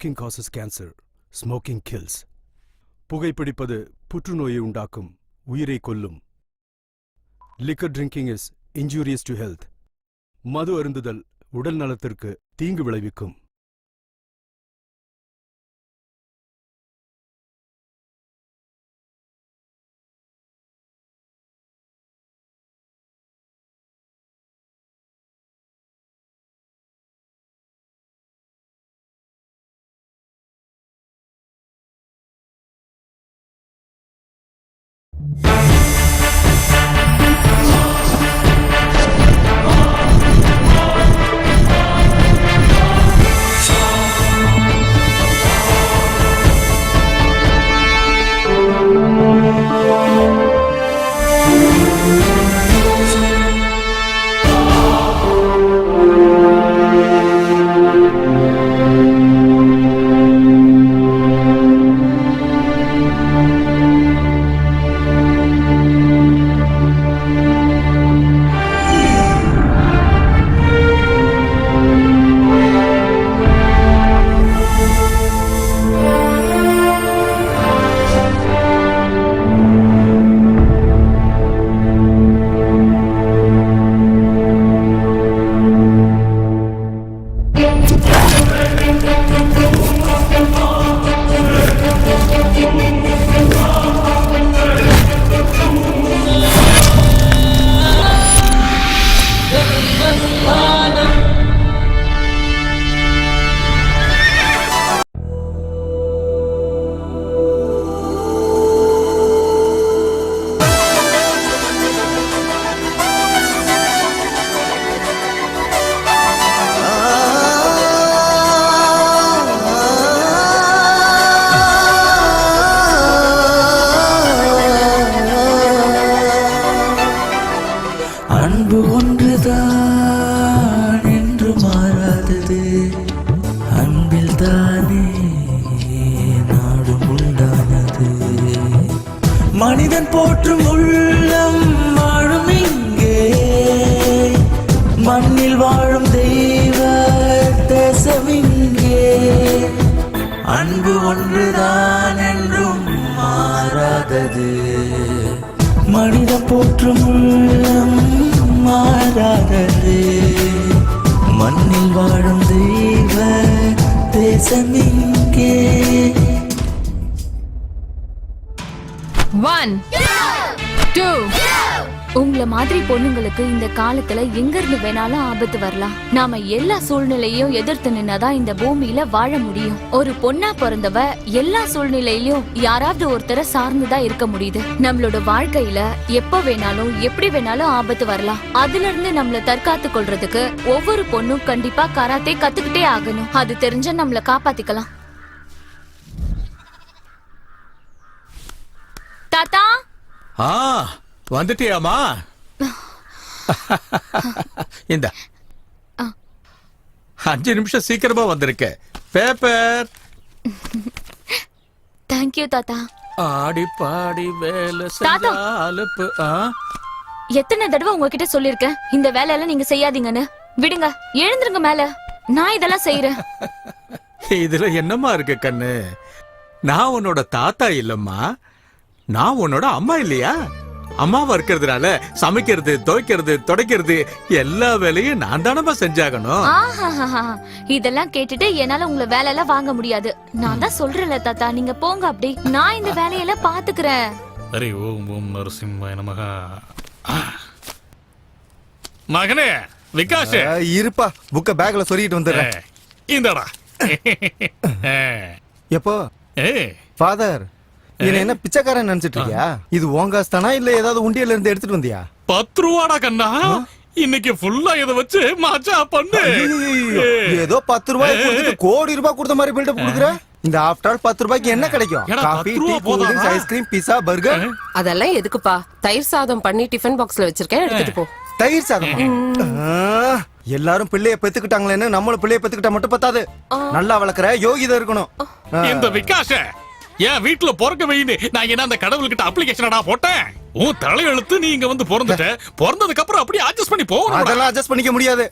Smoking causes cancer. Smoking kills. புகைப்பிடிப்பது புற்றுநோயை உண்டாக்கும், உயிரை கொல்லும். Liquor drinking is injurious to health. மது அருந்துதல் உடல் நலத்திற்கு தீங்கு விளைவிக்கும். அன்பு ஒன்றுதான் என்று மாறாதது, அன்பில் தானே நாடும் உண்டானது. மனிதன் போற்றும் உள்ளம் வாழும் இங்கே, மண்ணில் வாழும் தெய்வ தேசம் இங்கே. அன்பு ஒன்றுதான் என்றும் மாறாதது, மனிதன் போற்றும் உள்ளம் மாறாதது. மண்ணில் வாழும் தெய்வ தேசம் இங்கே. 1 2 உங்களை மாதிரி பொண்ணுங்களுக்கு இந்த காலத்துல எங்க இருந்து வேணாலும் ஆபத்து வரலாம். நாம எல்லா சூழ்நிலையும் எதிர்த்து நின்னாதான் இந்த பூமியில வாழ முடியும். ஒரு பொண்ணா பிறந்தவ எல்லா சூழ்நிலையிலும் யாராவது ஒருத்தரை சார்ந்துதான் இருக்க முடியுது. நம்மளோட வாழ்க்கையில எப்ப வேணாலும் எப்படி வேணாலும் ஆபத்து வரலாம். அதுல இருந்து நம்மள தற்காத்து கொள்றதுக்கு ஒவ்வொரு பொண்ணும் கண்டிப்பா கராத்தே கத்துக்கிட்டே ஆகணும். அது தெரிஞ்ச நம்மள காப்பாத்திக்கலாம். தாத்தா வந்துட்டியாமா? இந்த 5 நிமிஷம் சீக்கிரமா வந்திருக்க. பேப்பர். தேங்க்யூ தாத்தா. ஆடி பாடி வேலை அலுப்பு. எத்தனை தடவை உங்ககிட்ட சொல்லிருக்கேன் இந்த வேலையெல்லாம் நீங்க செய்யாதீங்கன்னு. விடுங்க, எழுந்துருங்க மேல. நான் இதெல்லாம் செய்யறேன். இதுல என்னமா இருக்கு கண்ணு? நான் உன்னோட தாத்தா இல்லம்மா, நான் உன்னோட அம்மா இல்லையா? அம்மாவா இருக்கிறதுனால சமைக்கிறது, துவைக்கிறது, துடைக்கிறது எல்லா வேலையும் நான் தானமா செஞ்சாகணும். இதெல்லாம் கேட்டுட்டு என்னால உங்களை வேலை எல்லாம் வாங்க முடியாது. நான் தான் சொல்றேன்ல தாத்தா, நீங்க போங்க அப்படி. நான் இந்த வேலையெல்லாம் பாத்துக்கிறேன். ஹரி ஓம் ஓம் நரசிம்மாய நமஹ. மகனே விகாஷ், இருப்பா, புக்க பேக்ல சொருகிட்டு வந்துடுறேன். இந்தடா. எப்போ ஃபாதர் என்ன பிச்சைக்காரன் நினைச்சிட்டு இருக்கியா? இது ஓங்காஸ் தானா இல்ல ஏதாவது உண்டியல இருந்து எடுத்துட்டு வந்தியா? 10 ரூபாடா கண்ணா. இன்னைக்கு ஃபுல்லா இத வச்சு மச்சா பண்ணு. ஏதோ 10 ரூபாய் கொடுத்துட்டு கோடி ரூபாய் கொடுத்த மாதிரி பில்டப் கொடுக்குற. இந்த ஆஃப்டர் ஆல் 10 ரூபாய்க்கு என்ன கிடைக்கும்? Coffee, tea, cool drinks, ice cream, pizza, burger. அதெல்லாம் எதுக்குப்பா? தயிர் சாதம் பண்ணி டிஃபன் பாக்ஸ்ல வச்சிருக்கேன், எடுத்துட்டு போ. தயிர் சாதம்? எல்லாரும் பிள்ளைய பெத்துக்கிட்டாங்களேன்னு நம்மளும் பிள்ளைய பெத்துக்கிட்டா மட்டும் பத்தாது. நல்லா வளர்க்கற யோகிதா இருக்கணும். இந்த விகாஷ என் வீட்டுல பொறக்க வைன்னு நான் என்ன அந்த கடவுள்கிட்ட அப்ளிகேஷனடா போட்டேன். உன் தலையெழுத்து நீ இங்க வந்து பிறந்துட்ட. பிறந்ததுக்கு அப்புறம் அப்படியே அட்ஜஸ்ட் பண்ணி போகணும். அதெல்லாம் அட்ஜஸ்ட் பண்ணிக்க முடியாது.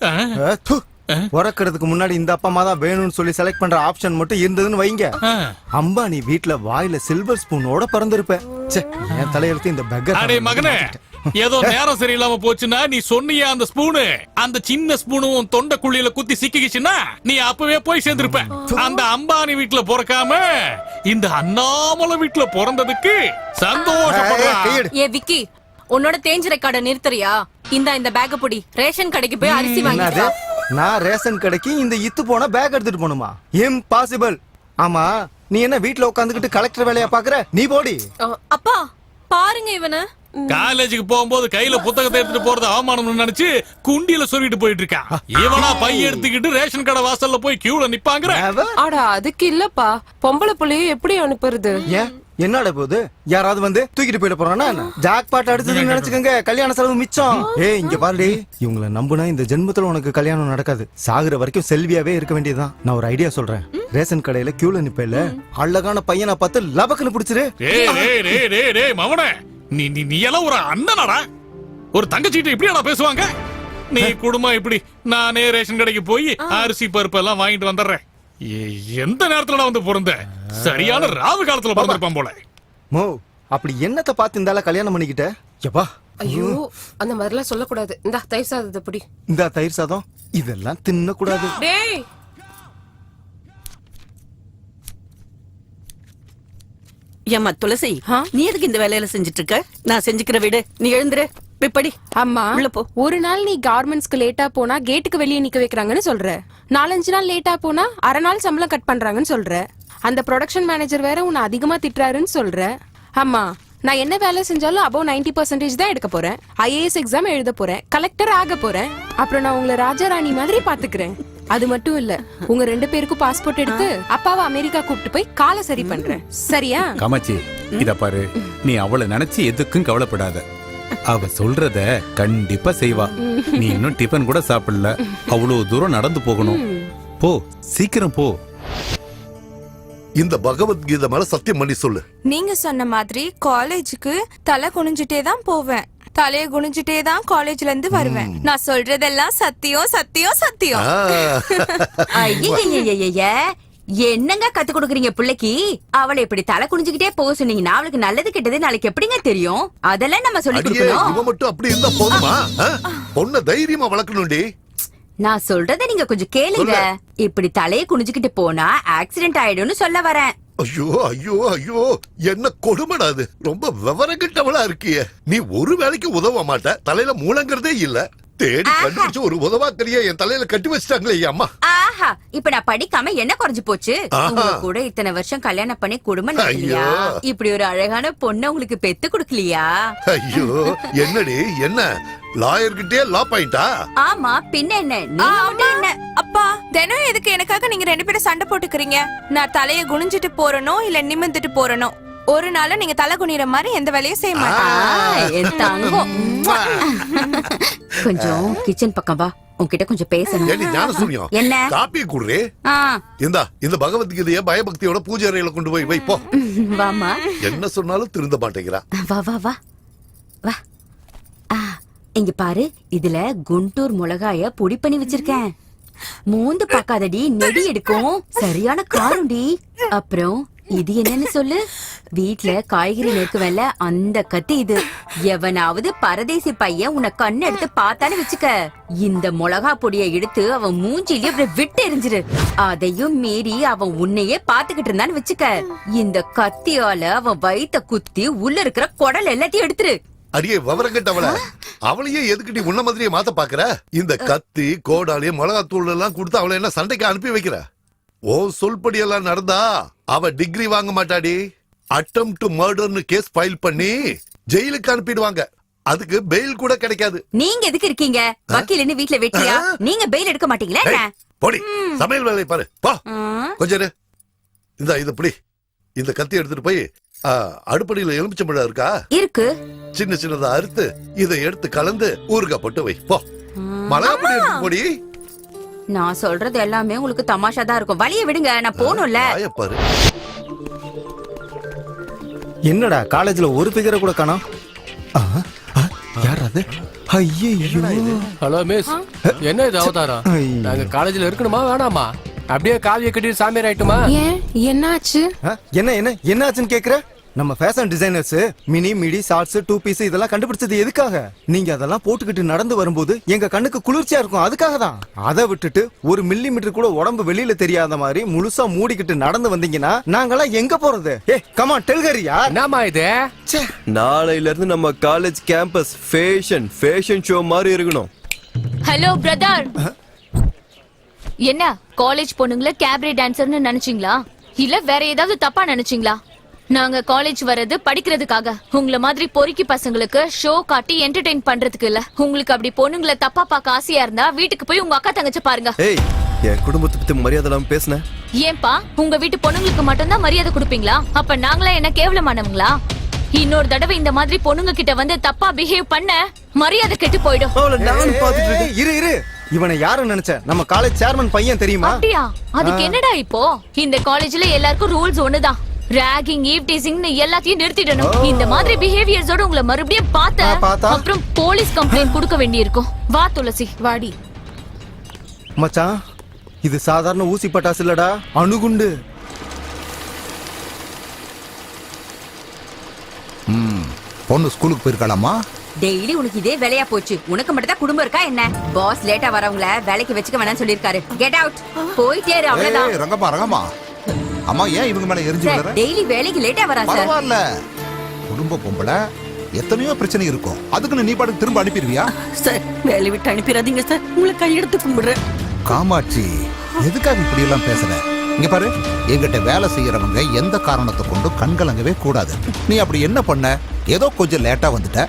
பிறக்கிறதுக்கு முன்னாடி இந்த அப்பா அம்மா தான் வேணும்னு சொல்லி செலக்ட் பண்ற ஆப்ஷன் மட்டும் இருந்ததுன்னு வைங்க, அம்பானி வீட்ல வாயில சில்வர் ஸ்பூனோட பிறந்திருப்ப. ச்சே, என் தலையெழுத்து இந்த அடே பெக்கர். மகனே, ஏதோ நேரம் சரியில்லாம போச்சுன்னா நீ சொன்னியா அந்த ஸ்பூனு, அந்த சின்ன ஸ்பூனும் தொண்டை குழியில குத்தி சிக்கிச்சுன்னா நீ அப்பவே போய் சேர்ந்திருப்ப. அந்த அம்பானி வீட்டுல பிறக்காம இந்த அண்ணாமலை வீட்டுல பிறந்ததுக்கு சந்தோஷப்படுறேன். ஏ விக்கி, உன்னோட தேஞ்ச ரெக்கார்ட நிறுத்துறியா? இந்த பேக்க புடி, ரேஷன் கடைக்கு போய் அரிசி என்னது? வாங்கி நான் ரேஷன் கடைக்கு இந்த இத்து போன பேக் எடுத்துட்டு போணுமா? இம்பாசிபிள். ஆமா, நீ என்ன வீட்ல உட்காந்துக்கிட்டு கலெக்டர் வேலையா பாக்குற? நீ போடி. அப்பா பாருங்க இவன. காலேஜுக்கு போகும்போது கையில புத்தகத்தை எடுத்துட்டு போறது அவமானம்னு நினைச்சு குண்டியில சொல்லிட்டு போயிட்டு இருக்கான். இவனா பை எடுத்துக்கிட்டு ரேஷன் கடை வாசல்ல போய் கியூல நிப்பாங்கற. Never. அட அதுக்கு இல்லப்பா, பொம்பளை புள்ளைய எப்படி அனுப்புறது? ஏன் என்னடா போகுது? யாராவது வந்து தூக்கிட்டு போயிட போறானா? ஜாக் பாட் அடிச்சதுன்னு நினைச்சுக்கோங்க, கல்யாண செலவு மிச்சம். ஏய் இங்க பாருடி, இவங்கள நம்புனா இந்த ஜென்மத்துல உனக்கு கல்யாணம் நடக்காது. சாகுற வரைக்கும் செல்வியாவே இருக்க வேண்டியதுதான். நான் ஒரு ஐடியா சொல்றேன். ரேஷன் கடையில கியூல நிப்பேல, அழகான பையனை பார்த்து லபக்குன்னு பிடிச்சிரு. டேய் மவனே, நீ நீ நீ எல்லாம் ஒரு அண்ணனடா, ஒரு தங்கச்சிட்ட இப்படியாடா பேசுவாங்க? நீ குடும்பம் இப்படி, நானே ரேஷன் கடைக்கு போய் அரிசி பருப்பு எல்லாம் வாங்கிட்டு வந்துடுறேன். எந்த நேரத்துல வந்து பிறந்த? சரியான ராவு காலத்துல பிறந்திருப்பான் போல. மோ, அப்படி என்னத்தை பார்த்து இருந்தால கல்யாணம் பண்ணிக்கிட்ட? எப்பா, ஐயோ, அந்த மாதிரிலாம் சொல்லக்கூடாது. இந்தா தயிர் சாதத்தை புடி. இந்த தயிர் சாதம் இதெல்லாம் தின்ன கூடாது. டேய் ஏம்மா துளசி, நீ எதுக்கு இந்த வேலையில செஞ்சுட்டு இருக்க? நான் செஞ்சுக்கிற வீடு, நீ எழுந்துரு பிப்படி. அம்மா, உள்ள போ. ஒரு நாள் நீ கார்மெண்ட்ஸ்க்கு லேட்டா போனா கேட்டுக்கு வெளியே நிக்க வைக்கிறாங்கன்னு சொல்ற. 4-5 நாள் லேட்டா போனா அரை நாள் சம்பளம் கட் பண்றாங்கன்னு சொல்ற. அந்த ப்ரொடக்ஷன் மேனேஜர் வேற உன்னை அதிகமா திட்டுறாருன்னு சொல்ற. அம்மா, நான் என்ன வேலை செஞ்சாலும் above 90% தான் எடுக்க போறேன். IAS எக்ஸாம் எழுத போறேன், கலெக்டர் ஆக போறேன். அப்புறம் நான் உங்களை ராஜாராணி மாதிரி பாத்துக்கிறேன். அது மட்டும் இல்ல, உங்க 2 பேருக்கும் பாஸ்போர்ட் எடுத்து அப்பாவை அமெரிக்கா கூப்பிட்டு போய் காலை சரி பண்றேன். சரியா? காமாட்சி, இத பாரு, நீ அவளை நினைச்சு எதுக்கும் கவலைப்படாத. அவ சொல்றத கண்டிப்பா செய்வா. நீ இன்னும் டிபன் கூட சாப்பிடல, அவ்வளவு தூரம் நடந்து போகணும். போ, சீக்கிரம் போ. இந்த பகவத்கீதை மேல சத்தியம் பண்ணி சொல்லு. நீங்க சொன்ன மாதிரி காலேஜுக்கு தலை குனிஞ்சிட்டே தான் போவேன், தலைய குனிஞ்சிட்டே தான் காலேஜ்ல இருந்து வருவேன். நான் சொல்றதெல்லாம் சத்தியம் சத்தியம் சத்தியம். என்னங்க கத்து கொடுக்குறீங்க பிள்ளைக்கு? அவளை இப்படி தலை குனிஞ்சுக்கிட்டே போக சொன்னீங்கன்னா அவளுக்கு நல்லது கெட்டது நாளைக்கு எப்படிங்க தெரியும்? அதெல்லாம் நம்ம சொல்லி கொடுக்கணும். இவ மட்டும் அப்படி இருந்தா போதுமா? பொண்ண தைரியமா வளர்க்கணும்டி. நான் சொல்றதை நீங்க கொஞ்சம் கேளுங்க. இப்படி தலையை குனிஞ்சுக்கிட்டு போனா ஆக்சிடென்ட் ஆயிடும்னு சொல்ல வரேன். ஐயோ ஐயோ ஐயோ, என்ன கொடுமைடா அது. ரொம்ப விவரம் கிட்டவளா இருக்கியே. நீ ஒரு வேலைக்கு உதவ மாட்ட, தலையில மூலங்கிறதே இல்ல. தேடி கண்டுபிடிச்சு ஒரு உதவாக்கறியா என் தலையில கட்டி வச்சிட்டாங்களே ஐயம்மா. ஆஹா, இப்ப நான் படிக்காம என்ன குறைஞ்சு போச்சு? உங்க கூட இத்தனை வருஷம் கல்யாணம் பண்ணி குடும்பம் நடத்தலையா? இப்படி ஒரு அழகான பொண்ணு உங்களுக்கு பெத்து கொடுக்கலையா? ஐயோ, என்னடி என்ன லாயர் கிட்டே லா பாயிண்டா? ஆமா, பின்ன என்ன? நீ என்ன? அப்பா, தினம் எதுக்கு எனக்காக நீங்க 2 பேரும் சண்டை போட்டுக்கிறீங்க? நான் தலைய குனிஞ்சிட்டு போறனோ இல்ல நிமிர்ந்துட்டு போறனோ, ஒரு நாள் நீங்க தலை குனிற மாதிரி எந்த வேலையும் செய்ய மாட்டேன். கொஞ்சம் கிச்சன் பக்கம் வா, உன்கிட்ட கொஞ்சம் பேசணும். என்ன காப்பி குடுறே? இந்த பகவத்கீதைய பயபக்தியோட பூஜை அறையில கொண்டு போய் வை போ. வாமா. என்ன சொன்னாலும் திருந்த மாட்டேங்கிறா. வா வா வா வா. இங்க பாரு, இதுல குண்டூர் மிளகாய பொடி பண்ணி வச்சிருக்கேன். மூந்து பாக்காதடி, நெடி எடுக்கும். சரியான காரம்டி. அப்புறம் இது என்னன்னு சொல்லு? வீட்ல காய்கறி நெருக்குவேன்ல, அந்த கத்தி இது. எவனாவது பரதேசி பையன் உன்னை கண்ணு எடுத்து பார்த்தான்னு வச்சுக்க, இந்த மிளகா பொடியை எடுத்து அவன் மூஞ்சிலேயே அப்படி விட்டு எரிஞ்சிரு. அதையும் மீறி அவன் உன்னையே பாத்துக்கிட்டு இருந்தான்னு வச்சுக்க, இந்த கத்தியால அவன் வயித்த குத்தி உள்ள இருக்கிற குடல் எல்லாத்தையும் எடுத்துரு. அடியே விவரம் கேட்டவள, அவளையே எதுக்கு நீ உன்ன மாதிரியே மாத்த பாக்குற? இந்த கத்தி கோடாலி மிளகாத்தூள் எல்லாம் கொடுத்து அவளை என்ன சண்டைக்கு அனுப்பி வைக்கிற? ஓ சொல்படி எல்லாம் நடந்தா அவ டிகிரி வாங்க மாட்டாடி. அட்டெம்ப்ட் டு மர்டர்னு கேஸ் ஃபைல் பண்ணி ஜெயிலுக்கு அனுப்பிடுவாங்க. அதுக்கு பெயில் கூட கிடைக்காது. நீங்க எதுக்கு இருக்கீங்க? வக்கீல்னு வீட்ல வெட்டியா? நீங்க பெயில் எடுக்க மாட்டீங்களா என்ன? போடி, சமையல் வேலையை பாரு. போ கொஞ்சம் இந்த இது புடி. இந்த கத்தி எடுத்துட்டு போய் அடுப்படியில எலுமிச்சம்பழம் இருக்கா? இருக்கு. சின்ன சின்னதா அறுத்து இதை எடுத்து கலந்து ஊறுகாய் போட்டு வை. போ, மிளகா பொடி எடுத்து போடி. நான் சொல்றது எல்லாமே உங்களுக்கு தமாஷா தான் இருக்கும். வழிய விடுங்க, நான் போகணும்ல. பாரு, என்னடா காலேஜ்ல ஒரு பிகரை கூட காணோம். யார் அது? ஐயோ, ஹலோ மிஸ், என்ன இது அவதாரம்? நாங்க காலேஜ்ல இருக்கணுமா வேணாமா? அப்படியே காவிய கட்டிட்டு சாமியார் ஆயிட்டுமா? ஏன் என்னாச்சு? என்ன ஆச்சுன்னு கேக்குற? நம்ம fashion designers mini midi shorts 2 piece இதெல்லாம் கண்டுபிடிச்சது எதுக்காக? நீங்க அதெல்லாம் போட்டுக்கிட்டு நடந்து வரும்போது எங்க கண்ணுக்கு குளிர்ச்சியா இருக்கும், அதுக்காக தான். அதை விட்டுட்டு ஒரு மில்லிமீட்டர் கூட உடம்பு வெளியில தெரியாத மாதிரி முழுசா மூடிக்கிட்டு நடந்து வந்தீங்கன்னா நாங்கெல்லாம் எங்க போறது? கம் ஆன் டெல் ஹரி யார். என்னமா இது? நாளையில இருந்து நம்ம காலேஜ் கேம்பஸ் ஃபேஷன் ஷோ மாதிரி இருக்கணும். ஹலோ பிரதர், என்ன காலேஜ் பொண்ணுங்கள கேப்ரே டான்சர்னு நினைச்சீங்களா இல்ல வேற ஏதாவது தப்பா நினைச்சீங்களா? நாங்க காலேஜ் வர்றது படிக்கிறதுக்காக, உங்கள மாதிரி பொறுக்கி பசங்களுக்கு ஷோ காட்டி என்டர்டெயின் பண்றதுக்கு இல்ல. உங்களுக்கு அப்படி பொண்ணுங்களை தப்பா பார்க்க ஆசையா இருந்தா வீட்டுக்கு போய் உங்க அக்கா தங்கச்சி பாருங்க. ஏய், என் குடும்பத்தை பத்தி மரியாதை இல்லாம பேசுன. ஏன்பா உங்க வீட்டு பொண்ணுங்களுக்கு மட்டும்தான் மரியாதை கொடுப்பீங்களா? அப்ப நாங்களா என்ன கேவலமானவங்களா? இன்னொரு தடவை இந்த மாதிரி பொண்ணுங்க கிட்ட வந்து தப்பா பிஹேவ் பண்ண மரியாதை கெட்டு போயிடும். இரு இவனை யாரு நினைச்ச? நம்ம காலேஜ் சேர்மன் பையன் தெரியுமா? அப்படியா? அதுக்கு என்னடா இப்போ? இந்த காலேஜ்ல எல்லாருக்கும் ரூல்ஸ் ஒண்ணுதான். ராகிங், ஈவ் டீசிங்னு எல்லாத்தையும் நிறுத்திடணும். இந்த மாதிரி பிஹேவியர்ஸோட உங்களை மறுபடியும் பார்த்தா அப்புறம் போலீஸ் கம்ப்ளைண்ட் கொடுக்க வேண்டியிருக்கும். வா துளசி, வாடி. மச்சான், இது சாதாரண ஊசி பட்டாசு இல்லடா, அணுகுண்டு. பொண்ணு ஸ்கூலுக்கு போயிருக்காளாமா? டெய்லி உனக்கு இதே வேலையா போச்சு. உனக்கு மட்டும் தான் குடும்பம் இருக்கா என்ன? பாஸ் லேட்டா வரவங்கள வேலைக்கு வச்சுக்க வேணாம்னு சொல்லிருக்காரு. கெட் அவுட், போயிட்டே இரு, அவ்வளவுதான். ரங்கம்மா அம்மா, ஏன் இவங்க மேல எரிஞ்சு விடுற? டெய்லி வேலைக்கு லேட்டா வரா சார். பரவாயில்ல, குடும்ப பொம்பளை எத்தனையோ பிரச்சனை இருக்கும். அதுக்குன்னு நீ பாட்டுக்கு திரும்ப அனுப்பிடுவியா? சார் வேலை விட்டு அனுப்பிடாதீங்க சார், உங்களை கையெடுத்து கும்பிடுறேன். காமாட்சி, எதுக்காக இப்படி எல்லாம் பேசுற? இங்க பாரு, எங்கிட்ட வேலை செய்யறவங்க எந்த காரணத்தை கொண்டு கண்கலங்கவே கூடாது. நீ அப்படி என்ன பண்ண? ஏதோ கொஞ்சம் லேட்டா வந்துட்ட,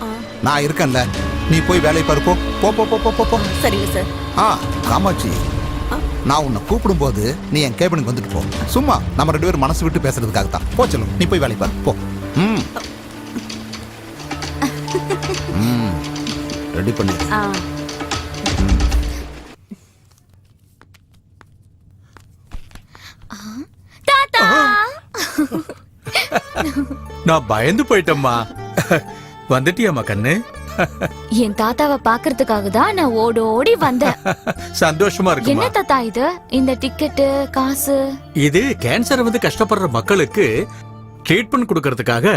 நான் இருக்கேன்ல, நீ போய் வேலையை பாரு. போ. சரிங்க சார். காமாட்சி, நான் உன்னை கூப்பிடும் போது நீ என் கேபினுக்கு வந்துட்டு போ. சும்மா நம்ம 2 பேரும் மனசு விட்டு பேசுறதுக்காக தான். போ செல்லும், நீ போய் வேலை பாரு, போ. ரெடி பண்ணி. நான் பயந்து போயிட்டேம்மா. வந்துட்டியாமா கண்ணு? என் தாத்தாவை பாக்குறதுக்காக தான் நான் ஓடி வந்தேன். சந்தோஷமா இருக்கு. என்ன தாத்தா இது? இந்த டிக்கெட்டு, காசு? இது கேன்சர் வந்து கஷ்டப்படுற மக்களுக்கு ட்ரீட்மெண்ட் கொடுக்கறதுக்காக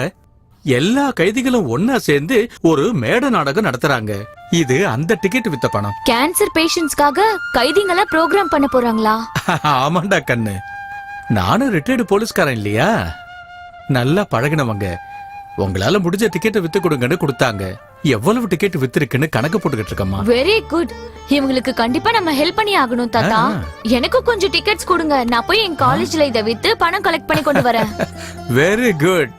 எல்லா கைதிகளும் ஒன்னா சேர்ந்து ஒரு மேட நாடகம் நடத்துறாங்க. இது அந்த டிக்கெட் வித்த பணம். கேன்சர் பேஷண்ட்ஸ்க்காக கைதிங்கள ப்ரோக்ராம் பண்ண போறாங்களா? ஆமாண்டா கண்ணு, நானும் ரிட்டையர்டு போலீஸ்காரன் இல்லையா, நல்லா பழகினவங்க. உங்களால முடிஞ்ச டிக்கெட்டை வித்து கொடுங்கன்னு கொடுத்தாங்க. எவ்வளவு டிக்கெட் வித்திருக்குன்னு கணக்கு போட்டுக்கிட்டு இருக்கமா. Very good. இவங்களுக்கு கண்டிப்பா நம்ம ஹெல்ப் பண்ணி ஆகணும் தாத்தா. எனக்கும் கொஞ்சம் டிக்கெட்ஸ் கொடுங்க, நான் போய் என் காலேஜ்ல இதை வித்து பணம் கலெக்ட் பண்ணி கொண்டு வரேன். Very good.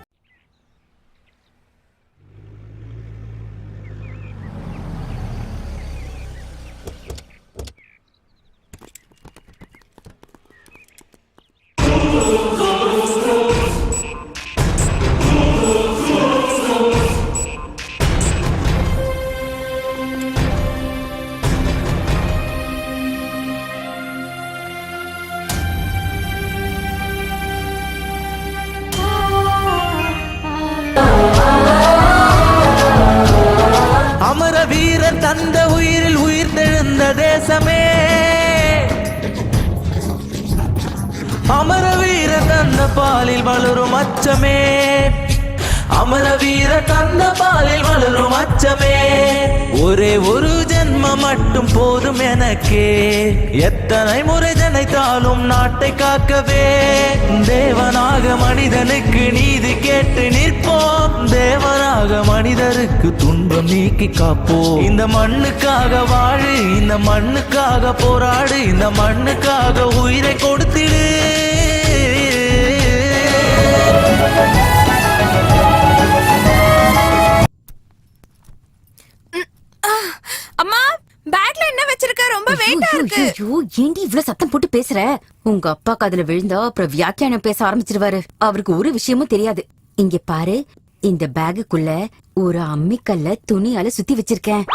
அமர வீரர் தந்த உயிரில் உயிர் தெழுந்த தேசமே, அமர வீரர் தந்த பாலில் வளரும் அச்சமே, அமர வீரர் தந்த பாலில் வளரும் அச்சமே. ஒரே ஒரு ஜென்மம் மட்டும் போதும் எனக்கே, எத்தனை முறை ஜனைத்தாலும் நாட்டை காக்கவே. தேவனாக மனிதனுக்கு நீதி கேட்டு நிற்போம், தேவனாக மனிதருக்கு துன்பம் நீக்கி காப்போம். இந்த மண்ணுக்காக வாழு, இந்த மண்ணுக்காக போராடு, இந்த மண்ணுக்காக உயிரை கொடுத்திடு. அம்மா, பேக்ல என்ன வச்சிருக்க? ரொம்ப வெயிட்டா இருக்கு. ஐயோ, ஏண்டி இவ்வளவு சத்தம் போட்டு பேசுற? உங்க அப்பா காதுல விழுந்தா அப்புறம் வியாக்கியானம் பேச ஆரம்பிச்சிருவாரு. அவருக்கு ஒரு விஷயமும் தெரியாது. இங்க பாரு, இந்த பேகுக்குள்ள ஒரு அம்மிக்கல்ல துணியால சுத்தி வச்சிருக்கேன்.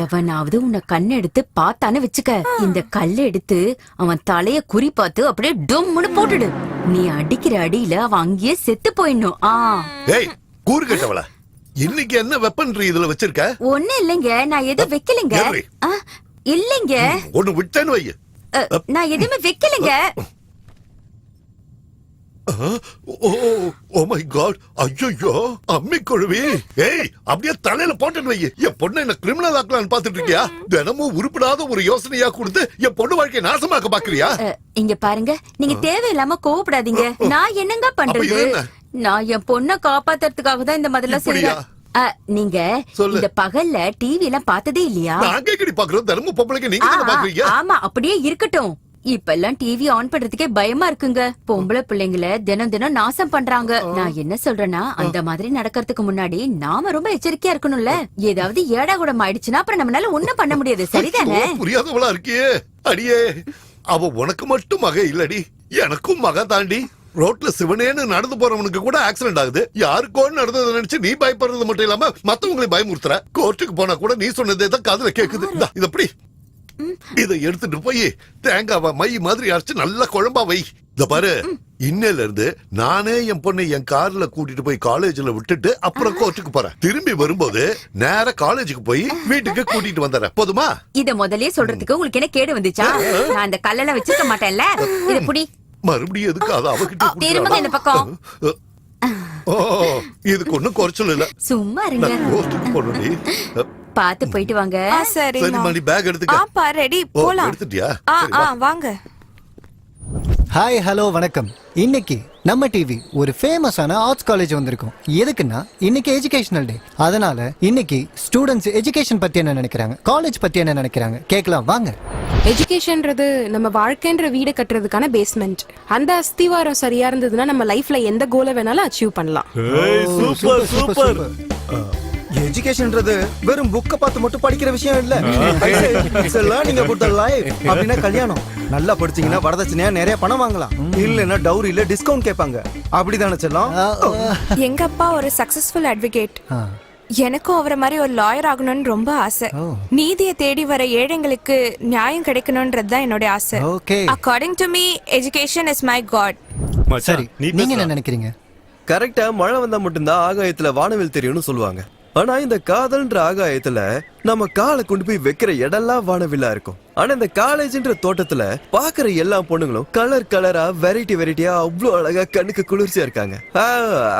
எவனாவது உன்னை கண்ணு எடுத்து பார்த்தானு வச்சுக்க, இந்த கல்ல எடுத்து அவன் தலைய குறி பார்த்து அப்படியே டொம்முன்னு போட்டுடு. நீ அடிக்கிற அடியில அவன் அங்கேயே செத்து போயிடணும். ஏய் கூறு கேட்டவள, இன்னைக்கு என்ன வெப்பன் இதுல வச்சிருக்க? ஒண்ணு இல்லைங்க, நான் எதுவும் வைக்கலைங்க. இல்லைங்க ஒண்ணு விட்டேன்னு வை. நான் எதுவுமே வைக்கலைங்க. ஓ மை காட், ஐயோ அம்மி கொழுவி. ஏய், அப்படியே தலையில போட்டுன்னு வை. என் பொண்ணு என்ன கிரிமினல் ஆக்கலாம்னு பாத்துட்டு இருக்கியா? தினமும் உருப்படாத ஒரு யோசனையா கொடுத்து என் பொண்ணு வாழ்க்கையை நாசமாக்க பாக்குறியா? இங்க பாருங்க, நீங்க தேவையில்லாம கோவப்படாதீங்க. நான் என்னங்க பண்றது? நான் என் பொண்ணை காப்பாத்துறதுக்காக தான் இந்த மாதிரிலாம் செய்யறேன். நீங்க இந்த பகல்ல டிவி எல்லாம் பார்த்ததே இல்லையா? நாங்க எங்கடி பாக்குறோம்? தினமும் பொம்பளைக்கு நீங்க தான பாக்குறீங்க. ஆமா, அப்படியே இருக்கட்டும். இப்ப எல்லாம் டிவி ஆன் பண்றதுக்கே பயமா இருக்குங்க. பொம்பளை பிள்ளைங்களை தினம் தினம் நாசம் பண்றாங்க. நான் என்ன சொல்றேன்னா, அந்த மாதிரி நடக்கிறதுக்கு முன்னாடி நாம ரொம்ப எச்சரிக்கையா இருக்கணும்ல. ஏதாவது ஏடா கூடம் ஆயிடுச்சுன்னா அப்புறம் நம்மளால ஒண்ணும் பண்ண முடியாது. சரிதானே? புரியாதவளா இருக்கியே. அடியே, அவ உனக்கு மட்டும் மக இல்லடி, எனக்கும் மக தாண்டி. ரோட்ல சிவனேன்னு நடந்து போறவனுக்கு கூட ஆக்சிடென்ட் ஆகுது. யாருக்கோன்னு நடந்ததை நினைச்சு நீ பயப்படுறது மட்டும் இல்லாம மத்தவங்களை பயமுறுத்துற. கோர்ட்டுக்கு போனா கூட நீ சொன்னதே தான் காதுல கேக்குது. இது எப்படி? இதை எடுத்துட்டு போய் தேங்காவை மை மாதிரி அரைச்சு நல்லா குழம்பா வை. இத பாரு, இன்னையில இருந்து நானே என் பொண்ணை என் கார்ல கூட்டிட்டு போய் காலேஜ்ல விட்டுட்டு அப்புறம் கோர்ட்டுக்கு போறேன். திரும்பி வரும்போது நேரா காலேஜுக்கு போய் வீட்டுக்கு கூட்டிட்டு வந்துடுறேன். போதுமா? இத முதல்லயே சொல்றதுக்கு உங்களுக்கு என்ன கேடு வந்துச்சா? நான் அந்த கல்லெல்லாம் வச்சிருக்க மாட்டேன்ல. இத புடி. மறுபடியும் எதுக்கு அத அவகிட்ட திரும்ப இந்த பக்கம். ஓ, இதுக்கு ஒண்ணும் குறைச்சல் இல்ல. சும்மா இருங்க. கோர்ட்டுக்கு போறடி. பாத்து போயிட்டு வாங்க. சரி மணி பேக் எடுத்துக்க. ஆப்பா ரெடி போலாம். எடுத்துட்டியா? வாங்க. ஹாய், ஹலோ, வணக்கம். இன்னைக்கு நம்ம டிவி ஒரு ஃபேமஸான ஆர்ட்ஸ் காலேஜ் வந்திருக்கோம். எதுக்குன்னா இன்னைக்கு எஜுகேஷனல் டே. அதனால இன்னைக்கு ஸ்டூடெண்ட்ஸ் எஜுகேஷன் பத்தி என்ன நினைக்கிறாங்க, காலேஜ் பத்தி என்ன நினைக்கிறாங்க கேட்கலாம் வாங்க. எஜுகேஷன்ன்றது நம்ம வாழ்க்கைன்ற வீடு கட்டுறதுக்கான பேஸ்மெண்ட். அந்த அஸ்திவாரம் சரியா இருந்ததுன்னா நம்ம லைஃப்ல எந்த கோலை வேணாலும் அச்சீவ் பண்ணலாம். Super super. எஜுகேஷன்ன்றது வெறும் புக்க பார்த்து மட்டும் படிக்கிற விஷயம் இல்ல. Learning about the life. அப்படினா கல்யாணம். நல்லா படிச்சீங்கன்னா வரதட்சணையா நிறைய பணம் வாங்கலாம். இல்லனா டவுரியில டிஸ்கவுண்ட் கேட்பாங்க. அப்படிதானே செல்லம்? எங்க அப்பா ஒரு சக்சஸ்ஃபுல் அட்வொகேட். எனக்கும் அவரை மாதிரி ஒரு லாயர் ஆகணும்னு ரொம்ப ஆசை. நீதியை தேடி வர ஏழைங்களுக்கு நியாயம் கிடைக்கணும்ன்றது தான் என்னோட ஆசை. According to me education is my god. சரி, நீங்க என்ன நினைக்கிறீங்க? கரெக்டா, மழை வந்தா மட்டும்தான் ஆகாயத்துல வானவில் தெரியும்னு சொல்லுவாங்க. ஆனா இந்த காதல்ன்ற ஆகாயத்துல நம்ம காலை கொண்டு போய் வைக்கிற இடம்லாம் வானவில்லா இருக்கும். ஆனா இந்த காலேஜ்ன்ற தோட்டத்துல பாக்குற எல்லா பொண்ணுங்களும் கலர் கலரா வெரைட்டி வெரைட்டியா அவ்வளவு அழகா கண்ணுக்கு குளிர்ச்சியா இருக்காங்க.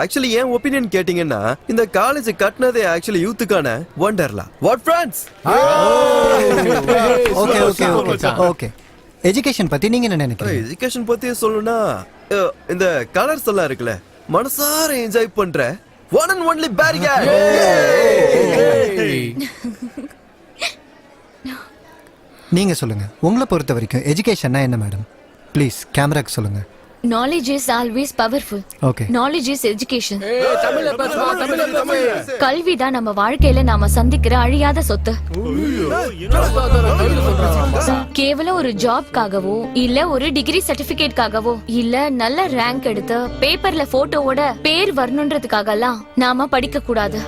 ஆக்சுவலி என் ஒப்பீனியன் கேட்டீங்கன்னா இந்த காலேஜ் கட்டினதே ஆக்சுவலி யூத்துக்கான Wonderla. What friends? Okay okay okay okay. Education பத்தி நீங்க என்ன நினைக்கிறீங்க? எஜுகேஷன் பத்தி சொல்லணும்னா இந்த கலர்ஸ் எல்லாம் இருக்குல்ல, மனசார என்ஜாய் பண்ற one and only barrier. நீங்க சொல்லுங்க, உங்களை பொறுத்த வரைக்கும் எஜுகேஷன்னா என்ன மேடம்? ப்ளீஸ் கேமராக்கு சொல்லுங்க. Knowledge is always powerful. Okay. Knowledge is education. கல்வி தான் நம்ம வாழ்க்கையில நாம சந்திக்கிற அழியாத சொத்து. கேவலம் ஒரு ஜாப்காகவோ இல்ல ஒரு டிகிரி சர்டிபிகேட்காகவோ இல்ல நல்ல ரேங்க் எடுத்து பேப்பர்ல போட்டோவோட பேர் வரணுன்றதுக்காக எல்லாம் நாம படிக்க கூடாது.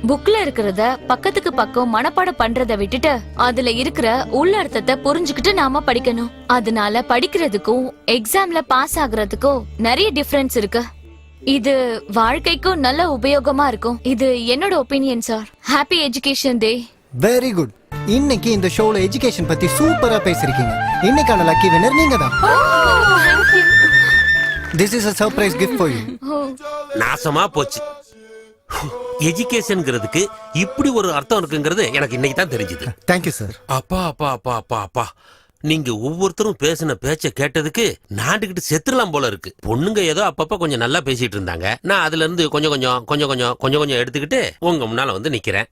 புக்ல இருக்கிறத பக்கத்துக்கு பக்கம் மனப்பாடம் பண்றத விட்டுட்டு அதுல இருக்கிற உள்ளர்த்தத்தை புரிஞ்சுக்கிட்டு நாம படிக்கணும். அதனால படிக்கிறதுக்கும் எக்ஸாம்ல பாஸ் ஆகுறதுக்கும் நிறைய டிஃபரன்ஸ் இருக்கு. இது வாழ்க்கைக்கும் நல்ல உபயோகமா இருக்கும். இது என்னோட opinion sir. Happy education day. Very good. இன்னைக்கு இந்த ஷோல எஜுகேஷன் பத்தி சூப்பரா பேசிருக்கீங்க. இன்னைக்கான லக்கி வின்னர் நீங்க தான். This is a surprise gift for you. நாசமா போச்சு. எஜுகேஷன்ங்கிறதுக்கு இப்படி ஒரு அர்த்தம் இருக்குங்கிறது எனக்கு இன்னைக்கு தான் தெரிஞ்சது. Thank you sir. அப்பா அப்பா அப்பா அப்பா அப்பா, நீங்க ஒவ்வொருத்தரும் பேசின பேச்ச கேட்டதுக்கு நாண்டுகிட்டு செத்துடலாம் போல இருக்கு. பொண்ணுங்க ஏதோ அப்பப்ப கொஞ்சம் நல்லா பேசிட்டு இருந்தாங்க. நான் அதுல இருந்து கொஞ்சம் எடுத்துக்கிட்டு உங்க முன்னால வந்து நிக்கிறேன்.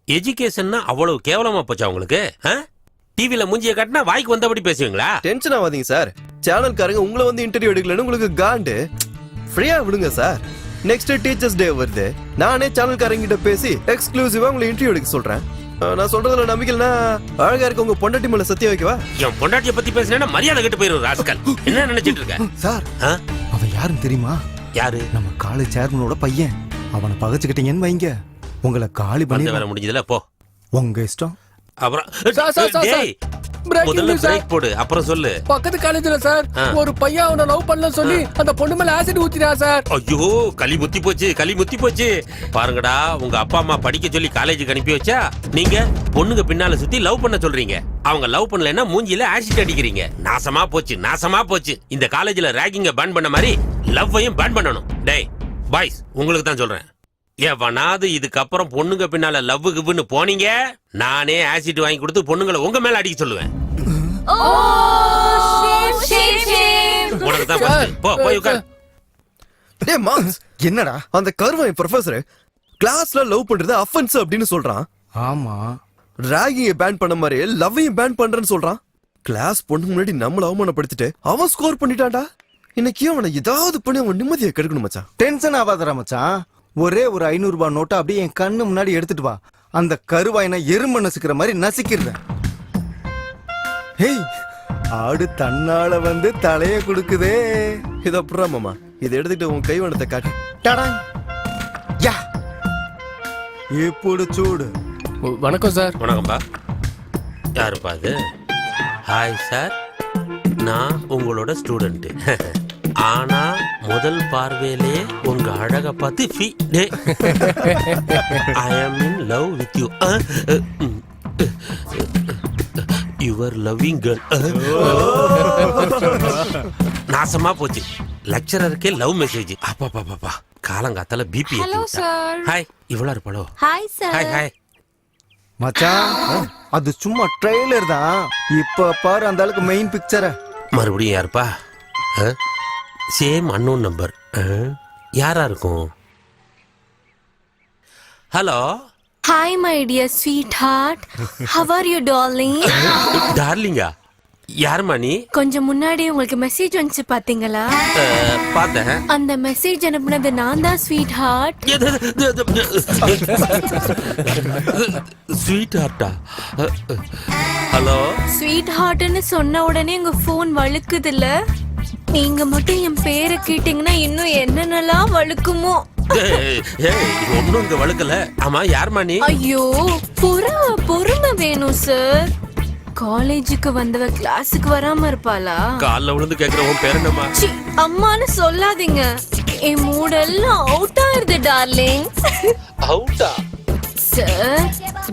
எஜுகேஷன்னா அவ்வளவு கேவலமா போச்சா உங்களுக்கு? டிவில மூஞ்சிய காட்டினா வாய்க்கு வந்தபடி பேசுவீங்களா? டென்ஷன் ஆகாதீங்க சார். சேனல்காரங்க உங்களை வந்து இன்டர்வியூ எடுக்கலன்னு உங்களுக்கு காண்டு. ஃப்ரீயா விடுங்க சார். நெக்ஸ்ட் டீச்சர்ஸ் டே வருது. நானே சேனல்காரங்க கிட்ட பேசி எக்ஸ்க்ளூசிவா உங்களை இன்டர்வியூ எடுக்க சொல்றேன். நான் சொல்றதுல நம்பிக்கைனா அழகா இருக்க உங்க பொண்டாட்டி மேல சத்தியம் வைக்கவா? என் பொண்டாட்டிய பத்தி பேசினா மரியாதை கெட்டு போயிரும் ராஸ்கல். என்ன நினைச்சிட்டு இருக்க சார்? அவன் யாருன்னு தெரியுமா? யாரு? நம்ம காலேஜ் சேர்மனோட பையன். அவனை பகச்சுக்கிட்டீங்கன்னு வைங்க, உங்களை காலி பண்ணி வேற முடிஞ்சதுல போ. உங்க இஷ்டம். அப்புறம் முதல்ல பிரேக் போடு அப்புறம் சொல்லு. பக்கத்து காலேஜ்ல சார் ஒரு பையன் அவனை லவ் பண்ணல சொல்லி அந்த பொண்ணு மேல ஆசிட் ஊத்தினா சார். ஐயோ களி முத்தி போச்சு, களி முத்தி போச்சு. பாருங்கடா, உங்க அப்பா அம்மா படிக்க சொல்லி காலேஜுக்கு அனுப்பி வச்சா நீங்க பொண்ணுங்க பின்னால சுத்தி லவ் பண்ண சொல்றீங்க. அவங்க லவ் பண்ணலன்னா மூஞ்சில ஆசிட் அடிக்கிறீங்க. நாசமா போச்சு, நாசமா போச்சு. இந்த காலேஜ்ல ராகிங்க பேன் பண்ண மாதிரி லவ்வையும் பேன் பண்ணணும். டேய் பாய்ஸ், உங்களுக்கு தான் சொல்றேன். எவனாவது இதுக்கப்புறம் பொண்ணுங்க பின்னால லவ் கிவ்னு போனீங்க, நானே ஆசிட் வாங்கி கொடுத்து பொண்ணுங்களை உங்க மேல அடிக்க சொல்லுவேன். உனக்கு தான் first. போ போய் உட்கார். டேய் மார்க்ஸ், என்னடா அந்த கர்வன் ப்ரொஃபசர் கிளாஸ்ல லவ் பண்றது அஃபென்ஸ் அப்படின்னு சொல்றான். ஆமா, ராகிங்க பேன் பண்ண மாதிரி லவ்வையும் பேன் பண்றேன்னு சொல்றான். கிளாஸ் பொண்ணு முன்னாடி நம்மள அவமானப்படுத்திட்டு அவன் ஸ்கோர் பண்ணிட்டான்டா. இன்னைக்கு அவனை ஏதாவது பண்ணி அவன் நிம்மதியை கெடுக்கணும் மச்சான். டென்ஷன் ஆகாதடா மச்சான். ஒரே ஒரு 500 ரூபாய் நோட்டை அப்படியே என் கண்ணு முன்னாடி எடுத்துட்டு வா. அந்த கருவாயினை எறும்பு நசுக்கிற மாதிரி நசுக்கிடுறேன். ஹேய், ஆடு தன்னால வந்து தலைய கொடுக்குதே. இத அப்புறம் மாமா, இதை எடுத்துட்டு உன் கைவனத்தை காட்டு. டடா யா, இப்படி சூடு. வணக்கம் சார். வணக்கம்பா. யாருப்பா அது? ஹாய் சார், நான் உங்களோட ஸ்டூடெண்ட். ஆனா முதல் பார்வையிலே உங்க அழக பார்த்து I am in love with you. Your loving girl. நாசமா போச்சு. லெக்சரருக்கே லவ் மெசேஜ். அப்பா பாப்பா, காலங்காத்தால பிபி. ஹாய், இவ்வளவு இருப்பாளோ? Hi sir. ஹாய் ஹாய் மச்சான், அது சும்மா ட்ரெய்லர் தான். இப்ப பாரு அந்த ஆளுக்கு மெயின் பிக்சரை. மறுபடியும் யாருப்பா? Same unknown number. யாரா இருக்கும்? Hello. Hi my dear sweetheart, how are you darling? டார்லிங்கா? யாருமா நீ? கொஞ்சம் முன்னாடி உங்களுக்கு மெசேஜ் வந்துச்சு பாத்தீங்களா? பார்த்தேன். அந்த மெசேஜ் அனுப்புனது நான் தான் ஸ்வீட் ஹார்ட். ஸ்வீட் ஹார்ட்டா? ஹலோ. ஸ்வீட் ஹார்ட்னு சொன்ன உடனே உங்க போன் வழுக்குதுல்ல? நீங்க மட்டும் என் பேரை கேட்டீங்கன்னா இன்னும் என்னென்னலாம் வழுக்குமோ. ஒன்னும் இங்க வழுக்கல. ஆமா, யாருமா நீ? ஐயோ, பொறுமை வேணும் சார். காலேஜுக்கு வந்தவ கிளாஸுக்கு வராம இருப்பாளா? கால்ல விழுந்து கேக்குற உன் பேர் என்னம்மா? அம்மான்னு சொல்லாதீங்க. என் மூடெல்லாம் அவுட் ஆயிருது டார்லிங். அவுட்டா? Sir,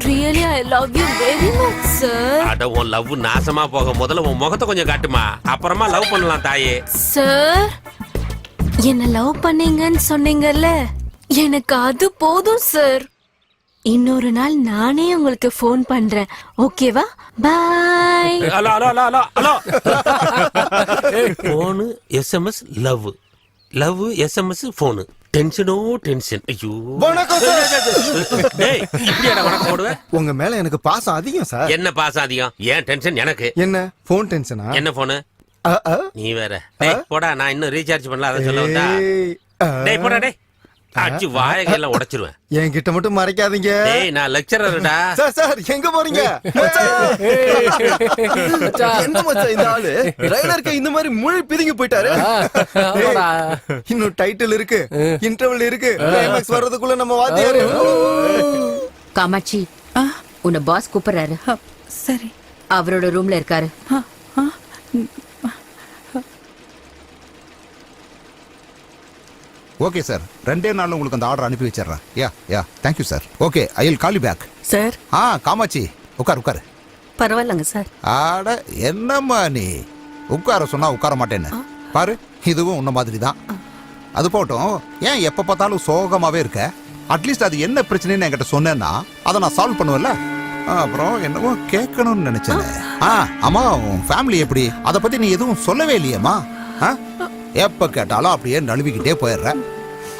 really I love you very much sir. அட, உன் லவ் நாசமா போக முதல்ல உன் முகத்தை கொஞ்சம் காட்டுமா, அப்புறமா லவ் பண்ணலாம் தாயே. சார், என்ன லவ் பண்ணீங்கன்னு சொன்னீங்கல்ல, எனக்கு அது போதும் சார். இன்னொரு நாள் நானே உங்களுக்கு ஃபோன் பண்றேன், ஓகேவா? Bye. Hello hello hello hello. Phone SMS love, love SMS phone. டென்ஷனோ டென்ஷன். ஐயோ, டேய், இப்படியாடா வணக்கம் போடுவேன்? உங்க மேல எனக்கு பாசம் அதிகம் சார். என்ன பாசம் அதிகம்? ஏன் டென்ஷன் எனக்கு? என்ன போன் டென்ஷனா? என்ன போனு? நீ வேற. டேய் போடா, நான் இன்னும் ரீசார்ஜ் பண்ணல, அத சொல்ல வந்தா. டேய் போடா, டேய் அடிச்சு வாயெல்லாம் உடைச்சிருவேன். என்கிட்ட மட்டும் மறைக்காதீங்க. டேய், நான் லெக்சரர்டா. சார் சார், எங்க போறீங்க? என்ன மச்சான் இந்த ஆளு ட்ரைலருக்கு இந்த மாதிரி முழு பிதுங்கி போயிட்டாரு. இன்னும் டைட்டில் இருக்கு, இன்டர்வல் இருக்கு, கிளைமாக்ஸ் வர்றதுக்குள்ள நம்ம வாத்தியாரு. காமாட்சி, உன்னை பாஸ் கூப்பிடுறாரு. சரி. அவரோட ரூம்ல இருக்காரு. ஓகே சார், 2 நாள்ல உங்களுக்கு அந்த ஆர்டர் அனுப்பி வச்சிடுறேன். Yeah thank you sir. Okay, I will call you back. Sir. Kamakshi, உட்காரு. பரவாயில்லங்க சார். ஆட, என்னம்மா நீ உட்கார சொன்னா உட்கார மாட்டேன்னு பாரு. இதுவும் உன்ன மாதிரி தான். அது போட்டும், ஏன் எப்ப பார்த்தாலும் சோகமாவே இருக்க? அட்லீஸ்ட் அது என்ன பிரச்சனைன்னு என்கிட்ட சொன்னேன்னா அதை நான் சால்வ் பண்ணுவேன்ல. அப்புறம் என்னவோ கேட்கணும்னு நினைச்சேன். ஆமா, உன் ஃபேமிலி எப்படி? அதை பத்தி நீ எதுவும் சொல்லவே இல்லையேம்மா. எப்ப கேட்டாலும் அப்படியே நழுவிக்கிட்டே போயிடுற.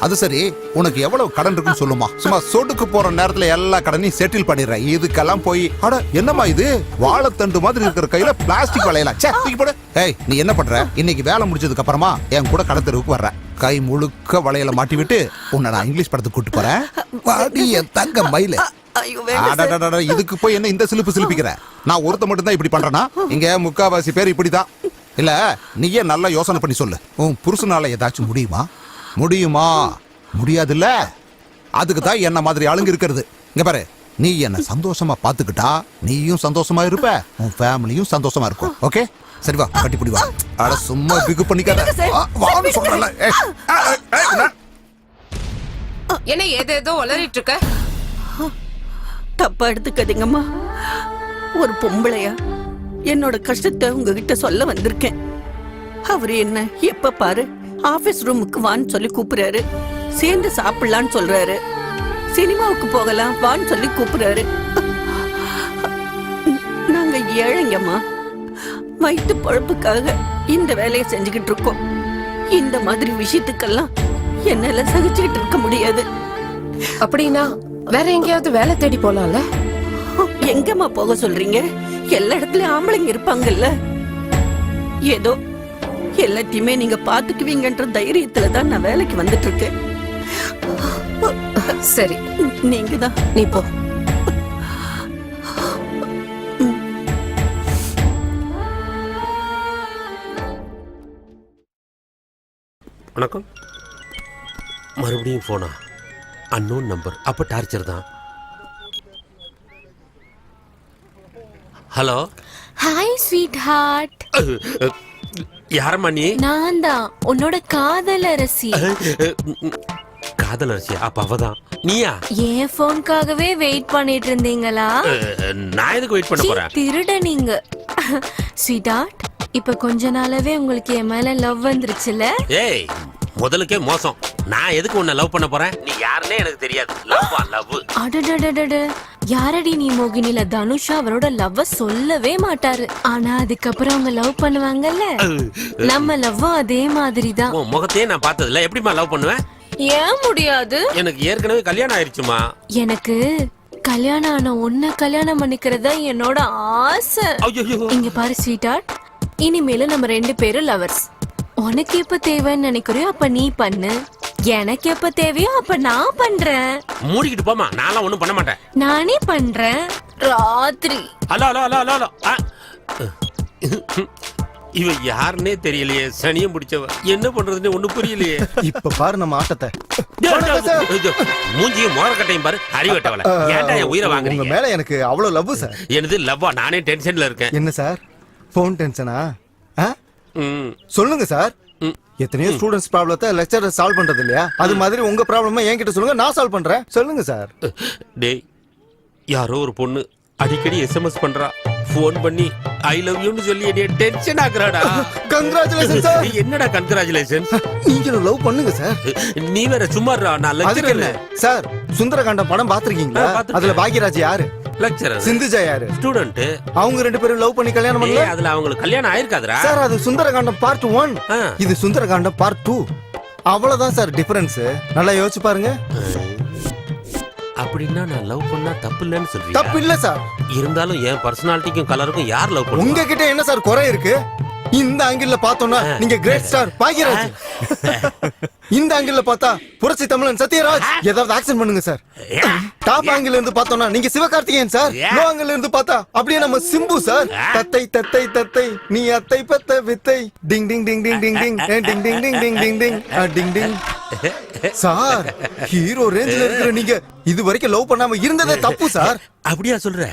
அது சரி, உனக்கு எவ்வளவு கடன் இருக்குன்னு சொல்லுமா. சும்மா சொடுக்கு போற நேரத்துல எல்லா கடனையும் செட்டில் பண்ணிடுற. இதுக்கெல்லாம் போய் அட என்னம்மா இது, வாழைத்தண்டு மாதிரி இருக்கிற கையில பிளாஸ்டிக் வளையலாம். தூக்கி போடு. ஏய், நீ என்ன பண்ற? இன்னைக்கு வேலை முடிச்சதுக்கு அப்புறமா என் கூட கடத்தருக்கு வர்ற. கை முழுக்க வளையல மாட்டி விட்டு உன்னை நான் இங்கிலீஷ் படத்துக்கு கூட்டு போறேன். வாடி என் தங்க மயில. இதுக்கு போய் என்ன இந்த சிலிப்பு சிலிப்பிக்கிற? நான் ஒருத்த மட்டும் தான் இப்படி பண்றேனா? இங்க முக்காவாசி பேர் இப்படிதான். இல்ல, நீயே நல்லா யோசனை பண்ணி சொல்லு. உன் புருஷனால ஏதாச்சும் முடியுமா? முடியாதுல்ல. அதுக்கு தான் என்ன மாதிரி ஆளுங்க இருக்கிறது. இங்க பாரு, நீ என்ன சந்தோஷமா பாத்துக்கிட்டா நீயும் சந்தோஷமா இருப்ப, உன் ஃபேமிலியும் சந்தோஷமா இருக்கும். ஓகே, சரி வா, கட்டிப்பிடி வா. அட சும்மா பிகு பண்ணிக்காத. வான்னு சொல்றல. என்ன ஏதேதோ உளறிட்டு இருக்க? தப்பா எடுத்துக்காதீங்கம்மா. ஒரு பொம்பளையா என்னோட கஷ்டத்தை உங்ககிட்ட சொல்ல வந்திருக்கேன். அவரு என்ன எப்ப பாரு ஆபீஸ் ரூமுக்கு வான்னு சொல்லி கூப்பிடுறாரு, சேர்ந்து சாப்பிடலான்னு சொல்றாரு, சினிமாவுக்கு போகலாம் வான்னு சொல்லி கூப்பிடுறாரு. நாங்க ஏழைங்கம்மா, வயிற்று பொழப்புக்காக இந்த வேலையை செஞ்சுக்கிட்டு இருக்கோம். இந்த மாதிரி விஷயத்துக்கெல்லாம் என்னால சகிச்சுக்கிட்டு இருக்க முடியாது. அப்படின்னா வேற எங்கேயாவது வேலை தேடி போலாம்ல? எங்கம்மா போக சொல்றீங்க? எல்லா இடத்துலயும் ஆம்பளைங்க இருப்பாங்கல்ல. ஏதோ எல்லாத்தையுமே நீங்க பாத்துக்குவீங்கன்ற தைரியத்துல தான் நான் வேலைக்கு வந்துட்டு இருக்கேன். சரி, நீங்க தான். நீ போ. வணக்கம். மறுபடியும் போனா அன்னோன் நம்பர். அப்ப டார்ச்சர் தான். ஹலோ. Hi sweetheart. யாரம்மா நீ? நான் தான் உன்னோட காதலரசி. காதலரசி? அப்ப அவதான் நீயா? என் போன்காகவே வெயிட் பண்ணிட்டு இருந்தீங்களா? நான் எதுக்கு வெயிட் பண்ண போறேன்? திருட நீங்க. ஸ்வீட் ஹார்ட், இப்ப கொஞ்ச நாளாவே உங்களுக்கு என் மேல லவ் வந்துருச்சுல? ஏய், முதலுக்கே மோசம். நான் எதுக்கு உன்னை லவ் பண்ண போறேன்? நீ யாருன்னே எனக்கு தெரியாது. லவ்வா லவ்? அடடடடட, யாரடி நீ? மோகினில தனுஷா அவரோட லவ்வ சொல்லவே மாட்டாரு. ஆனா அதுக்கப்புறம் அவங்க லவ் பண்ணுவாங்கல்ல, நம்ம லவ்வும் அதே மாதிரி தான். உன் முகத்தையே நான் பார்த்ததில்ல, எப்படிமா லவ் பண்ணுவேன்? ஏன் முடியாது? எனக்கு ஏற்கனவே கல்யாணம் ஆயிருச்சுமா. எனக்கு கல்யாணம் ஆன உன்னை கல்யாணம் பண்ணிக்கிறதா என்னோட ஆசை. இங்க பாரு ஸ்வீட் ஹார்ட், இனிமேல நம்ம 2 பேரும் லவர்ஸ். உனக்கு எப்ப தேவைன்னு நினைக்கிறியோ அப்ப நீ பண்ணு, எனக்கு எப்ப தேவையோ அப்ப நான் பண்றேன். மூடிக்கிட்டு போமா, நான்லாம் ஒண்ணும் பண்ண மாட்டேன். நானே பண்றேன் ராத்திரி. Hello hello hello hello. இவ யாருன்னே தெரியலையே, சனியம் பிடிச்சவ. என்ன பண்றதுன்னு ஒண்ணு புரியலையே. இப்ப பாரு நம்ம ஆட்டத்தை. மூஞ்சியும் மோரக்கட்டையும் பாரு, அறிவட்டவள. ஏன்டா என் உயிரை வாங்குறீங்க? உங்க மேல எனக்கு அவ்வளவு லவ் சார். எனது லவ்வா? நானே டென்ஷன்ல இருக்கேன். என்ன சார் போன் டென்ஷனா? சொல்லுங்க சார். எத்தனையோ ஸ்டூடெண்ட்ஸ் ப்ராப்ளத்தை லெக்சரர் சால்வ் பண்றது இல்லையா? அது மாதிரி உங்க ப்ராப்ளமா என்கிட்ட சொல்லுங்க, நான் சால்வ் பண்றேன். சொல்லுங்க சார். டேய், யாரோ ஒரு பொண்ணு அடிக்கடி எஸ்எம்எஸ் பண்றா, போன் பண்ணி ஐ லவ் யூ னு சொல்லி என்னைய டென்ஷன் ஆக்குறாடா. Congratulation sir. என்னடா கங்க்ராச்சுலேஷன்? நீங்க லவ் பண்ணுங்க சார். நீ வேற சும்மாறா. நான் லெக்சரர் சார். சுந்தரகாண்டம் படம் பாத்துருக்கீங்களா? அதுல பாக்யராஜ் யாரு? லெக்சரர். சிந்துஜா யாரு? ஸ்டூடண்ட். அவங்க 2 பேரும் லவ் பண்ணி கல்யாணம் பண்ணல. அதுல அவங்களுக்கு கல்யாணம் ஆயிருக்காதுடா சார். அது சுந்தரகாண்டம் பார்ட் 1, இது சுந்தரகாண்டம் பார்ட் 2. அவ்வளவுதான் சார் டிஃபரன்ஸ். நல்லா யோசிச்சு பாருங்க. அப்படின்னா நான் லவ் பண்ணா தப்பு இல்லன்னு சொல்றீங்க? தப்பு இல்ல சார். இருந்தாலும் என் பர்சனாலிட்டிக்கும் கலருக்கும் யார் லவ் பண்ணுவா? உங்ககிட்ட என்ன சார் குறை இருக்கு? இந்த ஆங்கிள் பார்த்தோம்னா நீங்க கிரேட் ஸ்டார் பாக்யராஜ். இந்த ஆங்கிள் பார்த்தா புரட்சி தமிழன் சத்யராஜ். ஏதாவது ஆக்சன் பண்ணுங்க சார். டாப் ஆங்கிள் இருந்து பார்த்தோம்னா நீங்க சிவகார்த்திகேயன் சார். லோ ஆங்கிள் இருந்து பார்த்தா அப்படியே நம்ம சிம்பு சார். தத்தை தத்தை தத்தை நீ அத்தை பத்த வித்தை டிங் டிங் டிங் டிங் டிங் டிங் டிங் டிங் டிங் டிங் டிங் டிங் டிங் டிங். சார், ஹீரோ ரேஞ்சில இருக்கிற நீங்க இது வரைக்கும் லவ் பண்ணாம இருந்ததே தப்பு சார். அப்படியா சொல்ற?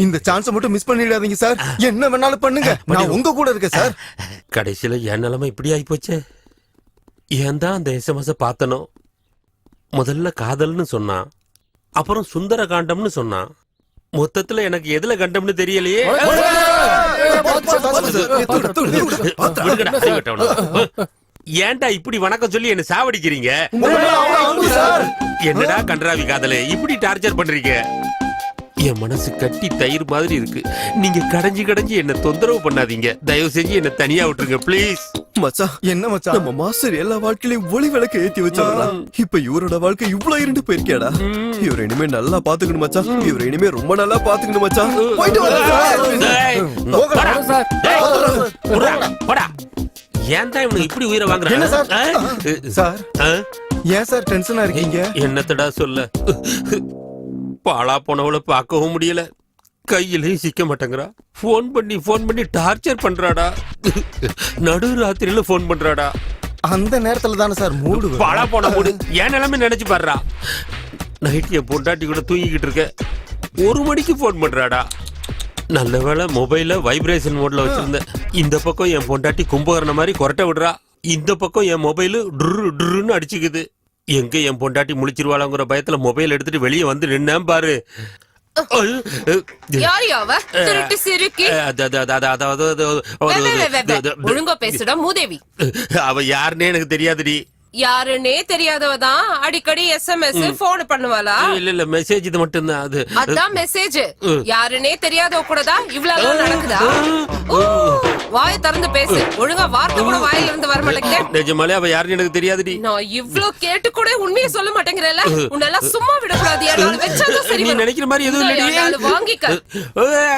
இந்த சான்ஸ் மட்டும் மிஸ் பண்ணிடாதீங்க சார். என்ன வேணாலும் பண்ணுங்க, நான் உங்க கூட இருக்கேன் சார். கடைசியில என் நிலைமை இப்படி ஆகி போச்சே. ஏன் தான் அந்த எஸ்எம்எஸ் பார்த்தனோ? முதல்ல காதல்னு சொன்னான், அப்புறம் சுந்தர காண்டம்னு சொன்னான். மொத்தத்துல எனக்கு எதுல கண்டம்னு தெரியலையே. ஏன்டா இப்படி வணக்கம் சொல்லி என்ன சாவடிக்கிறீங்க? என்னடா கன்றாவி காதலே, இப்படி டார்ச்சர் பண்றீங்க? என் மனசு கட்டி தயிர் மாதிரி இருக்கு. நீங்க கடைஞ்சு கடைஞ்சு என்ன தொந்தரவு பண்ணாதீங்க. தயவு செஞ்சு என்ன தனியா விட்டுருங்க ப்ளீஸ். மச்சான், என்ன மச்சான், நம்ம மாஸ்டர் எல்லா வாழ்க்கையிலும் ஒளி விளக்க ஏத்தி வச்சாரா? இப்ப இவரோட வாழ்க்கை இவ்வளவு இருண்டு போயிருக்கேடா. இவரை இனிமே நல்லா பாத்துக்கணும் மச்சான். இவரை இனிமே ரொம்ப நல்லா பாத்துக்கணும் மச்சான். போயிட்டு வரேன். ஏன் தான் இவனுக்கு இப்படி உயிரை வாங்குறாங்க? சார், ஏன் சார் டென்ஷனா இருக்கீங்க? என்னத்தடா சொல்ல, பாலா போனவளை பார்க்கவும் முடியல, கையிலையும் சிக்க மாட்டேங்கிறா. போன் பண்ணி டார்ச்சர் பண்றாடா. நடு ராத்திரியில போன் பண்றாடா. அந்த நேரத்துல தானே சார் மூடு. பாலா போன மூடு. என் நிலைமை நினைச்சு பாடுறா. நைட் என் பொண்டாட்டி கூட தூங்கிக்கிட்டு இருக்க, 1 மணிக்கு போன் பண்றாடா. நல்ல வேளை மொபைல வைப்ரேஷன் மோட்ல வச்சிருந்தேன். இந்த பக்கம் என் பொண்டாட்டி கும்பகரண மாதிரி கொரட்டை விடுறா, இந்த பக்கம் என் மொபைல் டுன்னு அடிச்சுக்குது. எங்க என் பொண்டாட்டி முழிச்சிருவாளங்கிற பயத்துல மொபைல் எடுத்துட்டு வெளியே வந்து நின்னேன் பாரு. ஒழுங்கா பேசுடா மூதேவி. அவ யாருன்னே எனக்கு தெரியாதுடி. யாருன்னே தெரியாதவதான் அடிக்கடி SMS போன் பண்ணுவாளா? இல்ல மெசேஜ் இது மட்டும் தான். அதான் மெசேஜ். யாருன்னே தெரியாதவ கூட தான் இவ்வளவு நடக்குதா? வாயை திறந்து பேசு. ஒழுங்கா வார்த்தை கூட வாயில இருந்து வர மாட்டேங்குது. நிஜமாலே அவ யாருன்னு எனக்கு தெரியாதுடி. நான் இவ்ளோ கேட்டு கூட உண்மையை சொல்ல மாட்டேங்கிறேல. உன்னெல்லாம் சும்மா விடக்கூடாது. யாரால வெச்சாலும் சரி. நீ நினைக்கிற மாதிரி எதுவும் இல்லடி. யாரால வாங்கிக்க.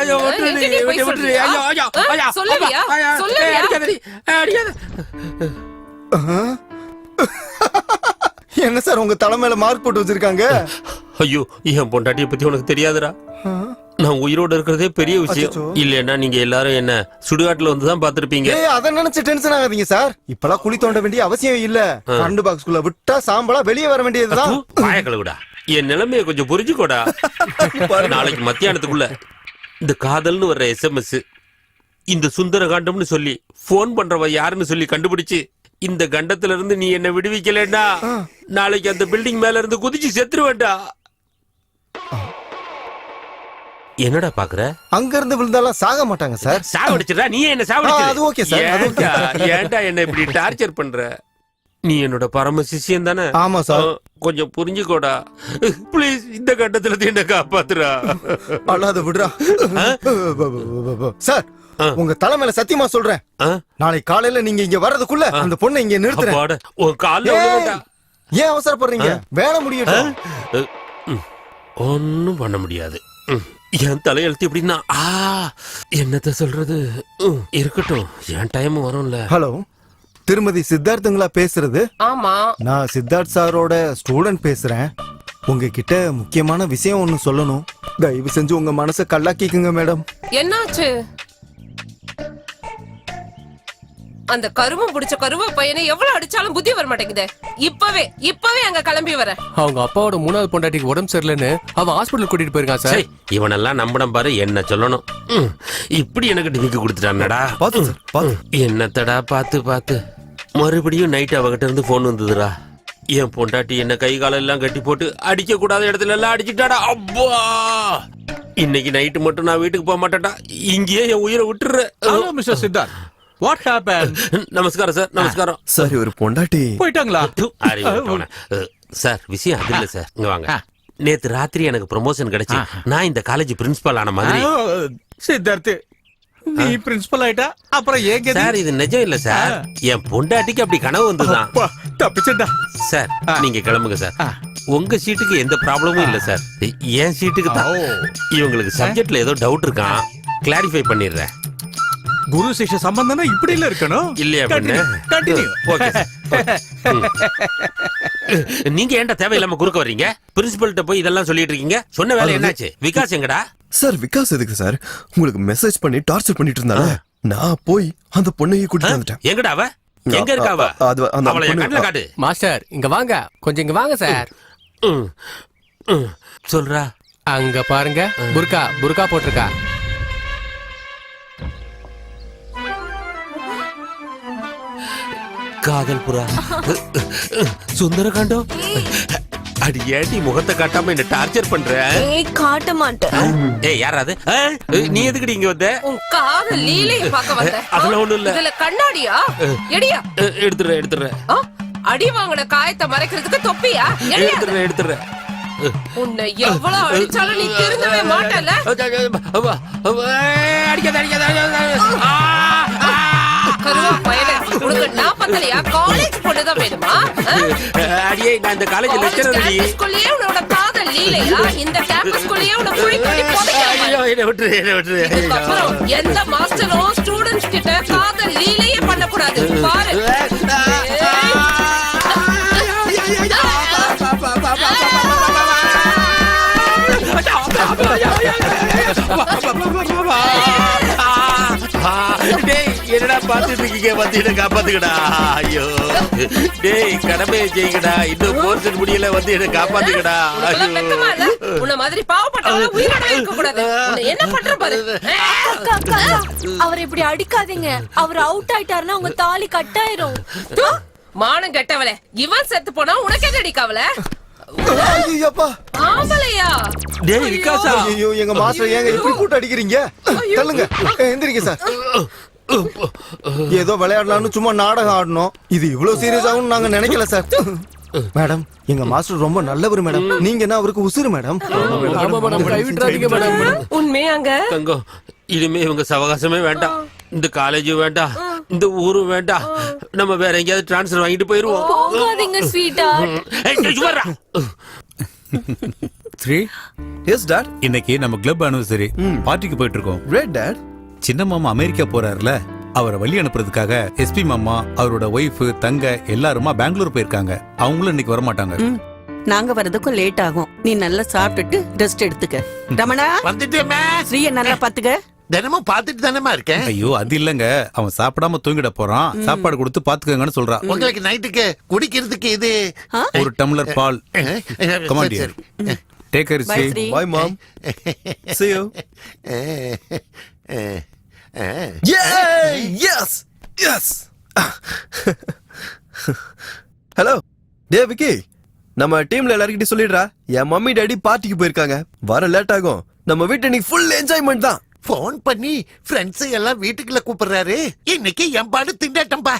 ஐயோ விட்டுரு. ஐயோ சொல்லுவியா? சொல்லுவியா? அடிக்காதடி. என்ன சார் உங்க தலைமையில மார்க் போட்டு வச்சிருக்காங்க? ஐயோ என் பொண்டாட்டியை பத்தி உனக்கு தெரியாதுடா. நான் உயிரோட இருக்கிறதே பெரிய விஷயம். இல்லன்னா நீங்க எல்லாரும் என்ன சுடுகாட்டுல வந்து தான் பாத்திருப்பீங்க. அத நினைச்சு டென்ஷன் ஆகாதீங்க சார். இப்பெல்லாம் குழி தோண்ட வேண்டிய அவசியம் இல்ல. கரண்ட் பாக்ஸ்குள்ள விட்டா சாம்பலா வெளியே வர வேண்டியதுதான். வாய கழுவுடா. என் நிலைமையை கொஞ்சம் புரிஞ்சுக்கோடா. நாளைக்கு மத்தியானத்துக்குள்ள இந்த காதல்னு வர்ற SMS, இந்த சுந்தர காண்டம்னு சொல்லி போன் பண்றவ யாருன்னு சொல்லி கண்டுபிடிச்சு இந்த கண்டத்துல இருந்து நீ என்ன விடுவிக்கலன்னா நாளைக்கு அந்த பில்டிங் மேல இருந்து குதிச்சு செத்துருவேண்டா. என்னடா பாக்குற? அங்க இருந்து விழுந்தாலும் சாக மாட்டாங்க சார். சாவடிச்சிடா. நீ என்ன சாவடிச்சிட? அது ஓகே சார். ஏன்டா என்ன இப்படி டார்ச்சர் பண்ற? நீ என்னோட பரம சிஷ்யன் தானே? ஆமா சார். கொஞ்சம் புரிஞ்சுக்கோடா ப்ளீஸ். இந்த கட்டத்துல என்ன காப்பாத்துறா. அல்லாத விடுறா சார். உங்க தலைமையில சத்தியமா சொல்றேன், நாளைக்கு காலையில நீங்க இங்க வர்றதுக்குள்ள அந்த பொண்ணை இங்க நிறுத்துறேன். ஏன் அவசரப்படுறீங்க? வேலை முடியட்டும். ஒன்னும் பண்ண முடியாது. என் தலையெழுத்து எப்படின்னா என்னத்த சொல்றது. இருக்கட்டும், என் டைம் வரும்ல. ஹலோ, திருமதி சித்தார்த்தங்களா பேசுறது? ஆமா, நான் சித்தார்த் சாரோட ஸ்டூடெண்ட் பேசுறேன். உங்ககிட்ட முக்கியமான விஷயம் ஒன்னு சொல்லணும். தயவு செஞ்சு உங்க மனசை கல்லாக்கிக்குங்க மேடம். என்னாச்சு? அந்த கருமம் பிடிச்ச கருவ பையனை எவ்வளவு அடிச்சாலும் புத்தி வர மாட்டேங்குது. இப்பவே அங்க கிளம்பி வர. அவங்க அப்பாவோட 3வது பொண்டாட்டிக்கு உடம்பு சரியில்லைன்னு அவன் ஹாஸ்பிடல் கூட்டிட்டு போயிருக்கான் சார். இவனெல்லாம் நம்படம் பாரு. என்ன சொல்லணும்? இப்படி எனக்கு டிமிக்கு கொடுத்துட்டானடா. என்னத்தடா பார்த்து மறுபடியும் நைட் அவகிட்ட இருந்து போன் வந்ததுடா. என் பொண்டாட்டி என்ன கை காலம் எல்லாம் கட்டி போட்டு அடிக்க கூடாத இடத்துல எல்லாம் அடிச்சுட்டாடா. அப்பா, இன்னைக்கு நைட்டு மட்டும் நான் வீட்டுக்கு போக மாட்டேன்டா. இங்கேயே என் உயிரை விட்டுறேன். Mister Siddharth, what happened? நமஸ்காரம் சார். நமஸ்காரம் சார். ஒரு பொண்டாட்டி போயிட்டாங்களா? சார் விஷயம் அது இல்ல சார். இங்க வாங்க. நேத்து ராத்திரி எனக்கு ப்ரமோஷன் கிடைச்சு நான் இந்த காலேஜ் பிரின்சிபல் ஆன மாதிரி. சித்தார்த், நீ பிரின்சிபல் ஆயிட்டா அப்புறம் ஏங்க சார்? இது நிஜம் இல்ல சார். என் பொண்டாட்டிக்கு அப்படி கனவு வந்துதான். தப்பிச்சடா சார். நீங்க கிளம்புங்க சார். உங்க சீட்டுக்கு எந்த ப்ராப்ளமும் இல்ல சார். என் சீட்டுக்கு தான். இவங்களுக்கு சப்ஜெக்ட்ல ஏதோ டவுட் இருக்கான், கிளாரிஃபை பண்ணிடுறேன். குரு சிஷ்ய சம்பந்தம்னா இப்படி இல்ல இருக்கணும் இல்லையா? கண்டினியூ. ஓகே. நீங்க ஏன்டா தேவையில்லாம குறுக்க வர்றீங்க? பிரின்சிபல்ட்ட போய் இதெல்லாம் சொல்லிட்டு இருக்கீங்க. சொன்ன வேலை என்னாச்சு? விகாஸ் எங்கடா? சார் விகாஸ் எதுக்கு சார் உங்களுக்கு மெசேஜ் பண்ணி டார்ச்சர் பண்ணிட்டு இருந்தாங்க. நான் போய் அந்த பொண்ணையை கூட்டிட்டு வந்துட்டேன். எங்கடா அவ? எங்க இருக்கா அவ? அவளை என் கண்ணுல காட்டு. மாஸ்டர் இங்க வாங்க, கொஞ்சம் இங்க வாங்க சார். சொல்றா. அங்க பாருங்க, புர்கா போட்டிருக்கா. காதல் புறா, சுந்தரகாண்டம். அடி ஏடி முகத்தை காட்டாம என்ன டார்ச்சர் பண்ற? காட்ட மாட்டேன். ஏய் யாராது? நீ எதுக்குடி இங்க வந்த? உன் காதல் லீலையை பார்க்க வந்த. அதெல்லாம் ஒண்ணும் இல்ல. இதுல கண்ணாடியா? எடியா? எடுத்துறேன். அடி வாங்கின காயத்தை மறைக்கிறதுக்கு தொப்பியா? எடுத்துறேன். உன்னை எவ்வளவு அடிச்சாலும் நீ திருந்தவே மாட்டல. கருவா பயலே, உனக்கு நான் பத்தலையா? காலேஜ் பொண்ணுதான் வேணுமா? அடியே, நான் இந்த காலேஜ் லெக்சரர். கேம்பஸ்குள்ளேயே உன்னோட காதல் லீலையா? இந்த கேம்பஸ்குள்ளேயே உன்னை குழி தோண்டி புதைக்கணும். என்ன விட்டுரு. இதுக்கப்புறம் எந்த மாஸ்டரும் ஸ்டூடெண்ட்ஸ் கிட்ட காதல் லீலையே பண்ணக்கூடாது. பாரு. என்னடா பாத்துட்டு இருக்கீங்க? வந்து என்ன காப்பாத்துக்கடா. ஐயோ டேய், கடமையை செய்யுங்கடா. இன்னும் போர்ஷன் முடியல, வந்து என்ன காப்பாத்துக்கடா. உனக்கெல்லாம் வெக்கமா இல்ல? உன்னை மாதிரி பாவப்பட்டவங்க உயிரோட இருக்க கூடாது. உன்னை என்ன பண்ற பாரு. அவர் இப்படி அடிக்காதீங்க. அவர் அவுட் ஆயிட்டாருன்னா உங்க தாலி கட்டாயிரும். மானம் கெட்டவளே, இவன் செத்து போனா உனக்கு என்ன அடிக்காவல? ஐயோப்பா ஆம்பளையா? டேய் விகாசா, ஐயோ எங்க மாஸ்டர் ஏங்க இப்படி கூட்டு அடிக்கிறீங்க? தள்ளுங்க, எந்திரிங்க சார். ஏதோ விளையாடலாம்னு சும்மா நாடகம் ஆடணும், இது இவ்வளவு சீரியஸ் ஆகும் நாங்க நினைக்கல சார். மேடம், எங்க மாஸ்டர் ரொம்ப நல்லவர் மேடம். நீங்க என்ன அவருக்கு உசுறு மேடம். ஆமா மேடம், கைவிட்றாதீங்க மேடம். உண்மையாங்க? தங்கம், இனிமே இவங்க சவகாசமே வேண்டாம், இந்த காலேஜும் வேண்டாம், இந்த ஊரும் வேண்டாம். நம்ம வேற எங்கேயாவது டிரான்ஸ்ஃபர் வாங்கிட்டு போயிருவோம். போகாதீங்க ஸ்வீட்டா. Sri, yes dad. இன்னைக்கு நம்ம கிளப் அனிவர்சரி பார்ட்டிக்கு போயிட்டு இருக்கோம். Great dad. சின்ன மாமா அமெரிக்கா போறாருல, அவரை வழி அனுப்புறதுக்காக எஸ்பி மாமா, அவரோட ஒய்ஃப், தங்க எல்லாருமா பெங்களூர் போயிருக்காங்க. அவங்களும் இன்னைக்கு வரமாட்டாங்க. நாங்க வரதுக்கும் லேட் ஆகும். நீ நல்லா சாப்பிட்டுட்டு ரெஸ்ட் எடுத்துக்க. ரமணா வந்துட்டேமே. ஸ்ரீய நல்லா பாத்துக்க. தினமும் பாத்துட்டு தானேமா இருக்கேன். ஐயோ அது இல்லங்க, அவன் சாப்பிடாம தூங்கிட போறான். சாப்பாடு கொடுத்து பாத்துக்கங்கன்னு சொல்றான். உங்களுக்கு நைட்டுக்கு குடிக்கிறதுக்கு இது ஒரு டம்ளர் பால். Come on dear. Take care, Bye, Sri. Sri. Bye mom. See you. Yay! Yes! Yes! Hello டே விக்கி, நம்ம டீம்ல எல்லார்கிட்டயும் சொல்லிடுறா, என் மம்மி டாடி பார்ட்டிக்கு போயிருக்காங்க, வர லேட் ஆகும். நம்ம வீட்டு இன்னைக்கு ஃபுல் என்ஜாய்மெண்ட் தான். போன் பண்ணி ஃப்ரெண்ட்ஸ் எல்லாம் வீட்டுக்குள்ள கூப்பிடுறாரு. இன்னைக்கு என் பாடு திண்டாட்டம்பா.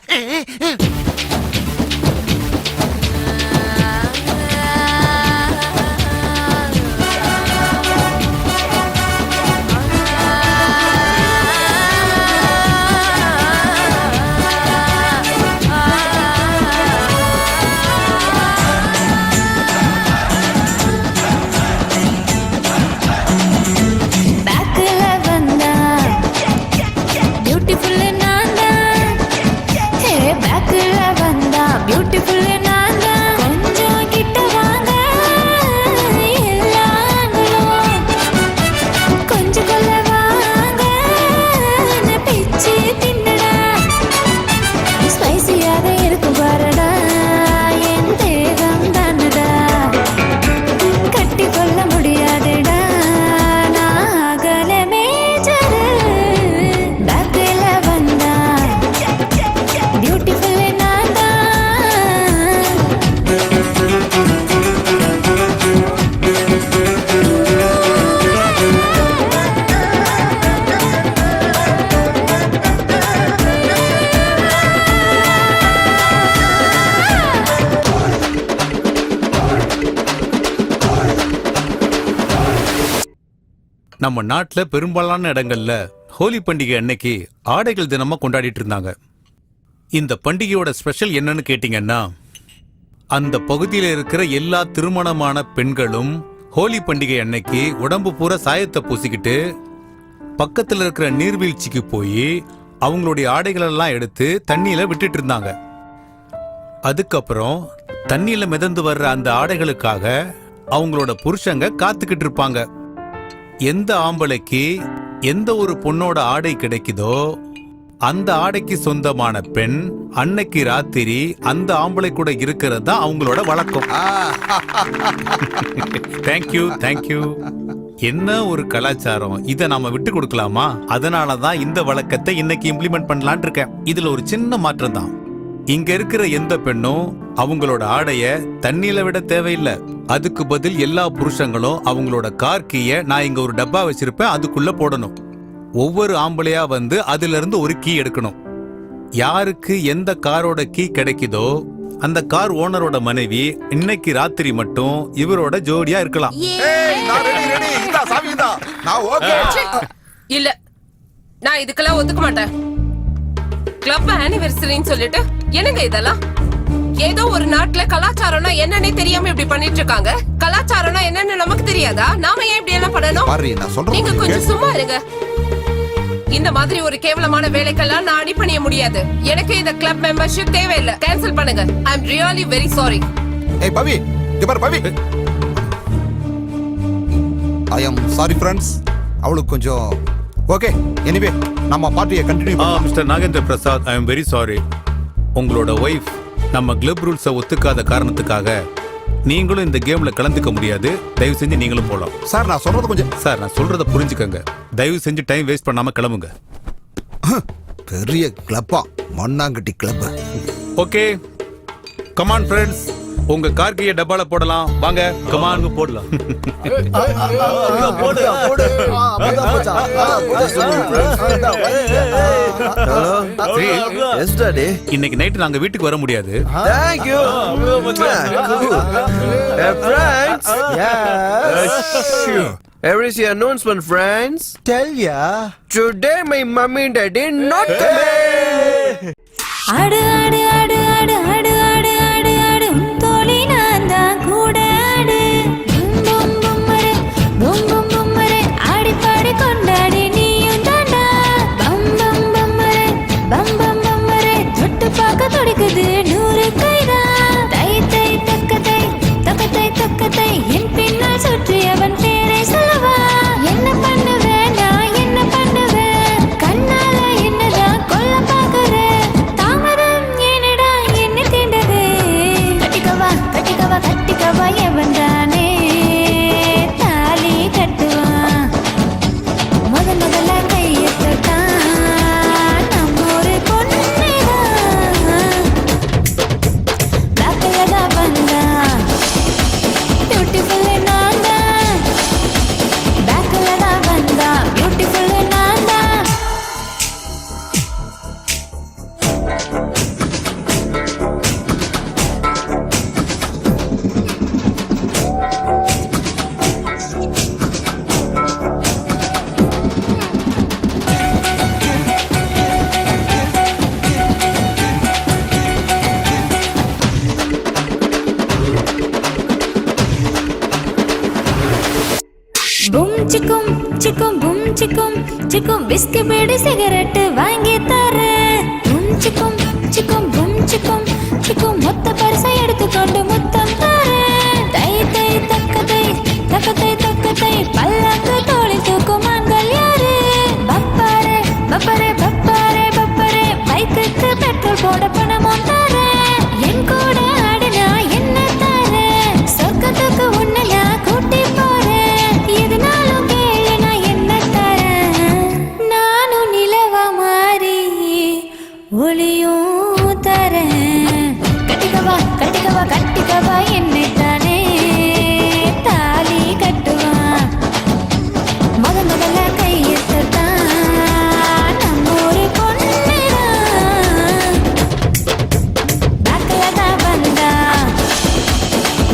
நம்ம நாட்டுல பெரும்பாலான இடங்கள்ல ஹோலி பண்டிகை அன்னைக்கு ஆடைகள் தினமா கொண்டாடிட்டு இருந்தாங்க. இந்த பண்டிகையோட ஸ்பெஷல் என்னன்னு கேட்டீங்கன்னா, அந்த பகுதியில இருக்கிற எல்லா திருமணமான பெண்களும் ஹோலி பண்டிகை அன்னைக்கு உடம்பு பூரா சாயத்தை பூசிக்கிட்டு பக்கத்துல இருக்கிற நீர்வீழ்ச்சிக்கு போய் அவங்களுடைய ஆடைகளெல்லாம் எடுத்து தண்ணியில விட்டுட்டு இருந்தாங்க. அதுக்கப்புறம் தண்ணியில மிதந்து வர்ற அந்த ஆடைகளுக்காக அவங்களோட புருஷங்க காத்துக்கிட்டு இருப்பாங்க. எந்த ஆம்பளைக்கு எந்த ஒரு பொண்ணோட ஆடை கிடைக்குதோ அந்த ஆடைக்கு சொந்தமான பெண் அன்னைக்கு ராத்திரி அந்த ஆம்பளை கூட இருக்கிறது தான் அவங்களோட வழக்கம். Thank you thank you. என்ன ஒரு கலாச்சாரம், இதை நாம விட்டு கொடுக்கலாமா? அதனாலதான் இந்த வழக்கத்தை இன்னைக்கு இம்ப்ளிமெண்ட் பண்ணலான் இருக்கேன். இதுல ஒரு சின்ன மாற்றம் தான். இங்க இருக்கிற எந்த பெண்ணும் அவங்களோட ஆடைய தண்ணியில விட தேவையில்லை. அதுக்கு பதில் எல்லா புருஷங்களும் அவங்களோட கார் கீய நான் இங்க ஒரு டப்பா வச்சிருப்பேன், அதுக்குள்ள போடணும். ஒவ்வொரு ஆம்பளையா வந்து அதுல இருந்து ஒரு கீ எடுக்கணும். யாருக்கு எந்த காரோட கீ கிடைக்குதோ அந்த கார் ஓனரோட மனைவி இன்னைக்கு ராத்திரி மட்டும் இவரோட ஜோடியா இருக்கலாம். இல்ல, நான் இதுக்கெல்லாம் ஒத்துக்க மாட்டேன். கிளப் ஆனிவர்சரின்னு சொல்லிட்டு என்னங்க இதெல்லாம்? ஏதோ ஒரு நாட்டுல கலாச்சாரம்னா என்னன்னே தெரியாம இப்படி பண்ணிட்டு இருக்காங்க. கலாச்சாரம்னா என்னன்னு நமக்கு தெரியாதா? நாம ஏன் இப்படி எல்லாம் பண்ணணும்? நீங்க கொஞ்சம் சும்மா இருங்க. இந்த மாதிரி ஒரு கேவலமான வேலைக்கெல்லாம் நான் அடிபணிய முடியாது. எனக்கு இந்த கிளப் மெம்பர்ஷிப் தேவையில்லை. கேன்சல் பண்ணுங்க. ஐ அம் ரியலி வெரி சாரி. ஏய் பவி, இங்க பாரு பவி. ஐ அம் சாரி ஃப்ரெண்ட்ஸ். அவளுக்கு கொஞ்சம் ஓகே. எனிவே நம்ம பார்ட்டியை கண்டினியூ பண்ணலாம். Mister Nagendra Prasad, I am very sorry. உங்களோட ஒய்ஃப் நம்ம கிளப் ரூல்ஸை ஒத்துக்காத காரணத்துக்காக நீங்களும் இந்த கேம்ல கலந்துக்க முடியாது. தயவு செஞ்சு நீங்களும் போலாம். சார் நான் சொல்றது கொஞ்சம் சார் நான் சொல்றத புரிஞ்சுக்கங்க. தயவு செஞ்சு டைம் வேஸ்ட் பண்ணாம கிளம்புங்க. பெரிய கிளப்பா, மண்ணாங்கட்டி கிளப். ஓகே, கமான் ஃப்ரெண்ட்ஸ், உங்க கார் கீயை டப்பால போடலாம். வாங்க, கமான் போடலாம். இன்னைக்கு நைட் நாங்க வீட்டுக்கு வர முடியாது. Thank you. Friends. Here is your announcement, friends. Tell ya. Today my mommy and daddy not coming. ஆடு ஆடு ஆடு ஆடு ஆடு ஆடு ஆடு ஆடு தோழி நான் தான் கூட ஆடு பூம் பூம்மரே பூம் பூம் பூம்மரே ஆடி பாடி கொண்டாடி நீயும் தாண்டா பம் பம் பம்மரே பம் பம் பம்மரே தொட்டு பார்க்க துடிக்குது 100 கைதான் தை தை தக்கத்தை தக்கத்தை தக்கத்தை என் பின்னால் சுற்றி அவன் பேரை சொல்லவா என்ன பண்ணுவேன் நான் என்ன பண்ணுவேன் கண்ணால என்னதான் கொல்ல பார்க்கறேன் கட்டிக்கவா எவன் தானே தாலி கட்டுவான் முதல்ல கையத்தான் நம்ம ஒரு பொண்ணுதான் பிளாக்ல தான் வந்தா பியூட்டிஃபுல் நான் தான் பேக்ல தான் வந்தா பியூட்டிஃபுல் நான் தான் பும் சிக்கும் சிக்கும் பும் சிக்கும் சிக்கும் பிஸ்கி பீடி சிகரெட் வாங்கி தரேன் பும் சிக்கும் சிக்கும் பும் சிக்கும் சிக்கும் மொத்த பரிசை எடுத்துக்கொண்டு முத்தம் தரேன் தை தை தக்கத்தை தக்கத்தை தக்கத்தை பல்லாக்கு தோளி தூக்கும் ஆண்கள் யாரு பப்பாரே பப்பரே பப்பாரே பப்பரே பைக்குக்கு பெட்ரோல் போட பணமும் தரேன் என் கூட ஆடினா என்ன தரேன் சொர்க்கத்துக்கு உன்னை நான் கூட்டி போறேன் எதுனாலும் கேளு நான் என்ன தரேன் நானும் நிலவா மாறி ஒளியும் தரேன் கட்டிக்கவா கட்டிக்கவா கட்டிக்கவா என்னை தானே தாலி கட்டுவான் முதல்ல கையத்தான் நம்ம ஒரு பொண்ணுதான் பேக்ல தான் வந்தா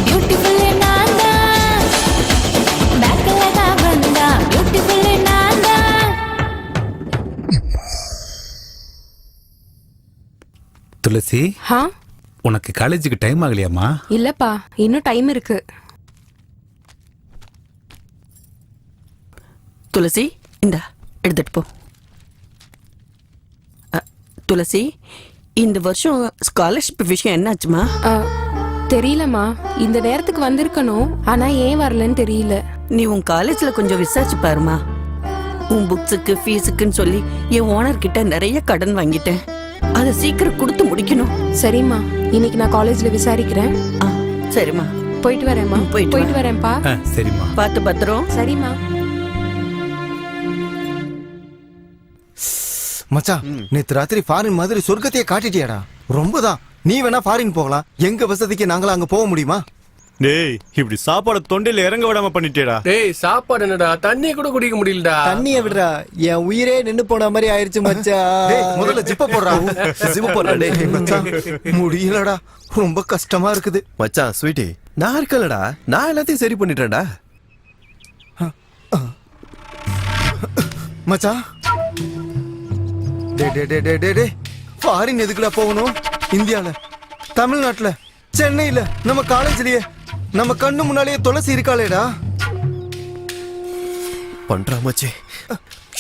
பியூட்டிஃபுல் நான் தான் பேக்ல தான் வந்தா பியூட்டிஃபுல் நான் தான் துளசி, ஹா உனக்கு காலேஜுக்கு டைம் ஆகலையாமா? இல்லப்பா, இன்னும் டைம் இருக்கு. துளசி இந்தா எடுத்துட்டு போ. துளசி, இந்த வருஷம் ஸ்காலர்ஷிப் விஷயம் என்னாச்சுமா? தெரியலம்மா, இந்த நேரத்துக்கு வந்திருக்கணும், ஆனா ஏன் வரலன்னு தெரியல. நீ உன் காலேஜ்ல கொஞ்சம் விசாரிச்சு பாருமா. உன் புக்ஸுக்கு ஃபீஸுக்குன்னு சொல்லி என் ஓனர் கிட்ட நிறைய கடன் வாங்கிட்டேன். அதை சீக்கிரம் கொடுத்து முடிக்கணும். சரிம்மா, இன்னைக்கு நான் காலேஜ்ல விசாரிக்கிறேன். சரிம்மா, போயிட்டு வரேம்மா. போயிட்டு வரேன்ப்பா. சரிம்மா, பார்த்து பத்திரம். சரிம்மா. மச்சான், நேத்து ராத்திரி ஃபாரின் மாதிரி சொர்க்கத்தையே காட்டிட்டியாடா. ரொம்பதான். நீ வேணா ஃபாரின் போகலாம், எங்க வசதிக்கு நாங்கள அங்க போக முடியுமா? டேய், இப்படி சாப்பாடு தொண்டையில இறங்க விடாம பண்ணிட்டேடா. டேய், சாப்பாடு என்னடா, தண்ணி கூட குடிக்க முடியலடா. தண்ணிய விடுறா, என் உயிரே நின்னு போன மாதிரி ஆயிருச்சு மச்சான். டேய், முதல்ல ஜிப்ப போடுறா. ஜிப்ப போடுறா. டேய் மச்சான், முடியலடா, ரொம்ப கஷ்டமா இருக்குது. மச்சான் ஸ்வீட்டி, நான் இருக்கலடா, நான் எல்லாத்தையும் சரி பண்ணிட்டேன்டா. மச்சான், டே டே டே டே டே டே ஃபாரின் எதுக்குடா போகணும்? இந்தியால, தமிழ்நாட்டுல, சென்னையில, நம்ம காலேஜ்லயே, நம்ம கண்ணு முன்னாலேயே துளசி இருக்காளேடா. பண்றா மச்சி,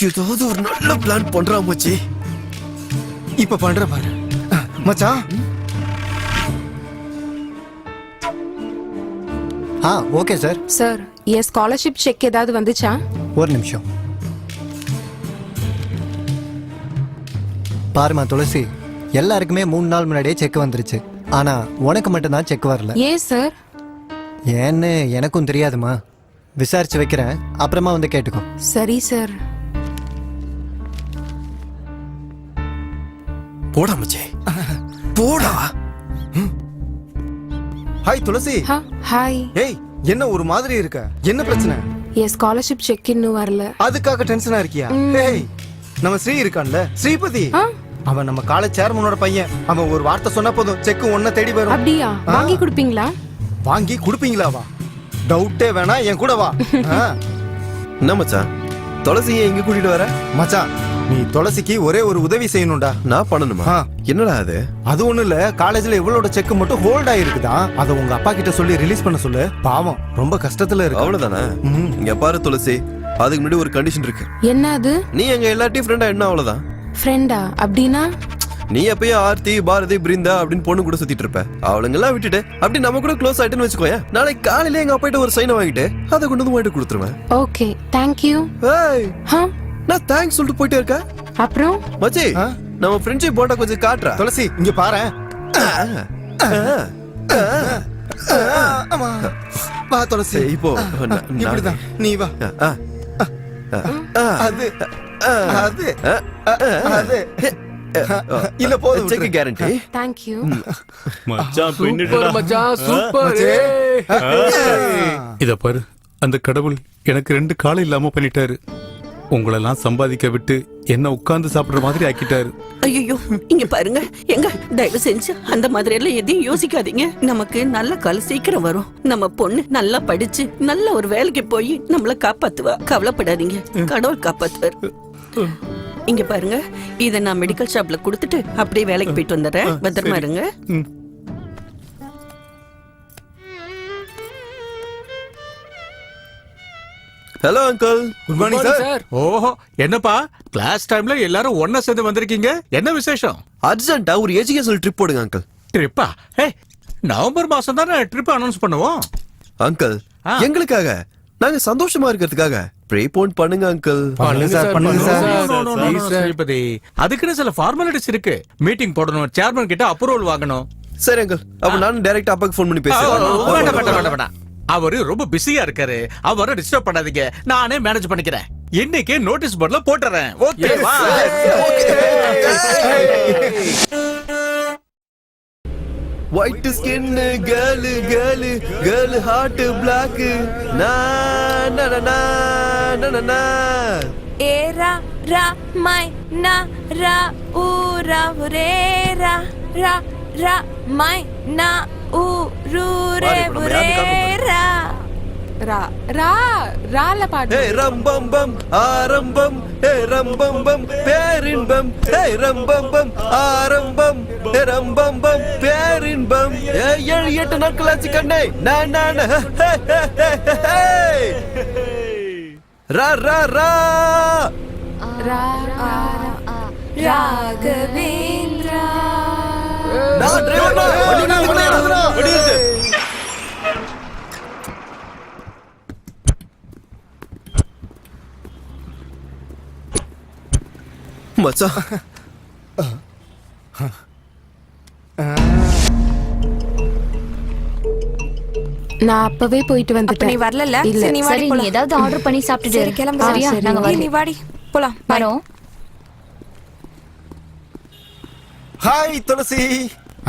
ஏதாவது ஒரு நல்ல பிளான் பண்றா மச்சி. இப்ப பண்ற பாரு மச்சான். Okay sir. சார், என் ஸ்காலர்ஷிப் செக் ஏதாவது வந்துச்சா? ஒரு நிமிஷம். பாருமா துளசி, எல்லாருக்குமே 3 நாள் முன்னாடியே செக் வந்துருச்சு. ஆனா உனக்கு மட்டும்தான் செக் வரல. ஏன் சார்? ஏன்னு எனக்கும் தெரியாதுமா. விசாரிச்சு வைக்கிறேன், அப்புறமா வந்து கேட்டுக்கோ. சரி சார். போடா மச்சே, போடா. ஹாய் துளசி. ஹாய். ஏய், என்ன ஒரு மாதிரி இருக்க? என்ன பிரச்சனை? என் ஸ்காலர்ஷிப் செக் இன்னும் வரல. அதுக்காக டென்ஷனா இருக்கியா? ஏய், நம்ம ஸ்ரீ இருக்கான்ல, ஸ்ரீபதி, அவன் நம்ம காலேஜ் சேர்மனோட பையன். அவன் ஒரு வார்த்தை சொன்னா போதும், செக் ஒன்ன தேடி வரும். அப்படியா? வாங்கி கொடுப்பீங்களா? வாங்கி கொடுப்பீங்களாவா? டவுட்டே வேணா, என் கூட வா. என்ன மச்சான், துளசியை எங்க கூட்டிட்டு வர? மச்சான், நீ துளசிக்கு ஒரே ஒரு உதவி செய்யணும்டா. நான் பண்ணணுமா? என்னடா அது? அது ஒண்ணு இல்ல, காலேஜ்ல இவளோட செக் மட்டும் ஹோல்ட் ஆயிருக்குதா. அத உங்க அப்பா கிட்ட சொல்லி ரிலீஸ் பண்ண சொல்லு. பாவம், ரொம்ப கஷ்டத்துல இருக்கு. அவ்வளவுதானே? இங்க பாரு துளசி, அதுக்கு முன்னாடி ஒரு கண்டிஷன் இருக்கு. என்ன அது? நீ எங்க எல்லாத்தையும் ஃப்ரெண்டா என்ன? அவ்வளவுதான். ஃப்ரெண்டா? அப்படின்னா நீ எப்பயும் ஆர்த்தி, பாரதி, பிருந்தா அப்படின்னு பொண்ணு கூட சுத்திட்டு இருப்ப. அவளுங்கெல்லாம் விட்டுட்டு அப்படி நம்ம கூட க்ளோஸ் ஆயிட்டுன்னு வச்சுக்கோயா. நாளைக்கு காலையில எங்க அப்பாட்ட ஒரு சைனை வாங்கிட்டு அதை கொண்டு வந்து வாங்கிட்டு கொடுத்துருவேன். Okay, thank you. ஏய், நான் தேங்க்ஸ் சொல்லிட்டு போயிட்டே இருக்கேன். அப்புறம் மச்சி, நம்ம ஃப்ரெண்ட்ஷிப் போட்டா கொஞ்சம் காட்டுறா. துளசி, இங்க பாரு. வா துளசி, இப்போ இப்படிதான் நீ வா. அது அது அது இல்ல போதும், செக் கேரண்டி. Thank you. மச்சான், சூப்பர் மச்சான், சூப்பர். இத பாரு, அந்த கடவுள் எனக்கு 2 காலம் இல்லாம பண்ணிட்டாரு. உங்களெல்லாம் சம்பாதிக்க விட்டு என்ன உட்கார்ந்து சாப்பிடுற மாதிரி ஆக்கிட்டாரு. ஐயோ, இங்க பாருங்க, எங்க தயவு செஞ்சு அந்த மாதிரி எல்லாம் எதையும் யோசிக்காதீங்க. நமக்கு நல்ல காலம் சீக்கிரம் வரும். நம்ம பொண்ணு நல்லா படிச்சு நல்ல ஒரு வேலைக்கு போய் நம்மள காப்பாத்துவா. கவலைப்படாதீங்க, கடவுள் காப்பாத்துவார். இங்க பாருங்க, இத நான் மெடிக்கல் ஷாப்ல கொடுத்துட்டு அப்படியே வேலைக்கு போயிட்டு வந்துடுறேன். பத்திரமா இருங்க. Hello uncle. Good morning sir. ஓஹோ, என்னப்பா கிளாஸ் டைம்ல எல்லாரும் ஒண்ணா சேர்ந்து வந்திருக்கீங்க? என்ன விசேஷம்? அர்ஜென்ட்டா ஒரு எஜுகேஷனல் ட்ரிப் போடுங்க அங்கிள். ட்ரிப்பா? நவம்பர் மாசம் தானே ட்ரிப் அனௌன்ஸ் பண்ணுவோம். அங்கிள், எங்களுக்காக, நாங்க சந்தோஷமா இருக்கிறதுக்காக ப்ரீபோன் பண்ணுங்க அங்கிள். ஸ்ரீபதி, அதுக்குன்னு சில ஃபார்மாலிட்டிஸ் இருக்கு. மீட்டிங் போடணும், சேர்மன் கிட்ட அப்ரூவல் வாங்கணும். சரி அங்கிள், அப்ப நான் டைரக்டா அப்பாக்கு ஃபோன் பண்ணி பேசுறேன். அவரு ரொம்ப பிஸியா இருக்காரு, அவரை டிஸ்டர்ப் பண்ணாதீங்க. நானே மேனேஜ் பண்ணிக்கிறேன். இன்னைக்கு நோட்டீஸ் போர்ட்ல போட்டுறேன். ஓகேவா? White skin girl girl girl heart black நா நா நா நா நா. ஏரா ரா மை நா ரா ஊ ரா ரே ரா ரா ரா மை நா ஊ ரு ரே ரே ரா ரா ரா ரால பாடு. ஏ ரம்பம்பம் ஆரம்பம், ஏ ரம்பம்பம் பேரின்பம், ஏ ரம்பம்பம் ஆரம்பம், ஏ ரம்பம்பம் பேரின்பம். ஏ 7-8 நாட்கள் ஆச்சு கண்ணே. நான் ரா ரா ரா ரா ராகவேந்திரா. நான் டிரைவர். மச்சான், நான் அப்பவே போயிட்டு வந்துட்டேன். நீ வரல? இல்ல, சரி, நீ ஏதாவது ஆர்டர் பண்ணி சாப்பிட்டுட்டு சரி, கிளம்பு. சரியா? நாங்க நீ வாடி போலாம். வரோம். ஹாய் துளசி.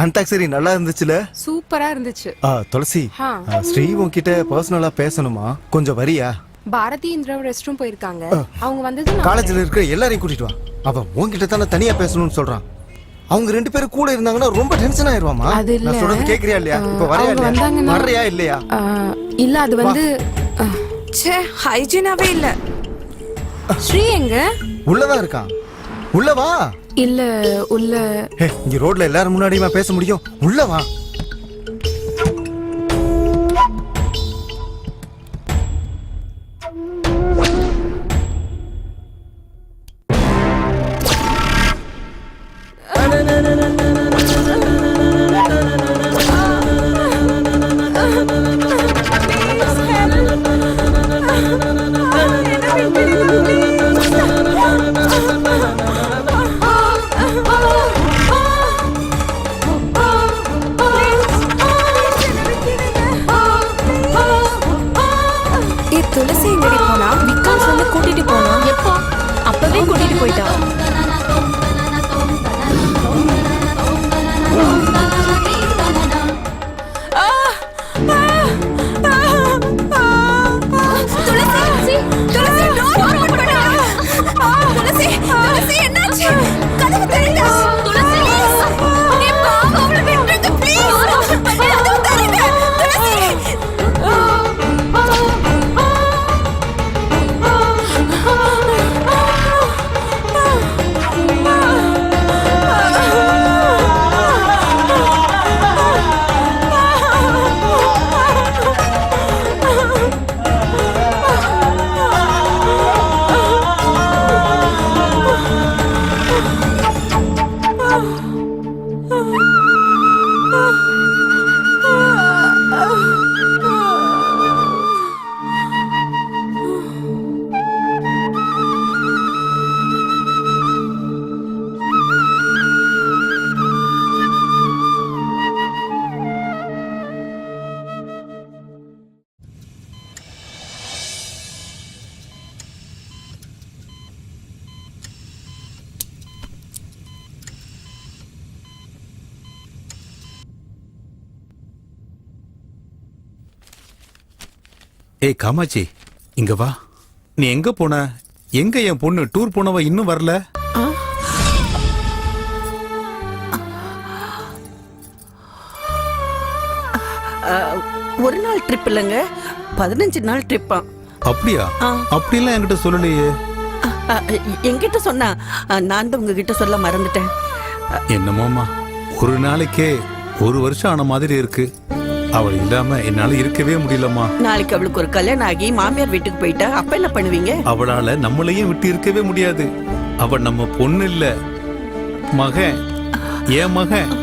அந்தாக்சரி நல்லா இருந்துச்சுல? சூப்பரா இருந்துச்சு. துளசி, ஸ்ரீ உன்கிட்ட பர்சனலா பேசணுமா? கொஞ்சம் வரியா? பாரதி இந்திரா ரெஸ்ட் ரூம் போயிருக்காங்க. அவங்க வந்தது காலேஜ்ல இருக்கிற எல்லாரையும் கூட்டிட்டு வா. அவன் உன்கிட்ட தானே தனியா பேசணும்னு சொல்றான். அவங்க 2 பேரும் கூட இருந்தாங்கன்னா ரொம்ப டென்ஷன் ஆயிருவாமா. அது இல்ல. நான் சொல்றது கேக்குறியா இல்லையா? இப்ப வரையா இல்லையா? வரையா இல்லையா? இல்ல, அது வந்து ச்சே, ஹைஜீனாவே இல்ல. ஸ்ரீ எங்க? உள்ளதான் இருக்கான். உள்ள வா. இல்ல, உள்ள. இங்க ரோட்ல எல்லாரும் முன்னாடியுமா பேச முடியும்? உள்ள வா. ஏய் காமாட்சி இங்க வா. நீ எங்க போன? எங்க என் பொண்ணு டூர் போனவ இன்னும் வரல? ஒரு நாள் ட்ரிப் இல்லைங்க, 15 நாள் ட்ரிப்பா. அப்படியா? அப்படிலாம் என்கிட்ட சொல்லலையே. என்கிட்ட சொன்னா நான் தான் உங்ககிட்ட சொல்ல மறந்துட்டேன். என்னமோமா, ஒரு நாளைக்கே 1 வருஷம் ஆன மாதிரி இருக்கு. அவள் இல்லாம என்னால இருக்கவே முடியலம்மா. நாளைக்கு அவளுக்கு ஒரு கல்யாணம் ஆகி மாமியார் வீட்டுக்கு போயிட்டா அப்ப என்ன பண்ணுவீங்க? அவளால நம்மளையும் விட்டு இருக்கவே முடியாது. அவள் நம்ம பொண்ணு இல்ல, மகன், என் மகன்.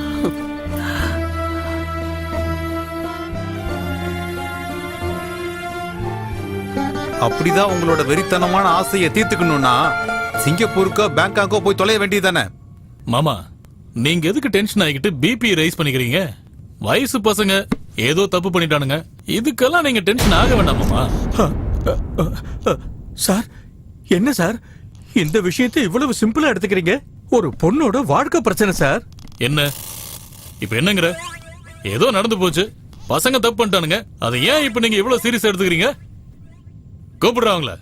அப்படிதான் உங்களோட வெறித்தனமான ஆசையை தீர்த்துக்கணும்னா சிங்கப்பூருக்கோ பேங்காக்கோ போய் தொலைய வேண்டியதானே? மாமா, நீங்க எதுக்கு டென்ஷன் ஆகிட்டு பிபி ரைஸ் பண்ணிக்கிறீங்க? வயசு பசங்க ஏதோ தப்பு பண்ணிட்டானுங்க, இதுக்கெல்லாம் நீங்க டென்ஷன் ஆக வேண்டாம் மாமா. சார், என்ன சார் இந்த விஷயத்தை இவ்வளவு சிம்பிளா எடுத்துக்கிறீங்க? ஒரு பொண்ணோட வாழ்க்கை பிரச்சனை சார். என்ன இப்ப என்னங்கிற? ஏதோ நடந்து போச்சு, பசங்க தப்பு பண்ணிட்டானுங்க, அதை ஏன் இப்ப நீங்க இவ்வளவு சீரியஸா எடுத்துக்கிறீங்க? கூப்பிடுறாங்களே.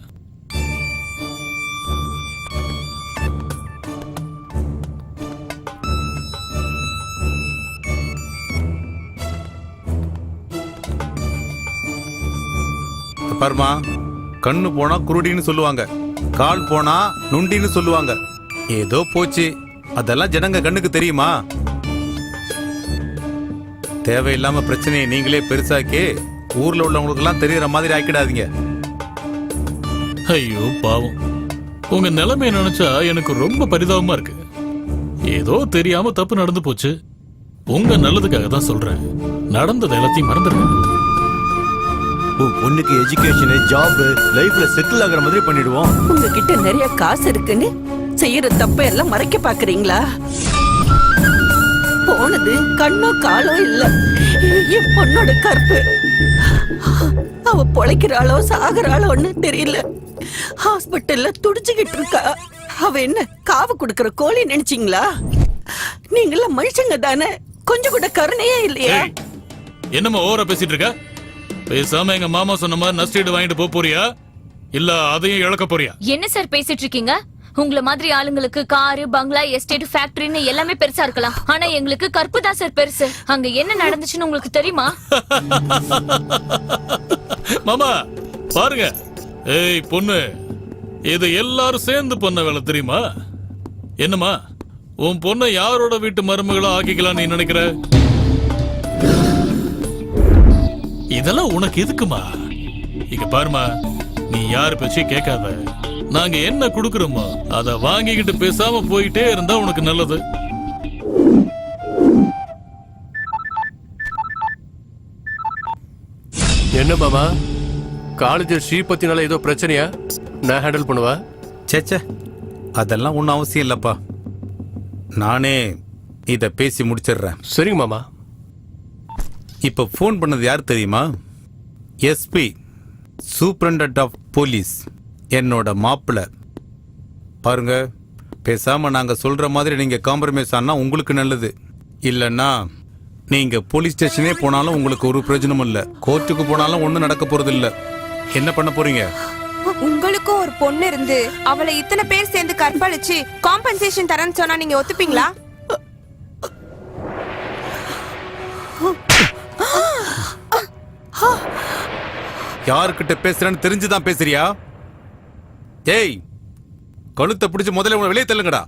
பாருமா, கண்ணு போனா குருடின்னு சொல்லுவாங்க, கால் போனா நுண்டின்னு சொல்லுவாங்க. ஏதோ போச்சு, அதெல்லாம் ஜனங்க கண்ணுக்கு தெரியுமா? தேவையில்லாம பிரச்சனையை நீங்களே பெருசாக்கி ஊர்ல உள்ளவங்களுக்கு எல்லாம் தெரியற மாதிரி ஆக்கிடாதீங்க. ஐயோ பாவம், உங்க நிலைமை நினைச்சா எனக்கு ரொம்ப பரிதாபமா இருக்கு. ஏதோ தெரியாம தப்பு நடந்து போச்சு, உங்க நல்லதுக்காக தான் சொல்றேன். நடந்தது எல்லாத்தையும் மறந்துடுங்க. உன் பொண்ணுக்கு எஜுகேஷன், ஜாப், லைஃப்ல செட்டில் ஆகுற மாதிரி பண்ணிடுவோம். உங்ககிட்ட நிறைய காசு இருக்குன்னு செய்யற தப்ப எல்லாம் மறைக்க பாக்குறீங்களா? போனது கண்ணோ காலோ இல்ல, என் பொண்ணோட கற்பு. அவ பொழைக்கிறாளோ சாகுறாளோன்னு தெரியல. ஹாஸ்பிட்டல்ல துடிச்சுக்கிட்டு இருக்கா. அவ என்ன காவு கொடுக்கற கோழி நினைச்சீங்களா? நீங்கள மனுஷங்க தானே, கொஞ்சம் கூட கருணையே இல்லையா? என்னமா ஓவரா பேசிட்டு இருக்க? பேசாம எங்க மாமா சொன்ன மாதிரி நஷ்டீடு வாங்கிட்டு போறியா, இல்ல அதையும் இழக்க போறியா? என்ன சார் பேசிட்டு இருக்கீங்க? உங்கள மாதிரி ஆளுங்களுக்கு காரு, பங்களா, எஸ்டேட், ஃபேக்டரின்னு எல்லாமே பெருசா இருக்கலாம், ஆனா எங்களுக்கு கற்பு தான் சார் பெருசு. அங்க என்ன நடந்துச்சுன்னு உங்களுக்கு தெரியுமா? மாமா பாருங்க, ஏய் பொண்ணு, இது எல்லாரும் சேர்ந்து பண்ண வேலை தெரியுமா? என்னமா, உன் பொண்ணை யாரோட வீட்டு மருமகளா ஆக்கிக்கலாம் நீ நினைக்கிற? இதெல்லாம் உனக்கு எதுக்குமா? இங்க பாருமா, நீ யாரு பேச்சையும் கேட்காத. நாங்க என்ன குடுக்கறோமோ அத வாங்கிக்கிட்டு பேசாம போயிட்டே இருந்தா உனக்கு நல்லது. என்ன மாமா, காலேஜ் ஸ்ரீபத்தினால ஏதோ பிரச்சனையா? நான் ஹேண்டில் பண்ணுவா. சேச்சே, அதெல்லாம் ஒன்றும் அவசியம் இல்லப்பா. நானே இத பேசி முடிச்சிடுறேன். சரிங்க மாமா. இப்ப போன் பண்ணது யார் தெரியுமா? எஸ்பி, சூப்பரண்டன்ட் ஆஃப் போலீஸ், என்னோட மாப்பிள்ள. பாருங்க, பேசாம நாங்க சொல்ற மாதிரி நீங்க காம்ப்ரமைஸ் ஆனா உங்களுக்கு நல்லது. இல்லன்னா நீங்க போலீஸ் ஸ்டேஷனே போனாலும் உங்களுக்கு ஒரு பிரயோஜனமும் இல்ல, கோர்ட்டுக்கு போனாலும் ஒண்ணும் நடக்க போறது இல்ல. என்ன பண்ண போறீங்க? உங்களுக்கும் ஒரு பொண்ணு இருந்து அவளை இத்தனை பேர் சேர்ந்து கற்பழிச்சு காம்பன்சேஷன் தரேன்னு சொன்னா நீங்க ஒத்துப்பீங்களா? யாருக்கிட்ட பேசுறேன்னு தெரிஞ்சுதான் பேசுறியா? ஏய், கழுத்தை பிடிச்சு முதல்ல உங்களை வெளியே தள்ளுங்கடா.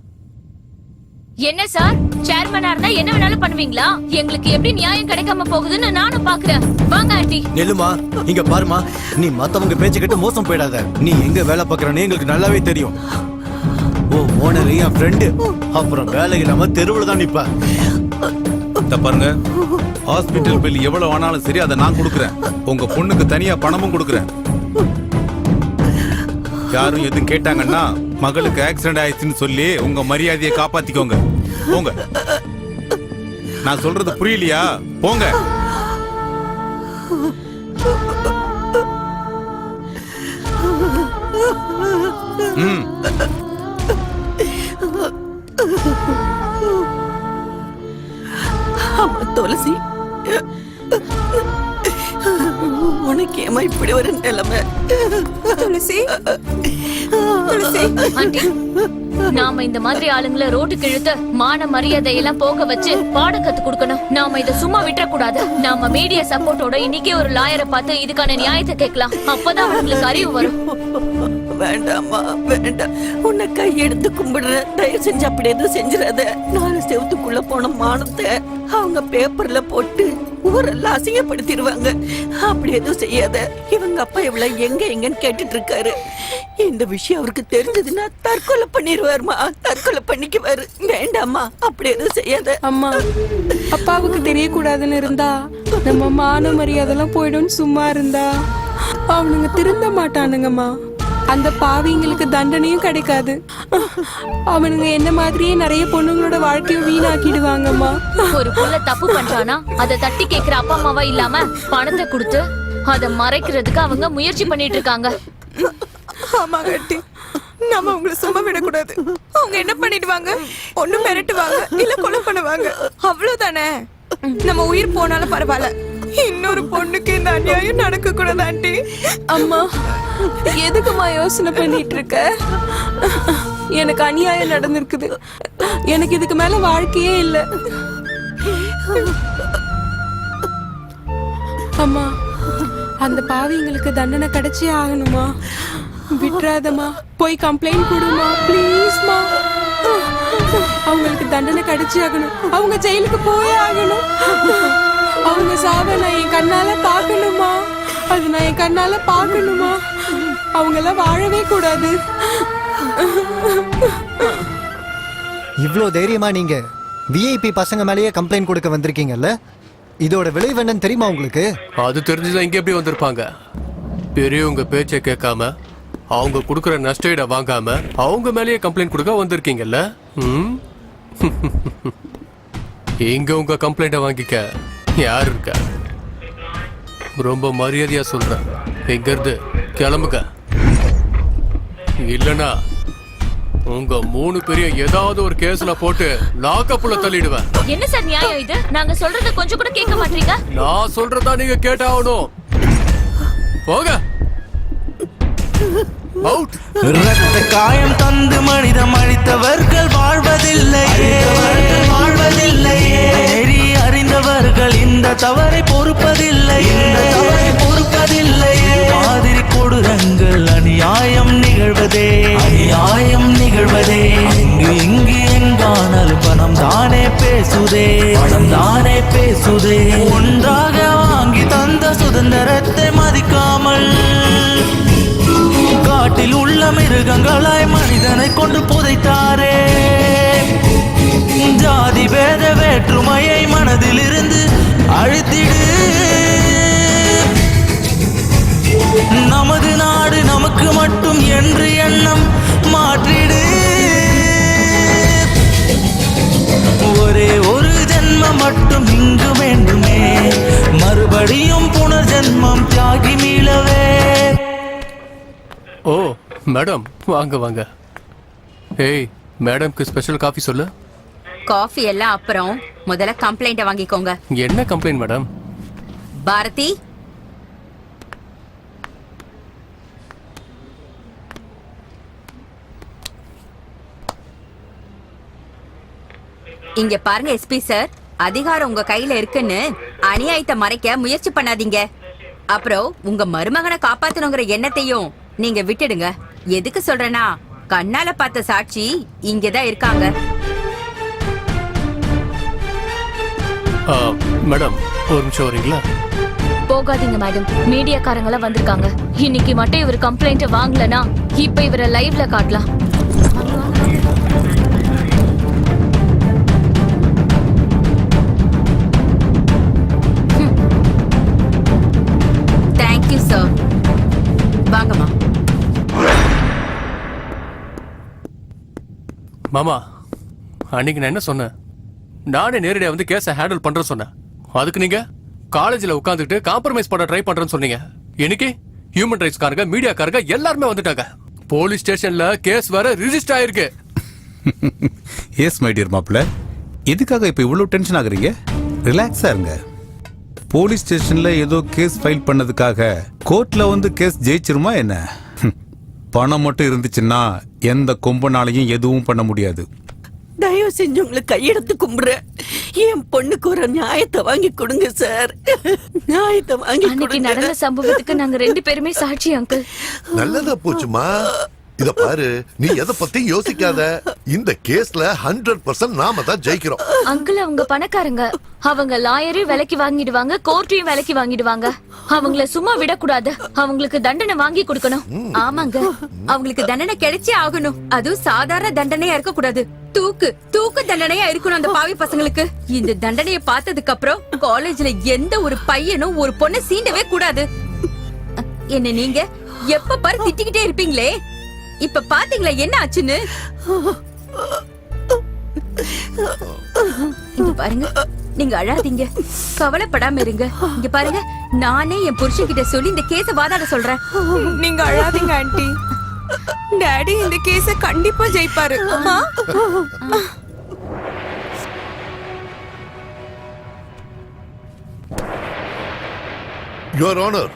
என்ன சார், சேர்மனா இருந்தா என்ன வேணாலும் பண்ணுவீங்களா? எங்களுக்கு எப்படி நியாயம் கிடைக்காம போகுதுன்னு நானும் பாக்குறேன். வாங்க ஆண்டி. நெல்லுமா, இங்க பாருமா, நீ மத்தவங்க பேச்சு கேட்டு மோசம் போயிடாத. நீ எங்க வேலை பாக்குறன்னு எங்களுக்கு நல்லாவே தெரியும். ஓ ஓனர் என் ஃப்ரெண்டு, அப்புறம் வேலை இல்லாம தெருவுல தான் நிப்ப. பாருங்க, ஹாஸ்பிட்டல் பில் எவ்வளவு ஆனாலும் சரி அதை நான் கொடுக்குறேன். உங்க பொண்ணுக்கு தனியா பணமும் கொடுக்குறேன். யாரும் எதுவும் கேட்டாங்கன்னா மகளுக்கு ஆக்சிடென்ட் ஆயிடுச்சுன்னு சொல்லி உங்க மரியாதையை காப்பாத்திக்கோங்க. போங்க. நான் சொல்றது புரியலையா? போங்க. ஆமா துளசி, உனக்கு ஏமா இப்படி ஒரு நிலைமை? துளசி துளசி ஆண்டி, நாம இந்த மாதிரி ஆளுங்களை ரோட்டுக்கு இழுத்து மான மரியாதையெல்லாம் போக வச்சு பாடம் கத்து கொடுக்கணும். நாம இத சும்மா விட்டுற கூடாது. நாம மீடியா சப்போர்ட்டோட இன்னைக்கே ஒரு லாயரை பார்த்து இதுக்கான நியாயத்தை கேட்கலாம். அப்பதான் அவங்களுக்கு அறிவு வரும். வேண்டாம்மா வேண்டாம், உன்னை கையெடுத்து கும்பிடுற. தயவு செஞ்சு அப்படி எதுவும் செஞ்சிடாத. 4 செவத்துக்குள்ள போன மானத்தை அவங்க பேப்பர்ல போட்டு ஊரெல்லாம் அசிங்கப்படுத்திடுவாங்க. அப்படி எதுவும் செய்யாத. இவங்க அப்பா இவ்வளவு எங்கன்னு கேட்டுட்டு இருக்காரு. இந்த விஷயம் அவருக்கு தெரிஞ்சதுன்னா தற்கொலை பண்ணிடுவாருமா, தற்கொலை பண்ணிக்குவாரு. வேண்டாம்மா, அப்படி எதுவும் செய்யாத. அம்மா, அப்பாவுக்கு தெரியக்கூடாதுன்னு இருந்தா நம்ம மான மரியாதைலாம் போயிடும்னு சும்மா இருந்தா அவனுங்க திருந்த மாட்டானுங்கம்மா. அந்த பாவிங்களுக்கு தண்டனையும் கிடைக்காது. அவனுங்க என்ன மாதிரியே நிறைய பொண்ணுங்களோட வாழ்க்கையும் வீணாக்கிடுவாங்கம்மா. ஒரு புள்ள தப்பு பண்றானா அதை தட்டி கேக்குற அப்பா அம்மாவா இல்லாம பணத்தை கொடுத்து அதை மறைக்கிறதுக்கு அவங்க முயற்சி பண்ணிட்டு இருக்காங்க. ஆமா கட்டி, நம்ம உங்களை சும்மா விடக்கூடாது. அவங்க என்ன பண்ணிடுவாங்க? ஒண்ணு மிரட்டுவாங்க, இல்ல கொலை பண்ணுவாங்க. அவ்வளவுதானே. நம்ம உயிர் போனாலும் பரவாயில்ல, இன்னொரு பொண்ணுக்கு இந்த அநியாயம் நடக்க கூடாது ஆண்டி. அம்மா, எதுக்குமா யோசனை பண்ணிட்டு இருக்க? எனக்கு அநியாயம் நடந்திருக்குது. எனக்கு இதுக்கு மேல வாழ்க்கையே இல்ல. அம்மா, அந்த பாவிங்களுக்கு தண்டனை கிடைச்சே ஆகணுமா? விட்டுறாதம்மா, போய் கம்ப்ளைண்ட் கொடுமா ப்ளீஸ்மா. அவங்களுக்கு தண்டனை கிடைச்சே ஆகணும். அவங்க ஜெயிலுக்கு போயே ஆகணும். அவங்க சாவ நான் என் கண்ணால பாக்கணுமா? அது நான் என் கண்ணால பாக்கணுமா? அவங்க எல்லாம் வாழவே கூடாது. இவ்ளோ தைரியமா நீங்க விஐபி பசங்க மேலேயே கம்ப்ளைண்ட் கொடுக்க வந்திருக்கீங்கல்ல? இதோட விளைவு என்னன்னு தெரியுமா உங்களுக்கு? அது தெரிஞ்சுதான் இங்க எப்படி வந்திருப்பாங்க? பெரியவங்க பேச்சை கேட்காம அவங்க கொடுக்குற நஷ்டஈட வாங்காம அவங்க மேலேயே கம்ப்ளைண்ட் கொடுக்க வந்திருக்கீங்கல்ல? இங்க உங்க கம்ப்ளைண்ட வாங்கிக்க யார் இருக்கா? ரொம்ப மரியாதையா சொல்றேன், இங்க இருந்து கிளம்புங்க. இல்லனா உங்க 3 பேரையும் ஏதாவது ஒரு கேஸ்ல போட்டு லாக்கப்புல தள்ளிடுவேன். என்ன சார் நியாயம் இது? நாங்க சொல்றத கொஞ்சம் கூட கேட்க மாட்டீங்க. நான் சொல்றதா நீங்க கேட்டாகணும். போங்க. அவுட். ரத்த காயம் தந்து மனிதம் அழித்தவர்கள் வாழ்வதில்லையே, வாழ்வதில்லையே. நெறி அறிந்தவர்கள் இந்த தவறை பொறுப்பதில்லையே, பொறுப்பதில்லையே. மாதிரி கொடூரங்கள் அநியாயம் நிகழ்வதே, அநியாயம் நிகழ்வதே. இங்கு எங்கானாலும் பணம் தானே பேசுதே, பணம் தானே பேசுதே. ஒன்றாக வாங்கி தந்த சுதந்திரத்தை மதிக்காமல் காட்டில் உள்ள மிருகங்களாய் மனிதனை கொண்டு புதைத்தாரே. ஜாதி பேத வேற்றுமையை மனதில் இருந்து அழித்திடு. நமது நாடு நமக்கு மட்டும் என்று எண்ணம் மாற்றிடு. ஒரே ஒரு ஜென்மம் மட்டும் இங்கு வேண்டுமே, மறுபடியும் புனர்ஜென்மம் தியாகி மீளவே. ஓ மேடம், வாங்க வாங்க. ஏய், மேடம்க்கு ஸ்பெஷல் காஃபி சொல்லு. காஃபி எல்லாம் அப்புறம் முதல்ல கம்ப்ளைண்ட வாங்கிக்கோங்க. என்ன கம்ப்ளைண்ட் மேடம்? பாரதி, இங்க பாருங்க எஸ்பி சார், அதிகாரம் உங்க கையில இருக்குன்னு அநியாயத்தை மறைக்க முயற்சி பண்ணாதீங்க. அப்புறம் உங்க மருமகனை காப்பாத்தணுங்கிற எண்ணத்தையும் நீங்க விட்டுடுங்க. எதுக்கு சொல்றேன்னா, கண்ணால பார்த்த சாட்சி இங்கதான் இருக்காங்க. மேடம், ஒரு நிமிஷம் வரீங்களா? போகாதீங்க மேடம், மீடியாக்காரங்க வந்திருக்காங்க. இன்னைக்கு மட்டும் இவர் கம்ப்ளைண்ட் வாங்கலனா இப்ப இவரை லைவ்ல காட்டலாம். Thank you sir. வாங்கம்மா. மாமா, அன்னைக்கு நான் என்ன சொன்னேன்? நானே நேரடியா வந்து கேஸை ஹேண்டில் பண்றேன்னு சொன்னேன். அதுக்கு நீங்க காலேஜ்ல உட்காந்துட்டு காம்ப்ரமைஸ் பண்ண ட்ரை பண்றேன்னு சொன்னீங்க. இன்னைக்கு ஹியூமன் ரைட்ஸ் காரங்க, மீடியாக்காரங்க எல்லாருமே வந்துட்டாங்க. போலீஸ் ஸ்டேஷன்ல கேஸ் வேற ரிஜிஸ்டர் ஆயிருக்கு. எஸ் மை டியர் மாப்ள, எதுக்காக இப்ப இவ்வளவு டென்ஷன் ஆகுறீங்க? ரிலாக்ஸா இருங்க. போலீஸ் ஸ்டேஷன்ல ஏதோ கேஸ் ஃபைல் பண்ணதுக்காக கோர்ட்ல வந்து கேஸ் ஜெயிச்சிருமா என்ன? பணம் மட்டும் இருந்துச்சுன்னா எந்த கொம்பனாலையும் எதுவும் பண்ண முடியாது. தயவு செஞ்சு உங்களுக்கு கையெடுத்து கும்பிடுறேன். என் பொண்ணுக்கு ஒரு நியாயத்தை வாங்கி கொடுங்க சார். நியாயத்தை வாங்கி அன்னைக்கு கொடுங்க. நடந்த சம்பவத்துக்கு நாங்க 2 பேருமே சாட்சி அங்கிள். நல்லதா போச்சுமா. இத பாரு, நீ எதை பத்தி யோசிக்காத. இந்த கேஸ்ல 100% நாம தான் ஜெயிக்கிறோம். அங்கிள் அவங்க பணக்காரங்க. அவங்க லாயரையும் விலைக்கு வாங்கிடுவாங்க, கோர்ட்டையும் விலைக்கு வாங்கிடுவாங்க. அவங்கள சும்மா விடக்கூடாது. அவங்களுக்கு தண்டனை வாங்கி கொடுக்கணும். ஆமாங்க, அவங்களுக்கு தண்டனை கிடைச்சே ஆகணும். அதுவும் சாதாரண தண்டனையா இருக்க கூடாது. தூக்கு தண்டனையா இருக்கணும் அந்த பாவி பசங்களுக்கு. இந்த தண்டனையை பார்த்ததுக்கு அப்புறம் காலேஜ்ல எந்த ஒரு பையனும் ஒரு பொண்ணை சீண்டவே கூடாது. என்ன நீங்க எப்ப பாரு திட்டிக்கிட்டே இருப்பீங்களே, இப்ப பாத்தீங்களா என்ன ஆச்சுன்னு? இங்க பாருங்க, நீங்க அழாதீங்க, கவலைப்படாம இருங்க. இங்க பாருங்க, நானே என் புருஷன் கிட்ட சொல்லி இந்த கேஸ வாதாட சொல்றேன். நீங்க அழாதீங்க ஆண்டி. டாடி இந்த கேஸ கண்டிப்பா ஜெயிப்பாரு. யுவர் ஆனர்,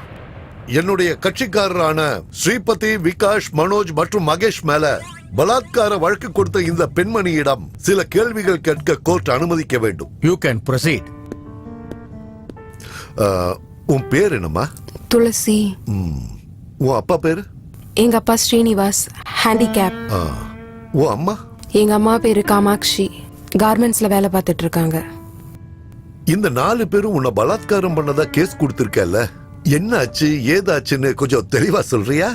என்னுடைய கட்சிக்காரரான ஸ்ரீபதி, விகாஷ், மனோஜ் மற்றும் மகேஷ் மேல பலாத்கார வழக்கு கொடுத்த இந்த பெண்மணியிடம் சில கேள்விகள் கேட்க கோர்ட் அனுமதிக்க வேண்டும். You can proceed. உன் பேர் என்னம்மா? துளசி. உன் அப்பா பேரு? எங்க அப்பா ஸ்ரீனிவாஸ், ஹேண்டிகேப். உன் அம்மா? எங்க அம்மா பேரு காமாட்சி, கார்மெண்ட்ஸ்ல வேலை பார்த்துட்டு இருக்காங்க. இந்த 4 பேரும் உன்னை பலாத்காரம் பண்ணதா கேஸ் கொடுத்திருக்கல, என்ன ஆச்சு ஏதாச்சுன்னு கொஞ்சம் தெளிவா சொல்றியா?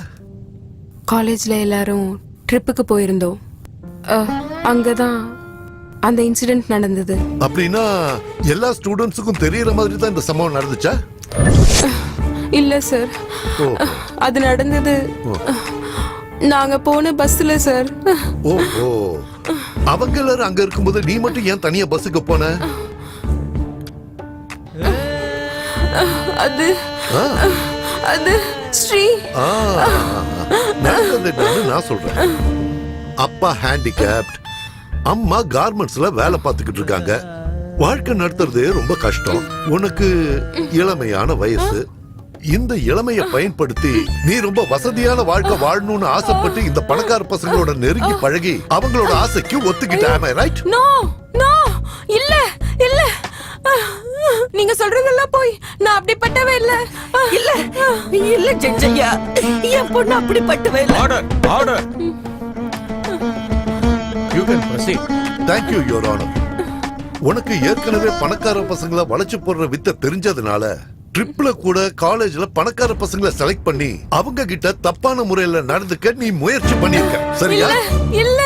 காலேஜ்ல எல்லாரும் ட்ரிப்புக்கு போயிருந்தோம். அங்கதான் அந்த இன்சிடென்ட் நடந்தது. அப்படின்னா எல்லா ஸ்டூடெண்ட்ஸுக்கும் தெரியற மாதிரி தான் இந்த சம்பவம் நடந்துச்சா? இல்ல சார், அது நடந்தது நாங்க போன பஸ்ல சார். ஓஹோ, அவங்க எல்லாரும் அங்க இருக்கும்போது நீ மட்டும் ஏன் தனியா பஸ்ஸுக்கு போன? அது ஸ்ரீ நான் சொல்றேன். அப்பா ஹேண்டிகேப்ட், அம்மா கார்மெண்ட்ஸ்ல வேலை பார்த்துக்கிட்டு இருக்காங்க. வாழ்க்கை நடத்துறது ரொம்ப கஷ்டம். உனக்கு இளமையான வயசு. இந்த இளமையை பயன்படுத்தி நீ ரொம்ப வசதியான வாழ்க்கை வாழணும்னு ஆசைப்பட்டு இந்த பணக்கார பசங்களோட நெருங்கி பழகி அவங்களோட ஆசைக்கு ஒத்துக்கிட்ட. am I right? No no, இல்ல இல்ல, நீங்க சொல்றதெல்லாம் போய். நான் அப்படிப்பட்டவே இல்ல. இல்ல இல்ல ஜட்ஜையா, என் பொண்ணு அப்படிப்பட்டவே இல்ல. Order order. You can proceed. Thank you, Your Honor. உனக்கு ஏற்கனவே பணக்கார பசங்களை வளைச்சு போடுற வித்தை தெரிஞ்சதுனால ட்ரிப்ல கூட காலேஜ்ல பணக்கார பசங்களை செலக்ட் பண்ணி அவங்க கிட்ட தப்பான முறையில நடந்துக்க நீ முயற்சி பண்ணிருக்க, சரியா? இல்ல.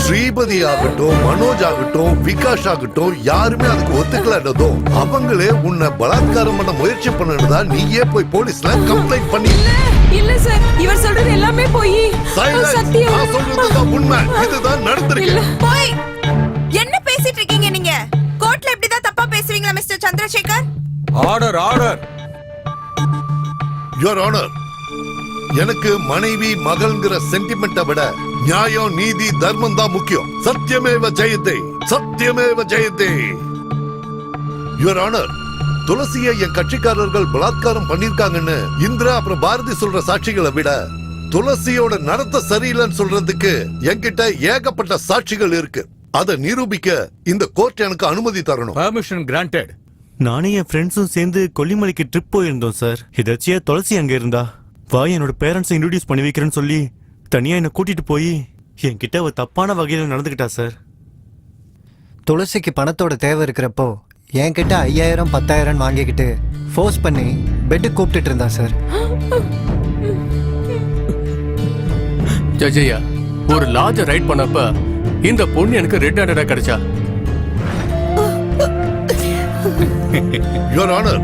ஸ்ரீபதி ஆகட்டும், மனோஜ் ஆகட்டும், விகாஷ் ஆகட்டும், யாருமே அதுக்கு ஒத்துக்கலன்னதும் அவங்களே உன்னை பலாத்காரம் பண்ண முயற்சி பண்ணதா நீயே போய் போலீஸ்ல கம்ப்ளைண்ட் பண்ணி. இல்ல சார், இவர் சொல்றது எல்லாமே போய். சத்தியம், நான் சொல்றதுதான் உண்மை. இதுதான் நடந்திருக்கு. போய் என்ன பேசிட்டு இருக்கீங்க நீங்க? கோர்ட்ல இப்படிதான் தப்பா பேசுவீங்களா Mister Chandrasekar? Order order. Your honour, எனக்கு மனைவி மகள்ங்கிற சென்டிமெண்ட்டை விட நியாயம், நீதி, தர்மம் தான் முக்கியம். சத்தியமேவ ஜெயதே, சத்தியமேவ ஜெயதே. யுவர் ஆனர், துளசியை என் கட்சிக்காரர்கள் பலாத்காரம் பண்ணிருக்காங்கன்னு இந்திரா அப்புறம் பாரதி சொல்ற சாட்சிகளை விட துளசியோட நடத்த சரியில்லைன்னு சொல்றதுக்கு என்கிட்ட ஏகப்பட்ட சாட்சிகள் இருக்கு. அதை நிரூபிக்க இந்த கோர்ட் எனக்கு அனுமதி தரணும். Permission granted. நானே என் ஃப்ரெண்ட்ஸும் சேர்ந்து கொல்லிமலைக்கு ட்ரிப் போயிருந்தோம் சார். எதாச்சியா துளசி அங்க இருந்தா வா என்னோட பேரண்ட்ஸை இன்ட்ரோடியூஸ் பண்ணி வைக்கிறேன்னு சொல்லி தனியா என்ன கூட்டிட்டு போய் என்கிட்ட அவ தப்பான வகையில நடந்துக்கிட்டா சார். துளசிக்கு பணத்தோட தேவை இருக்கிறப்போ என்கிட்ட 5000 10,000 வாங்கிக்கிட்டு ஃபோர்ஸ் பண்ணி பெட்டு கூப்பிட்டுட்டு இருந்தா சார். ஜட்ஜையா, ஒரு லாட்ஜ ரைட் பண்ணப்ப இந்த பொண்ணு எனக்கு ரெட் ஹேண்டடா கிடைச்சா. யுவர் ஆனர்,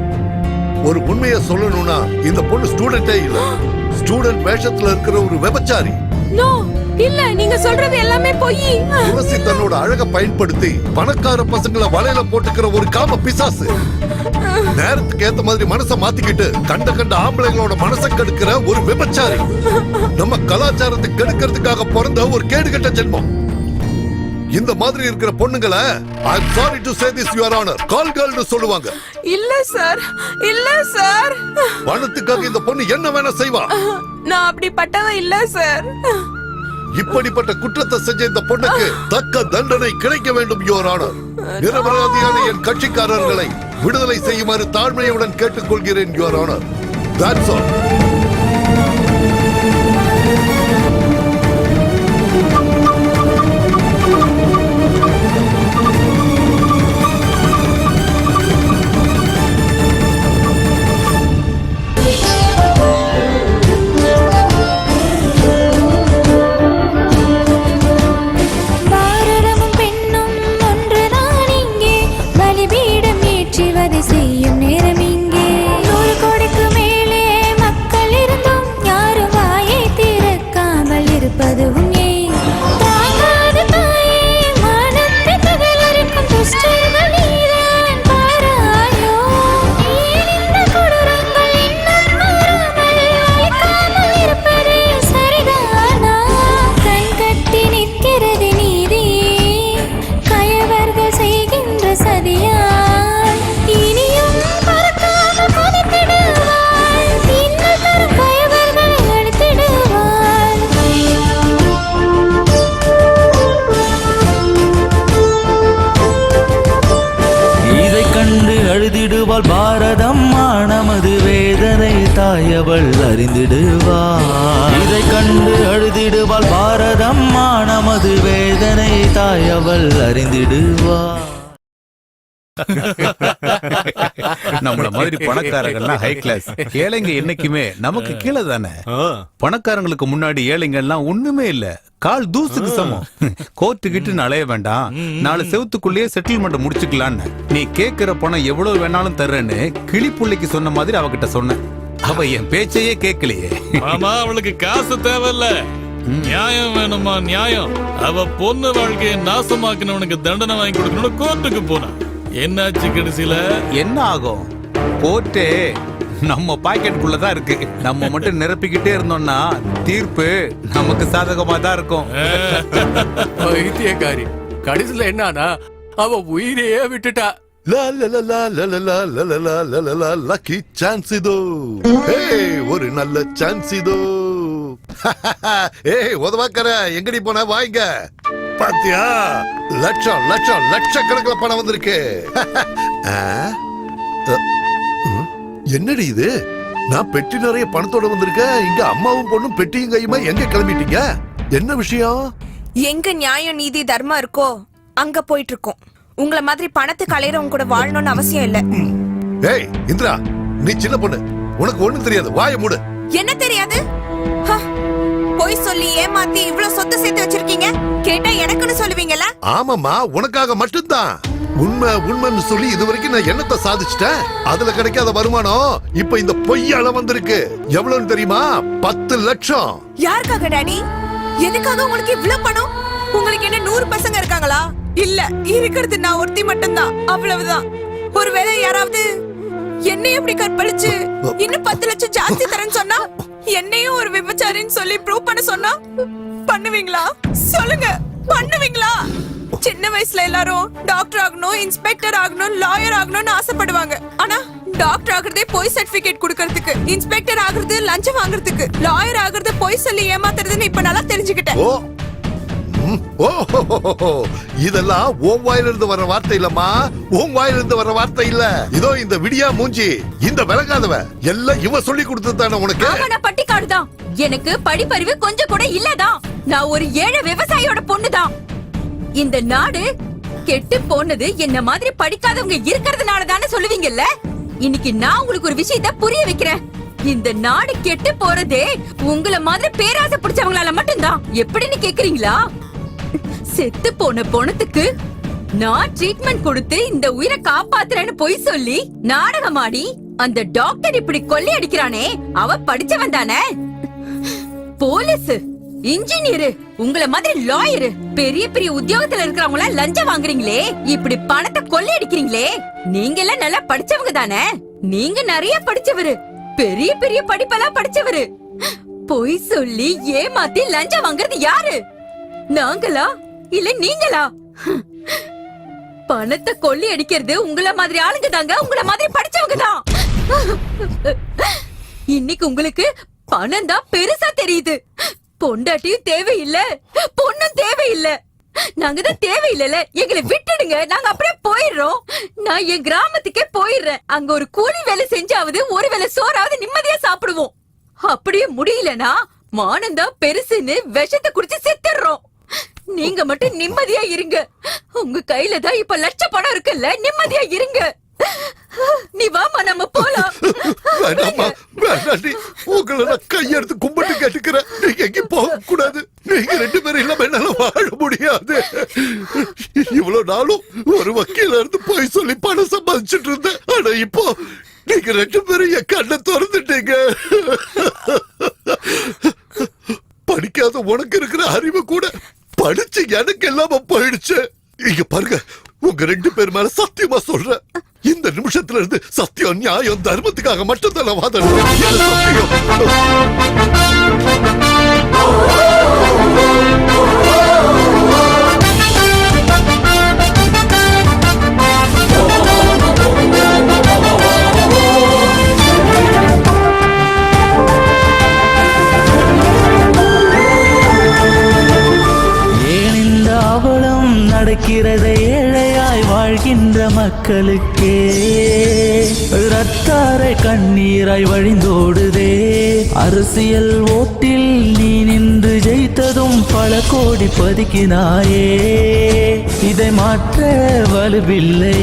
ஒரு உண்மையை சொல்லணும்னா இந்த பொண்ணு ஸ்டூடெண்டே இல்ல. ஸ்டூடெண்ட் வேஷத்துல இருக்கிற ஒரு விபச்சாரி. நோ, இல்ல, நீங்க சொல்றது எல்லாமே போய். துளசி தன்னோட அழகை பயன்படுத்தி பணக்கார பசங்களை வலையில போட்டுக்கிற ஒரு காம பிசாசு. நேரத்துக்கு ஏத்த மாதிரி மனசை மாத்திக்கிட்டு கண்ட ஆம்பளைங்களோட மனசை கெடுக்கிற ஒரு விபச்சாரி. நம்ம கலாச்சாரத்தை கெடுக்கிறதுக்காக பிறந்த ஒரு கேடுகட்ட ஜென்மம். இந்த மாதிரி இருக்கிற பொண்ணுங்களை I am sorry to say this your honour call கேர்ள்னு சொல்லுவாங்க. இல்ல சார், இல்ல சார். பணத்துக்காக இந்த பொண்ணு என்ன வேணா செய்வா. நான் அப்படிப்பட்டவ இல்ல சார். இப்படிப்பட்ட குற்றத்தை செஞ்ச இந்த பொண்ணுக்கு தக்க தண்டனை கிடைக்க வேண்டும் யுவர் ஆனர். நிரபராதியான என் கட்சிக்காரர்களை விடுதலை செய்யுமாறு தாழ்மையுடன் கேட்டுக்கொள்கிறேன் யுவர் ஆனர். That's all. செய்யும் நேரம் இங்கே 100 கோடிக்கு மேலே மக்கள் இருந்தும் யாரும் வாயை திறக்காமல் இருப்பதும் ஏன்? தாங்காத தாயே, மனத்தை தகலறுக்கும் துஷ்டர்கள் நீதான் பாராயோ. ஏன் இந்த கொடூரங்கள் இன்னும் மாறாமல் அழிக்காமல் இருப்பது சரிதானா? கண் கட்டி நிற்கிறது நீதி, கயவர்கள் செய்கின்ற சதியா. அழுதிடுவாள் பாரதம்மா, நமது வேதனை தாயவள் அறிந்திடுவாள். இதை கண்டு அழுதிடுவாள் பாரதம்மா, நமது வேதனை தாயவள் அறிந்திடுவாள். நம்மள மாதிரி பணக்காரங்கள்லாம் ஹை கிளாஸ், ஏழைங்க என்னைக்குமே நமக்கு கீழே தானே. பணக்காரங்களுக்கு முன்னாடி ஏழைங்க எல்லாம் ஒண்ணுமே இல்ல, கால் தூசுக்கு சமம். கோர்ட்டு கிட்டு அலைய வேண்டாம், 4 செவத்துக்குள்ளேயே செட்டில்மெண்ட் முடிச்சுக்கலான்னு. நீ கேக்குற பணம் எவ்வளவு வேணாலும் தர்றேன்னு கிளிப்புள்ளைக்கு சொன்ன மாதிரி அவகிட்ட சொன்ன. அவ என் பேச்சையே கேட்கலையே. மாமா, அவளுக்கு காசு தேவையில்ல, நியாயம் வேணுமா நியாயம். அவ பொண்ணு வாழ்க்கையை நாசமாக்கினவனுக்கு தண்டனை வாங்கி கொடுக்கணும்னு கோர்ட்டுக்கு போனா என்னாச்சு கடைசியில? என்ன ஆகும்? கோர்ட்டே நம்ம பாக்கெட்டுக்குள்ளதான் இருக்கு. நம்ம மட்டும் நிரப்பிக்கிட்டே இருந்தோம்னா தீர்ப்பு நமக்கு சாதகமா தான் இருக்கும். வைத்தியக்காரி கடைசியில என்னன்னா அவ உயிரையே விட்டுட்டா. லக்கி சான்ஸ் இதோ, ஒரு நல்ல சான்ஸ் இதோ. ஏய் உதவாக்கற, எங்கடி போன? வாங்க. பாத்தியா, லட்சம் லட்சம் லட்சக்கணக்கில் பணம் வந்திருக்கு. என்னடி இது? நான் பெட்டி நிறைய பணத்தோட வந்திருக்கேன். இங்க அம்மாவும் பொண்ணும் பெட்டியும் கையுமா எங்க கிளம்பிட்டீங்க? என்ன விஷயம்? எங்க நியாயம் நீதி தர்மம் இருக்கோ அங்க போயிட்டு இருக்கோம். உங்கள மாதிரி பணத்துக்கு அலையறவங்க கூட வாழணும்னு அவசியம் இல்ல. ஏய் இந்திரா, நீ சின்ன பொண்ணு, உனக்கு ஒண்ணும் தெரியாது, வாயை மூடு. என்ன தெரியாது? போய் சொல்லி ஏமாத்தி இவ்வளவு சொத்து சேர்த்து வச்சிருக்கீங்க, கேட்டா எனக்குன்னு சொல்லுவீங்கல்ல? ஆமாமா, உனக்காக மட்டும்தான். உண்மை உண்மைன்னு சொல்லி இதுவரைக்கும் நான் என்னத்தை சாதிச்சிட்டேன். அதுல கிடைக்காத வருமானம் இப்ப இந்த பொய்யால வந்திருக்கு. எவ்வளவுன்னு தெரியுமா? 10 லட்சம். யாருக்காக டாடி? எதுக்காக உங்களுக்கு இவ்வளவு பணம்? உங்களுக்கு என்ன 100 பசங்க இருக்காங்களா? இல்ல, இருக்கிறது நான் ஒருத்தி மட்டும்தான், அவ்வளவுதான். ஒருவேளை யாராவது என்னையும் இப்படி கற்பழிச்சு இன்னும் 10 லட்சம் ஜாஸ்தி தரேன்னு சொன்னா, என்னையும் ஒரு விபச்சாரின்னு சொல்லி ப்ரூவ் பண்ண சொன்னா பண்ணுவீங்களா? சொல்லுங்க, பண்ணுவீங்களா? சின்ன வயசுல எல்லாரும் டாக்டர் ஆகணும், இன்ஸ்பெக்டர் ஆகணும், லாயர் ஆகணும்னு ஆசைப்படுவாங்க. ஆனா டாக்டர் ஆகுறதே போய் சர்டிபிகேட் குடுக்கறதுக்கு, இன்ஸ்பெக்டர் ஆகுறது லஞ்சம் வாங்குறதுக்கு, லாயர் ஆகுறது போய் சொல்லி ஏமாத்துறதுன்னு இப்ப நல்லா தெரிஞ்சுக்கிட்டேன். இதெல்லாம் உன் வாயிலிருந்து வர வார்த்தை இல்லம்மா, உன் வாயிலிருந்து வர வார்த்தை இல்ல. இதோ இந்த விடியா மூஞ்சி, இந்த விலகாதவ எல்லாம் இவ சொல்லி கொடுத்ததானே உனக்கு. நான் பட்டிக்காடுதான், எனக்கு படிப்பறிவு கொஞ்சம் கூட இல்லதான். நான் ஒரு ஏழை விவசாயியோட பொண்ணுதான். இந்த நாடு கெட்டு போனது என்ன மாதிரி படிக்காதவங்க இருக்கிறதுனால தானே சொல்லுவீங்கல்ல. இன்னைக்கு நான் உங்களுக்கு ஒரு விஷயத்தை புரிய வைக்கிறேன். இந்த நாடு கெட்டு போறதே உங்கள மாதிரி பேராசை பிடிச்சவங்களால மட்டும்தான். எப்படின்னு கேக்குறீங்களா? செத்து போன பொணத்துக்கு நான் ட்ரீட்மெண்ட் கொடுத்து இந்த உயிரை காப்பாத்துறேன்னு பொய் சொல்லி நாடகமாடி அந்த டாக்டர் இப்படி கொள்ளை அடிக்கிறானே, அவ படிச்சவன் தானே. போலீஸ், இன்ஜினியர், உங்கள மாதிரி லாயர், பெரிய பெரிய உத்தியோகத்துல இருக்கிறவங்கள லஞ்சம் வாங்குறீங்களே, இப்படி பணத்தை கொள்ளை அடிக்கிறீங்களே, நீங்க எல்லாம் நல்லா படிச்சவங்க தானே. நீங்க நிறைய படிச்சவரு, பெரிய பெரிய படிப்பெல்லாம் படிச்சவரு. பொய் சொல்லி ஏமாத்தி லஞ்சம் வாங்குறது யாரு? நாங்களா இல்ல நீங்களா? பணத்தை கொள்ளி அடிக்கிறது உங்கள மாதிரி ஆளுங்க தாங்க, உங்கள மாதிரி படிச்சவங்க தான். இன்னைக்கு உங்களுக்கு பணம் தான் பெருசா தெரியுது. பொண்டாட்டியும் தேவையில்ல, பொண்ணும் தேவையில்ல. நாங்க தான் தேவையில்லைல, எங்களை விட்டுடுங்க, நாங்க அப்படியே போயிடுறோம். நான் என் கிராமத்துக்கே போயிடுறேன். அங்க ஒரு கூலி வேலை செஞ்சாவது ஒரு வேளை சோறாவது நிம்மதியா சாப்பிடுவோம். அப்படியே முடியலனா மானந்தான் பெருசுன்னு விஷத்தை குடிச்சு செத்துடுறோம். நீங்க மட்டும் நிம்மதியா இருங்க. உங்க கையில தான் இப்ப லட்ச பணம் இருக்குல்ல, நிம்மதியா இருங்க. நீ வாமா, நம்ம போலாம். வேண்டாமா, வேண்டாண்டி. உங்களை நான் கையெடுத்து கும்பிட்டு கேட்டுக்கிறேன். நீங்க எங்கேயும் போக கூடாது. நீங்க 2 பேரும் இல்லாம என்னால வாழ முடியாது. இவ்வளவு நாளும் ஒரு வக்கீல இருந்து போய் சொல்லி பணம் சம்பாதிச்சுட்டு இருந்தேன். ஆனா இப்போ நீங்க 2 பேரும் என் கண்ணை திறந்துட்டீங்க. படிக்காத உனக்கு இருக்கிற அறிவு கூட படிச்சு எனக்கு இல்லாம போயிடுச்சு. இங்க பாருங்க, உங்க 2 பேர் மேல சத்தியமா சொல்றேன், இந்த நிமிஷத்துல இருந்து சத்தியம், நியாயம், தர்மத்துக்காக மட்டும்தான் நான் வாதாடுறேன். நடக்கிறதை ஏழையாய் வாழ்கின்ற மக்களுக்கே ரத்தாரை கண்ணீராய் வழிந்தோடுதே. அரசியல் ஓட்டில் நீ நின்று ஜெயித்ததும் பல கோடி பதுக்கினாயே. இதை மாற்ற வலுவில்லை.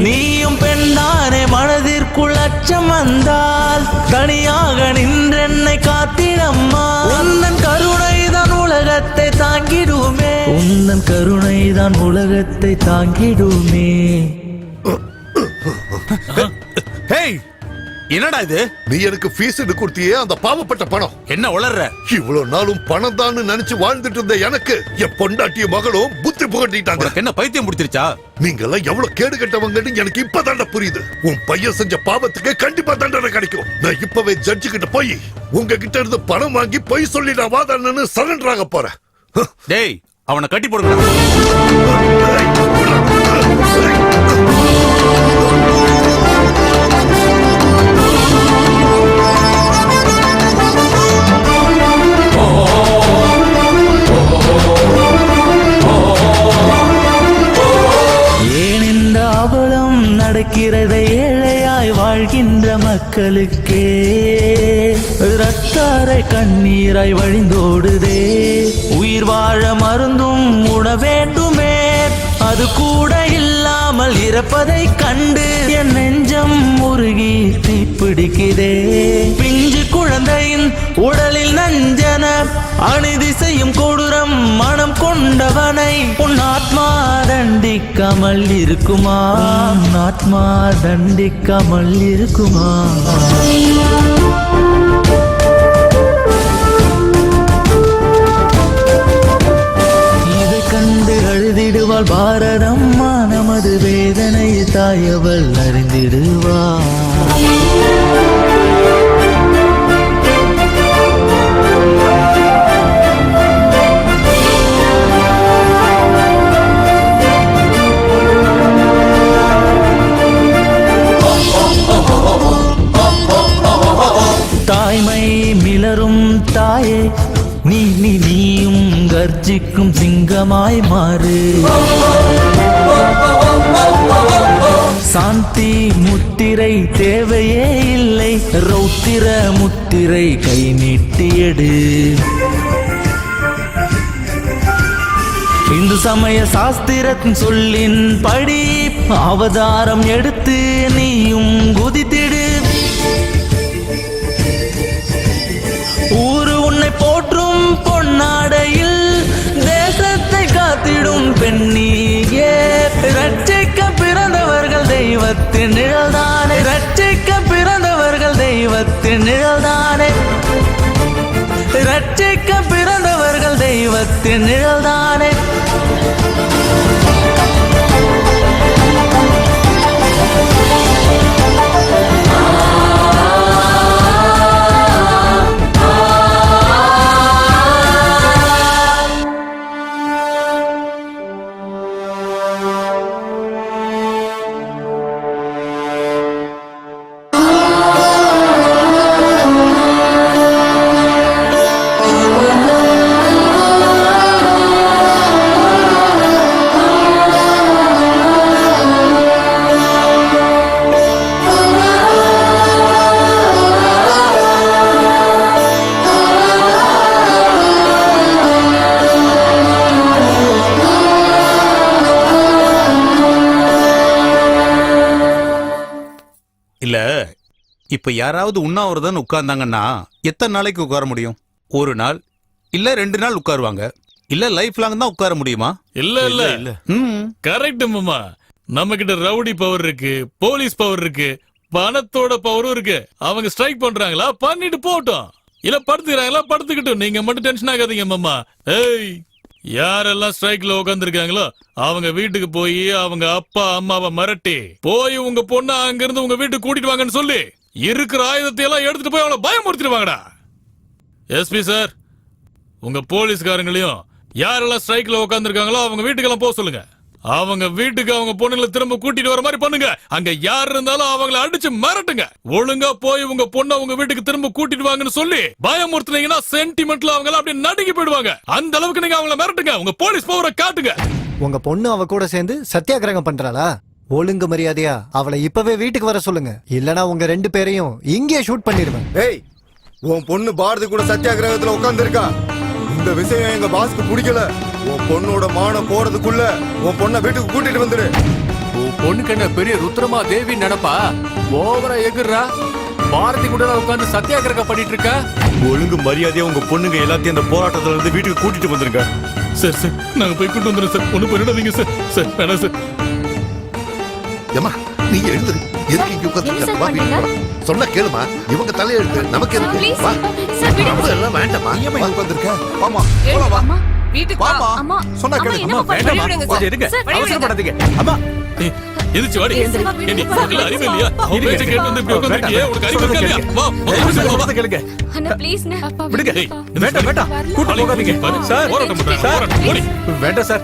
நீயும் பெண்தானே, மனதிற்குள் அச்சம் வந்தால் தனியாக நின்றென்னை காத்திடம்மா. உந்தன் கருணைதான் உலகத்தை தாங்கிடுமே, உந்தன் கருணைதான் உலகத்தை தாங்கிடுமே. என்னடா இது? நீ எனக்கு ஃபீஸ் கொடுத்தியே, அந்த பாவப்பட்ட பணம். என்ன உளர்ற? இவ்வளவு நாளும் பணம் தான் நினைச்சு வாழ்ந்துட்டு இருந்த எனக்கு என் பொண்டாட்டிய மகளும் புத்தி புகட்டிட்டாங்க. என்ன பைத்தியம் முடிச்சிருச்சா? நீங்க எல்லாம் எவ்வளவு கேடு கட்டவங்கன்னு எனக்கு இப்பதாண்ட புரியுது. உன் பையன் செஞ்ச பாவத்துக்கு கண்டிப்பா தண்டனை கிடைக்கும். நான் இப்பவே ஜட்ஜு கிட்ட போய் உங்ககிட்ட இருந்து பணம் வாங்கி பொய் சொல்லி நான் வாதாடணும்னு சரண்டர் ஆக போறேன். டேய், அவனை கட்டி போடுங்க. ஏன் இந்த அவலம் நடக்கிறதை ஏழையாய் வாழ்கின்ற மக்களுக்கே ரத்தாரை கண்ணீராய் வழிந்தோடுதே. உயிர் வாழ மருந்தும் உண வேண்டுமே, அது கூட இல்லாமல் இறப்பதை கண்டு என் நெஞ்சம் முருகி தீப்பிடிக்கிறே. பிஞ்சு குழந்தையின் உடலில் நஞ்சன அநீதி செய்யும் கொடூரம் மனம் கொண்டவனை உன் ஆத்மா தண்டிக்காமல் இருக்குமா? ஆத்மா தண்டிக்காமல் இருக்குமா? இதை கண்டு அழுதிடுவாள் பாரதம்மா, நமது வேதனை தாயவள் அறிந்திடுவாள். தாய்மை மிளரும் தாயே, நீயும் கர்ஜிக்கும் சிங்கமாய் மாறு. சாந்தி முத்திரை தேவையே இல்லை, ரௌத்திர முத்திரை கை நீட்டியடு. இந்து சமய சாஸ்திரத்தின் சொல்லின் படி அவதாரம் எடுத்து நீயும் குதித்திடு. ஊரு உன்னை போற்றும் பொன்னாடையில் தேசத்தை காத்திடும் பெண்ணியே. ரட்சிக்க பிறந்தவர்கள் தெய்வத்தின் நிழல்தானே, ரட்சிக்க பிறந்தவர்கள் தெய்வத்தின் நிழல்தானே, ரட்சிக்க பிறந்தவர்கள் தெய்வத்தின் நிழல்தானே. இல்ல இப்ப யாராவது உண்ணாவிரதம் உட்கார்ந்தாங்கன்னா எத்தனை நாளைக்கு உட்கார முடியும்? ஒரு நாள் இல்ல 2 நாள் உட்காருவாங்க. இல்ல லைஃப் லாங் தான் உட்கார முடியுமா? இல்ல கரெக்ட் மாமா. நம்ம கிட்ட ரவுடி பவர் இருக்கு, போலீஸ் பவர் இருக்கு, பணத்தோட பவரும் இருக்கு. அவங்க ஸ்ட்ரைக் பண்றாங்களா பண்ணிட்டு போட்டோம், இல்ல படுத்துக்கிறாங்களா படுத்துக்கிட்டோம். நீங்க மட்டும் டென்ஷன் ஆகாதீங்க மாமா. ஏய், யாரெல்லாம் ஸ்ட்ரைக்ல உட்காந்துருக்காங்களோ அவங்க வீட்டுக்கு போய் அவங்க அப்பா அம்மாவை மிரட்டி போய் உங்க பொண்ணு அங்க இருந்து உங்க வீட்டுக்கு கூட்டிட்டு வாங்கன்னு சொல்லி இருக்கிற ஆயுதத்தை எல்லாம் எடுத்துட்டு போய் அவளை பயமுறுத்திடுவாங்கடா. எஸ்பி சார், உங்க போலீஸ்காரங்களையும் யாரெல்லாம் ஸ்ட்ரைக்ல உட்காந்துருக்காங்களோ அவங்க வீட்டுக்கெல்லாம் போக சொல்லுங்க. அவங்க வீட்டுக்கு அவங்க பொண்ணுங்களை திரும்ப கூட்டிட்டு வர மாதிரி பண்ணுங்க. அங்க யார் இருந்தாலும் அவங்களை அடிச்சு மிரட்டுங்க. ஒழுங்கா போய் உங்க பொண்ணை உங்க வீட்டுக்கு திரும்ப கூட்டிட்டு வாங்கன்னு சொல்லி பயமுறுத்துனீங்கன்னா சென்டிமெண்ட்ல அவங்க அப்படியே நடுங்கி போயிடுவாங்க. அந்த அளவுக்கு நீங்க அவங்கள மிரட்டுங்க. உங்க போலீஸ் பவரை காட்டுங்க. உங்க பொண்ணு அவ கூட சேர்ந்து சத்தியாகிரகம் பண்றாளா? ஒழுங்கு மரியாதையா அவளை இப்பவே வீட்டுக்கு வர சொல்லுங்க. இல்லனா உங்க 2 பேரையும் இங்கே ஷூட் பண்ணிடுவேன். ஏய், உன் பொண்ணு பாரதி கூட சத்தியாகிரகத்துல உட்கார்ந்து இருக்கா. இந்த விஷயம் எங்க பாஸ்க்கு பிடிக்கல. உன் பொண்ணோட மானம் போறதுக்குள்ள உன் பொண்ணை வீட்டுக்கு கூட்டிட்டு வந்துடு. உன் பொண்ணுக்கு என்ன பெரிய ருத்ரமா தேவி நினைப்பா? ஓவரா எகுறா. பாரதி கூட உட்கார்ந்து சத்தியாகிரகம் பண்ணிட்டு இருக்க. ஒழுங்கு மரியாதையா உங்க பொண்ணுங்க எல்லாத்தையும் அந்த போராட்டத்துல இருந்து வீட்டுக்கு கூட்டிட்டு வந்துருங்க. சார் சார், நாங்க போய் கூட்டு வந்துடுறோம் சார். ஒண்ணு போயிடாதீங்க சார். சார் வேணாம் சார். ஏமா நீ எழுந்துரு. எதுக்கு இங்க உட்கார்ந்து சொன்னா கேளுமா. இவங்க தலையெழுத்து நமக்கு எதுக்கு? வா எல்லாம் வேண்டாமா. நீ உட்கார்ந்துருக்க. வாமா வா வீட்டுக்கு வா. அம்மா சொன்னா கேளு. அம்மா வேண்டாமா, கொஞ்சம் இருங்க, அவசரப்படாதீங்க. அம்மா எதிர்த்து வாடி. ஏண்டி உனக்கு அறிவு இல்லையா? அவன் பேச்ச கேட்டு வந்து இப்படி உட்கார்ந்திருக்கியே, உனக்கு அறிவு இருக்கா இல்லையா? வா கேளுங்க. அண்ணா ப்ளீஸ் விடுங்க. வேண்டாம் கூட்டு போகாதீங்க சார். போராட்டம் பண்றாங்க. போராட்டம் ஓடி. வேண்டாம் சார்.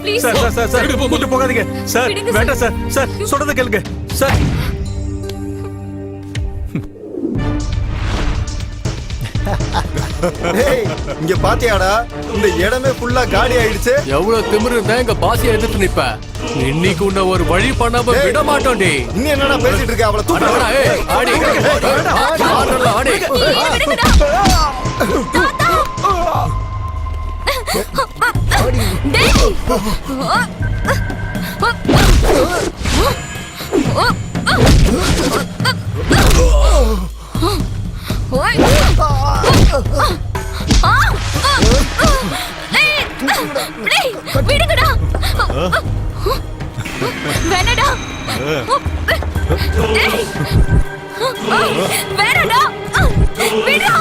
சார் கூட்டு போகாதீங்க சார். வேண்டாம் சார். சார் சொல்றத கேளுங்க சார். ஏய், இங்க பாத்தியாடா, இந்த இடமே ஃபுல்லா காலி ஆயிடுச்சு. எவ்வளவு திமிரு இருந்தா எங்க பாசியை எதிர்த்து நிப்ப. இன்னைக்கு உன்னை ஒரு வழி பண்ணாம விட மாட்டோம். டி நீ என்னடா பேசிட்டு இருக்க? அவளை தூக்கு. ஆடி ஆடி விடுங்கடா. வேணடா. வேணடா. விடா.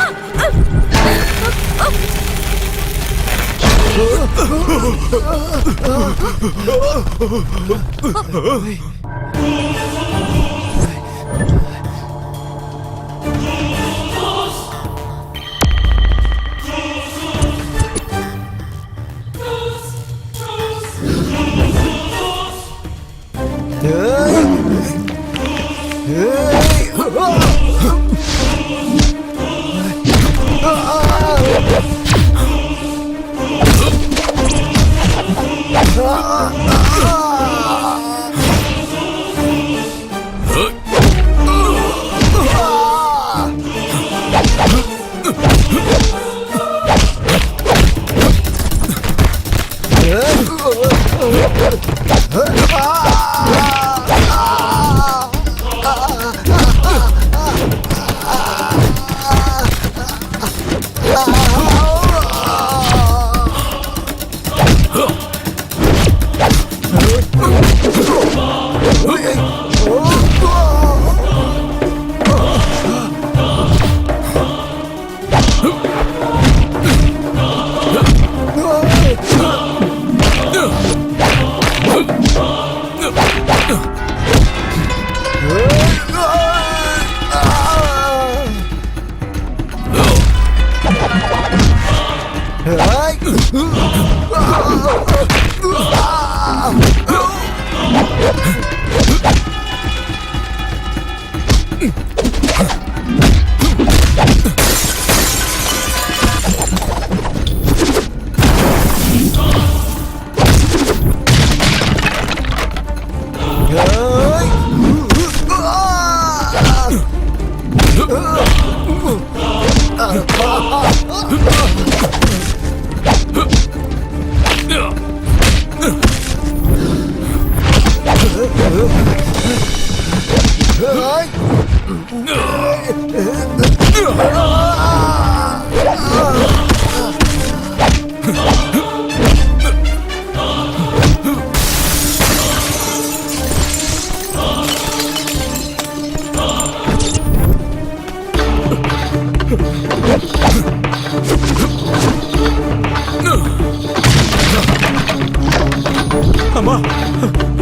அம்மா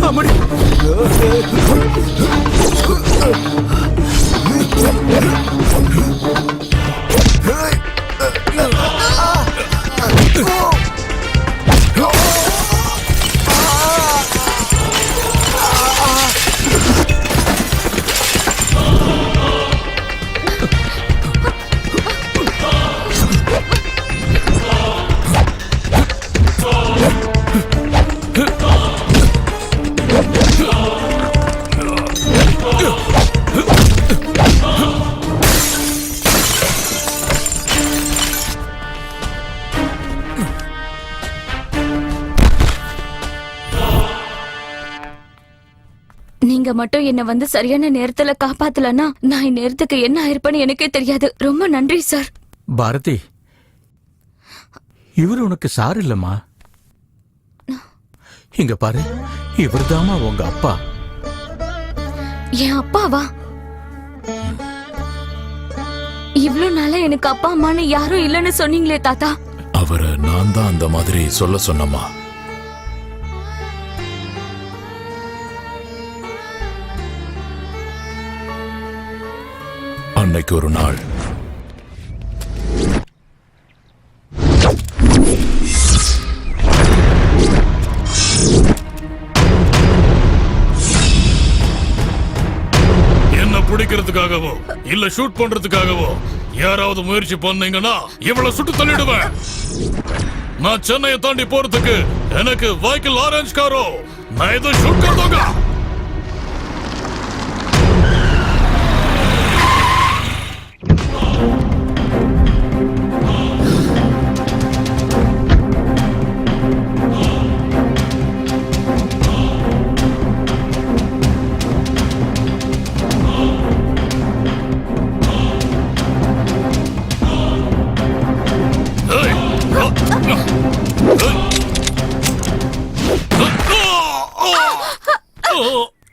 அம்மாடி நீங்க மட்டும் என்ன வந்து சரியான நேரத்துல காப்பாத்தலன்னா நான் இந்நேரத்துக்கு என்ன ஆயிருப்பேன்னு எனக்கே தெரியாது. ரொம்ப நன்றி சார். பாரதி, இவர் உனக்கு சார் இல்லம்மா. இங்க பாரு, இவர்தாம்மா உங்க அப்பா. என் அப்பாவா? இவ்ளோ நாளா எனக்கு அப்பா அம்மான்னு யாரும் இல்லைன்னு சொன்னீங்களே தாத்தா. அவரை நான் தான் அந்த மாதிரி சொல்ல சொன்னம்மா. அன்னைக்கு ஒரு நாள் என்ன பிடிக்கிறதுக்காகவோ இல்ல ஷூட் பண்றதுக்காகவோ யாராவது முயற்சி பண்ணீங்கன்னா இவளை சுட்டு தள்ளிடுவேன். நான் சென்னையை தாண்டி போறதுக்கு எனக்கு வைக்கிள் ஆரஞ்சு காரோ நான் இதை ஷூட் करदूंगा.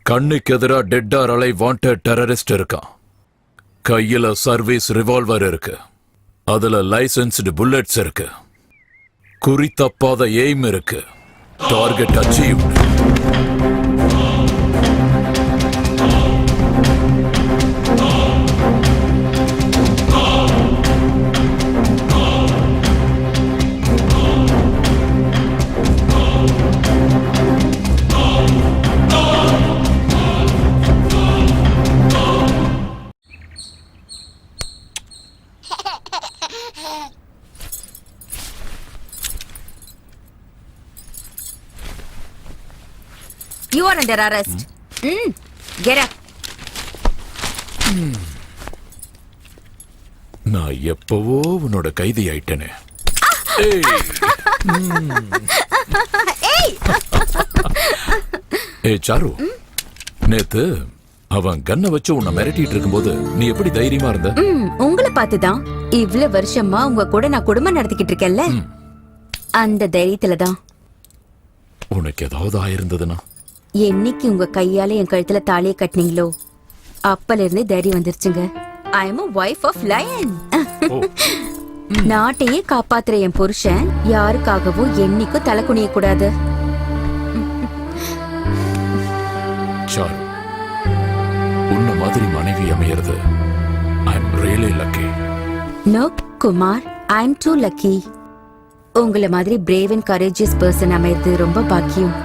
கண்ணுக்கு எதிரா டெட் ஆர் அலை வாண்டட் டெரரிஸ்ட் இருக்கான். கையில சர்வீஸ் ரிவால்வர் இருக்கு. அதுல லைசென்ஸ்டு புல்லட்ஸ் இருக்கு. குறி தப்பாத எய்ம் இருக்கு. Target achieve. You are under arrest. Get up. நான் எப்பவோ உன்னோட கைதி ஆயிட்டேனே. ஏய் சாரு, நேத்து அவன் கண்ணை வச்சு உன்னை மிரட்டிட்டு இருக்கும்போது நீ எப்படி தைரியமா இருந்த? உங்களை பார்த்துதான் இவ்வளவு வருஷமா உங்க கூட நான் குடும்பம் நடத்திக்கிட்டு இருக்கேன்ல, அந்த தைரியத்துல தான். உனக்கு ஏதாவது ஆயிருந்ததுன்னா? என்னைக்கு உங்க கையால என் கழுத்துல தாலியை கட்டினீங்களோ அப்பல இருந்து தைரியம் வந்துருச்சுங்க. I am a wife of lion. நாட்டையே காப்பாத்துற என் புருஷன் யாருக்காகவும் என்னைக்கும் தலை குனிய கூடாது. சாரு, உன்ன மாதிரி மனைவி அமையிறது I am really lucky. No Kumar, I am too lucky. உங்களை மாதிரி பிரேவ் அண்ட் கரேஜியஸ் பர்சன் அமையிறது ரொம்ப பாக்கியம்.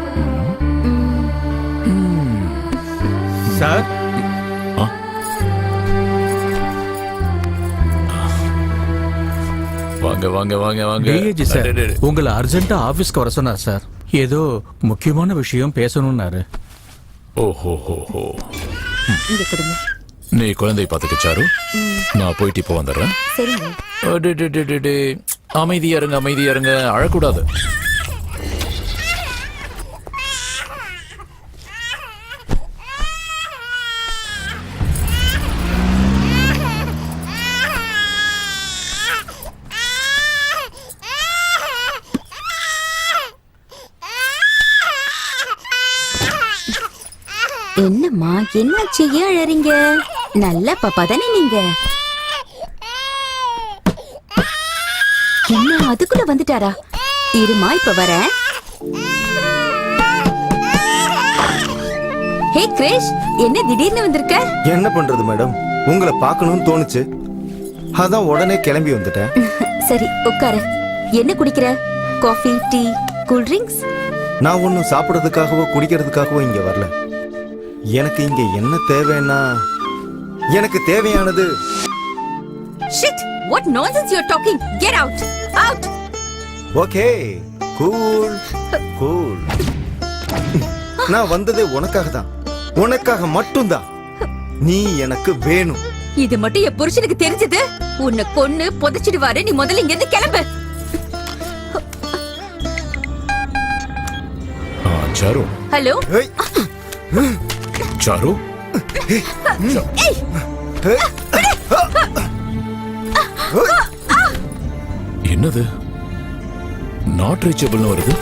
சார், வாங்க வாங்க வாங்க வாங்க. டிஏஜி சார் உங்களை அர்ஜென்ட்டா ஆபீஸ்க்கு வர சொன்னார் சார். ஏதோ முக்கியமான விஷயம் பேசணும்னாரு. ஓஹோ ஹோ ஹோ. இங்க கொடுங்க. நீ குழந்தை பாத்துக்க சாரு. நான் போயிட்டு இப்போ வந்துடுறேன். சரிங்க. அமைதியா இருங்க, அமைதியா இருங்க, அழக்கூடாது. என்னம்மா என்னாச்சு, ஏன் அழறீங்க? நல்ல பாப்பா தானே நீங்க? என்ன அதுக்குள்ள வந்துட்டாரா? இருமா இப்ப வரேன். ஹே கிரேஷ், என்ன திடீர்னு வந்திருக்க? என்ன பண்றது மேடம், உங்களை பார்க்கணும்னு தோணுச்சு, அதான் உடனே கிளம்பி வந்துட்டேன். சரி உட்காரு. என்ன குடிக்கிற? Coffee, tea, cool drinks? நான் ஒன்னும் சாப்பிடறதுக்காகவோ குடிக்கிறதுக்காகவோ இங்க வரல. எனக்கு இங்க என்ன தேவைன்னா, எனக்கு தேவையானது. Shit! What nonsense you're talking? Get out! Out! Okay, cool cool. நான் வந்ததே உனக்காக தான், உனக்காக மட்டும்தான். நீ எனக்கு வேணும். இது மட்டும் என் புருஷனுக்கு தெரிஞ்சது உன்னை கொன்னு புதைச்சிடுவாரு. நீ முதல்ல இங்க இருந்து கிளம்பு. சாரு. ஹலோ சாரு. என்னது நாட் ரீச்சபிள்னு வருது?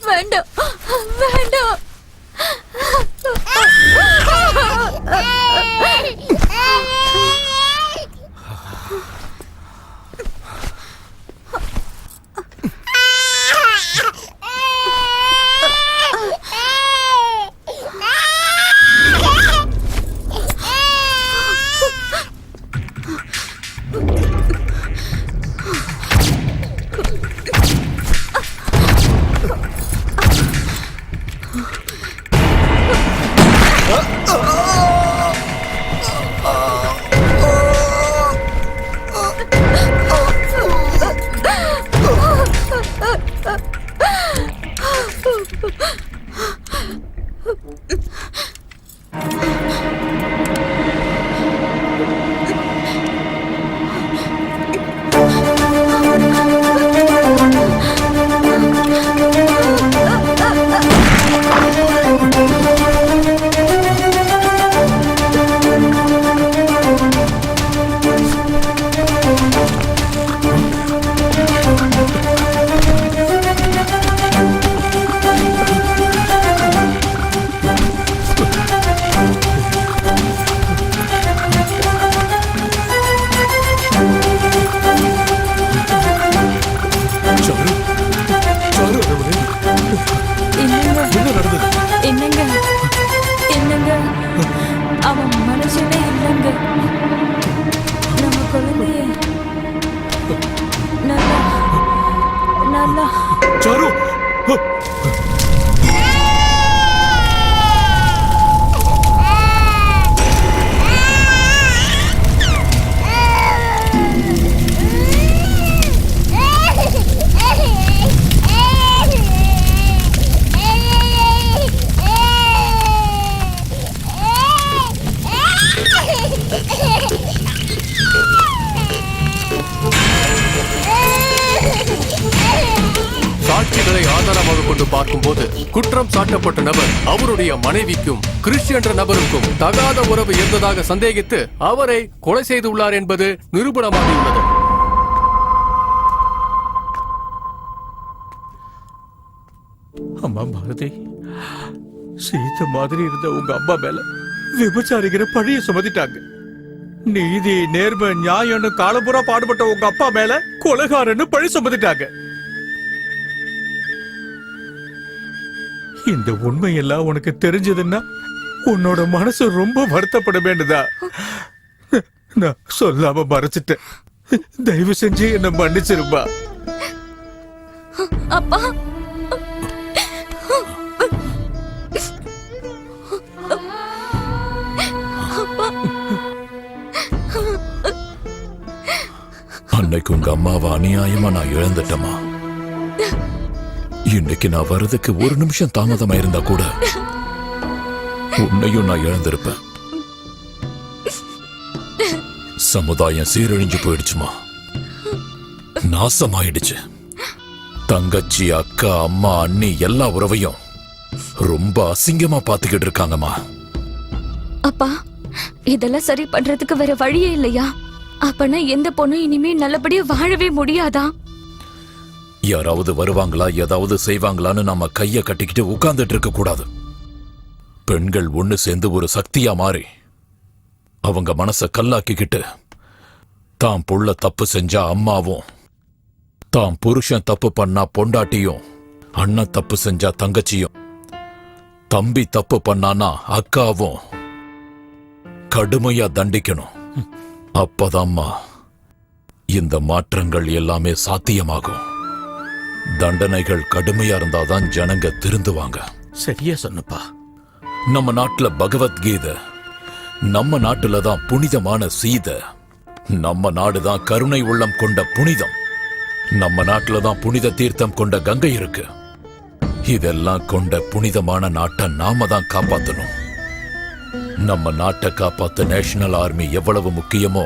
வேண்டாம் வேண்டாம். என்னங்க என்னங்க, அவன் மனுஷனே இல்லைங்க. நம்ம குழந்தைய நல்லா நல்லா சாரு. சாட்சிகளை ஆதாரமாக கொண்டு பார்க்கும்போது குற்றம் சாட்டப்பட்ட நபர் அவருடைய மனைவிக்கும் கிறிஸ் என்ற நபருக்கும் தகாத உறவு இருந்ததாக சந்தேகித்து அவரை கொலை செய்துள்ளார் என்பது நிரூபணமாகியுள்ளது. அம்மா பாரதி, சீத்த மாதிரி இருந்த உங்க அம்மா மேல விபச்சாரிக்கிற பழிய சுமத்திட்டாங்க. நீதி நேர்மை நியாயம்னு காலம்புறா பாடுபட்ட உங்க அப்பா மேல கொலைகாரன்னு பழி சுமத்திட்டாங்க. இந்த உண்மையெல்லாம் உனக்கு தெரிஞ்சதுன்னா உன்னோட மனசு ரொம்ப வருத்தப்பட வேண்டுதா? நான் சொல்லாம மறைச்சிட்டேன். தயவு செஞ்சு என்ன மன்னிச்சிருப்பா. அப்பா அன்னைக்கு உங்க அம்மாவை அநியாயமா நான் இழந்துட்டேமா. இன்னைக்கு நான் வர்றதுக்கு ஒரு நிமிஷம் தாமதமா இருந்தா கூட உன்னையும் நான் இழந்திருப்பேன். சமுதாயம் சீரழிஞ்சு போயிடுச்சுமா, நாசமாயிடுச்சு. தங்கச்சி, அக்கா, அம்மா, அண்ணி எல்லா உறவையும் ரொம்ப அசிங்கமா பாத்துக்கிட்டு இருக்காங்கம்மா. அப்பா, இதெல்லாம் சரி பண்றதுக்கு வேற வழியே இல்லையா? அப்பனா எந்த பொண்ணும் இனிமே நல்லபடியா வாழவே முடியாதா? யாராவது வருவாங்களா, ஏதாவது செய்வாங்களான்னு நாம கைய கட்டிக்கிட்டு உட்கார்ந்துட்டு இருக்க கூடாது. பெண்கள் ஒண்ணு சேர்ந்து ஒரு சக்தியா மாறி அவங்க மனச கல்லாக்கிக்கிட்டு தான் புள்ள தப்பு செஞ்சா அம்மாவும், தான் புருஷன் தப்பு பண்ணா பொண்டாட்டியும், அண்ணன் தப்பு செஞ்சா தங்கச்சியும், தம்பி தப்பு பண்ணானா அக்காவும் கடுமையா தண்டிக்கணும். அப்பதாம்மா இந்த மாற்றங்கள் எல்லாமே சாத்தியமாகும். தண்டனைகள் கடுமையா இருந்தாதான் ஜனங்க திருந்துவாங்க. சரியா சொன்னப்பா. நம்ம நாட்டுல பகவத்கீதை, நம்ம நாட்டுல தான் புனிதமான சீதை, நம்ம நாடுதான் கருணை உள்ளம் கொண்ட புனிதம், நம்ம நாட்டுல தான் புனித தீர்த்தம் கொண்ட கங்கை இருக்கு. இதெல்லாம் கொண்ட புனிதமான நாட்டை நாம தான் காப்பாத்தணும். நம்ம நாட்டை காப்பாத்த நேஷனல் ஆர்மி எவ்வளவு முக்கியமோ,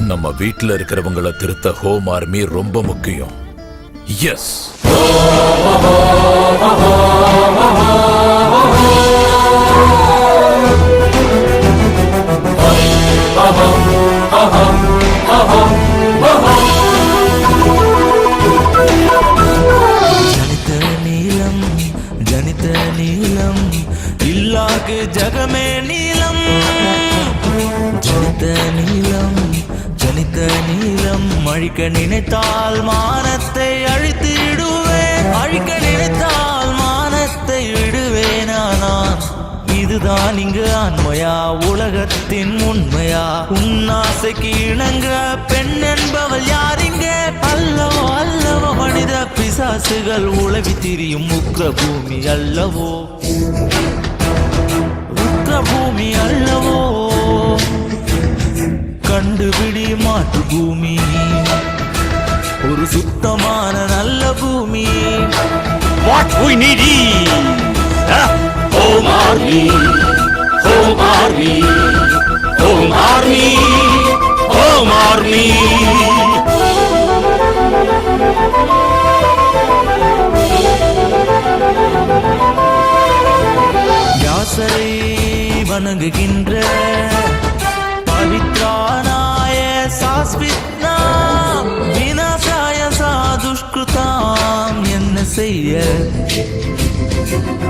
நம்ம வீட்டுல இருக்கிறவங்களை திருத்த ஹோம் ஆர்மி ரொம்ப முக்கியம். எஸ். ஜனித நீலம் இல்லாக்கு ஜகமே நீலம். ஜனித நீலம் அழிக்க நினைத்தால் மானத்தை அழித்திடுவேன். அழிக்க நினைத்தால் மானத்தை விடுவேனா நான்? இதுதான் இங்கு ஆண்மையா, உலகத்தின் உண்மையா? உன்னாசைக்கு இணங்க பெண் என்பவள் யாரிங்க? அல்லவோ அல்லவோ மனித பிசாசுகள் உளவி திரியும் உக்ர பூமி அல்லவோ, உக்ர பூமி அல்லவோ. கண்டுபிடி மாற்று பூமி, ஒரு சுத்தமான நல்ல பூமி. What we need is Home Army, Home Army, Home Army, Home Army. யாசரை வணங்குகின்ற பவித்ரானாய சாஸ்வித்னா விநாசாய சாதுஷ்கிருதாம். என்ன செய்ய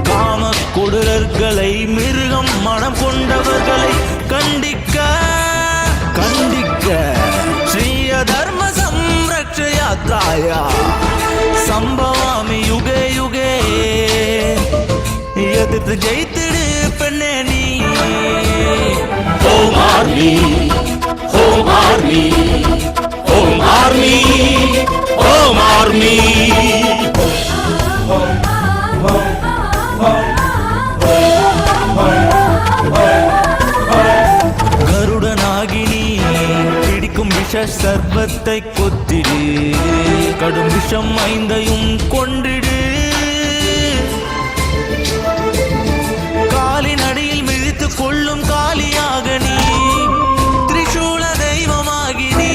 காம கொடூரர்களை, மிருகம் மனம் கொண்டவர்களை கண்டிக்க கண்டிக்க ஸ்ரீய தர்ம சம்ரக்ஷயாத்ராயா சம்பவாமி யுகே யுகே. எதிர்த்து ஜெயித்திடு பெண்ணே நீ. Home Army, Home Army, Home Army, Home Army. கருடனாகினி பிடிக்கும் விஷ சர்வத்தை கொத்திடு, கடும் விஷம் ஐந்தையும் கொண்டிடு. காலின் அடியில் மிதித்து கொள்ளும் காலியாக நீ, திரிசூல தெய்வமாகி நீ.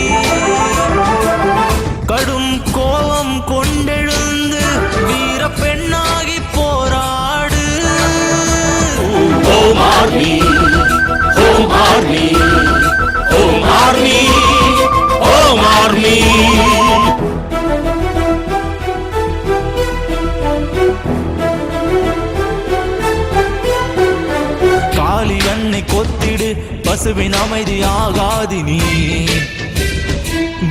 கடும் கோபம் கொண்டெழுந்து வீர பெண்ணாகி போராடு. Home Army, Home Army, Home Army, Home Army. காளி அன்னை கொத்திடு, பசுவின் அமைதி ஆகாதி நீ.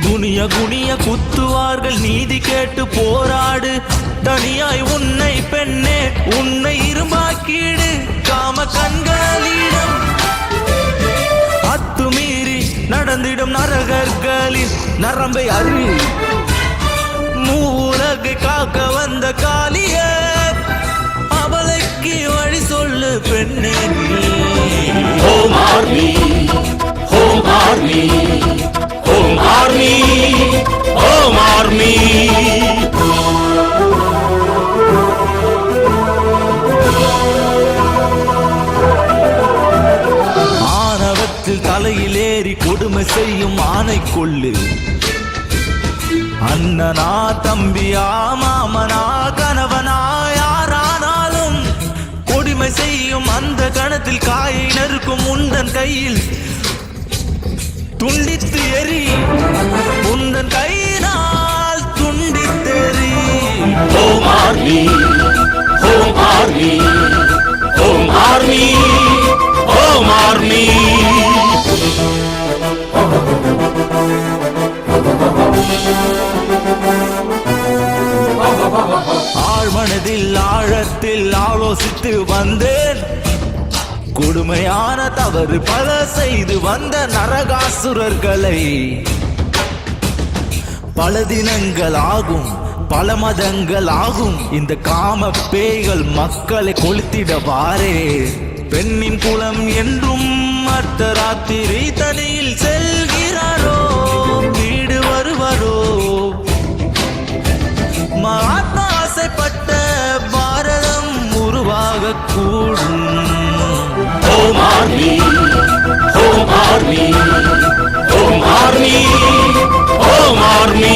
குனிய குனிய குத்துவார்கள், நீதி கேட்டு போராடு. தனியாய் உன்னை பெண்ணே, உன்னை இருமாக்கிடு. காம கண்களிடம் அத்துமீறி நடந்திடும் நரகர்களின் நரம்பை அறி. மூலகை காக்க வந்த காளிய, அவளைக்கு வழி சொல்லு பெண்ணே நீ. Home Army, Home Army, Home Army, கணத்தில் தலையில் ஏறி கொடுமை செய்யும் ஆணை கொள்ளு. அண்ணனா தம்பியா மாமனா கணவனா யாரானாலும் கொடுமை செய்யும் அந்த கணத்தில் காயை நறுக்கும் உந்தன் கையில் துண்டித்து எரி, உந்தன் கையினால் துண்டித்தெறி. Home army, home army, home army, home army. ஆழ்மனதில் ஆழத்தில் ஆலோசித்து வந்தேன். கொடுமையான தவறு பல செய்து வந்த நரகாசுரர்களை பல தினங்கள் ஆகும், பல மதங்கள் ஆகும், இந்த காம பேய்கள் மக்களை கொளுத்திடவாரே. பெண்ணின் குலம் என்றும் அர்த்தராத்திரி தனியில் செல்கிறாரோ, வீடு வருவாரோ. மகாத்மா ஆசைப்பட்ட பாரதம் உருவாக கூடும். Home army, home army, home army, home army.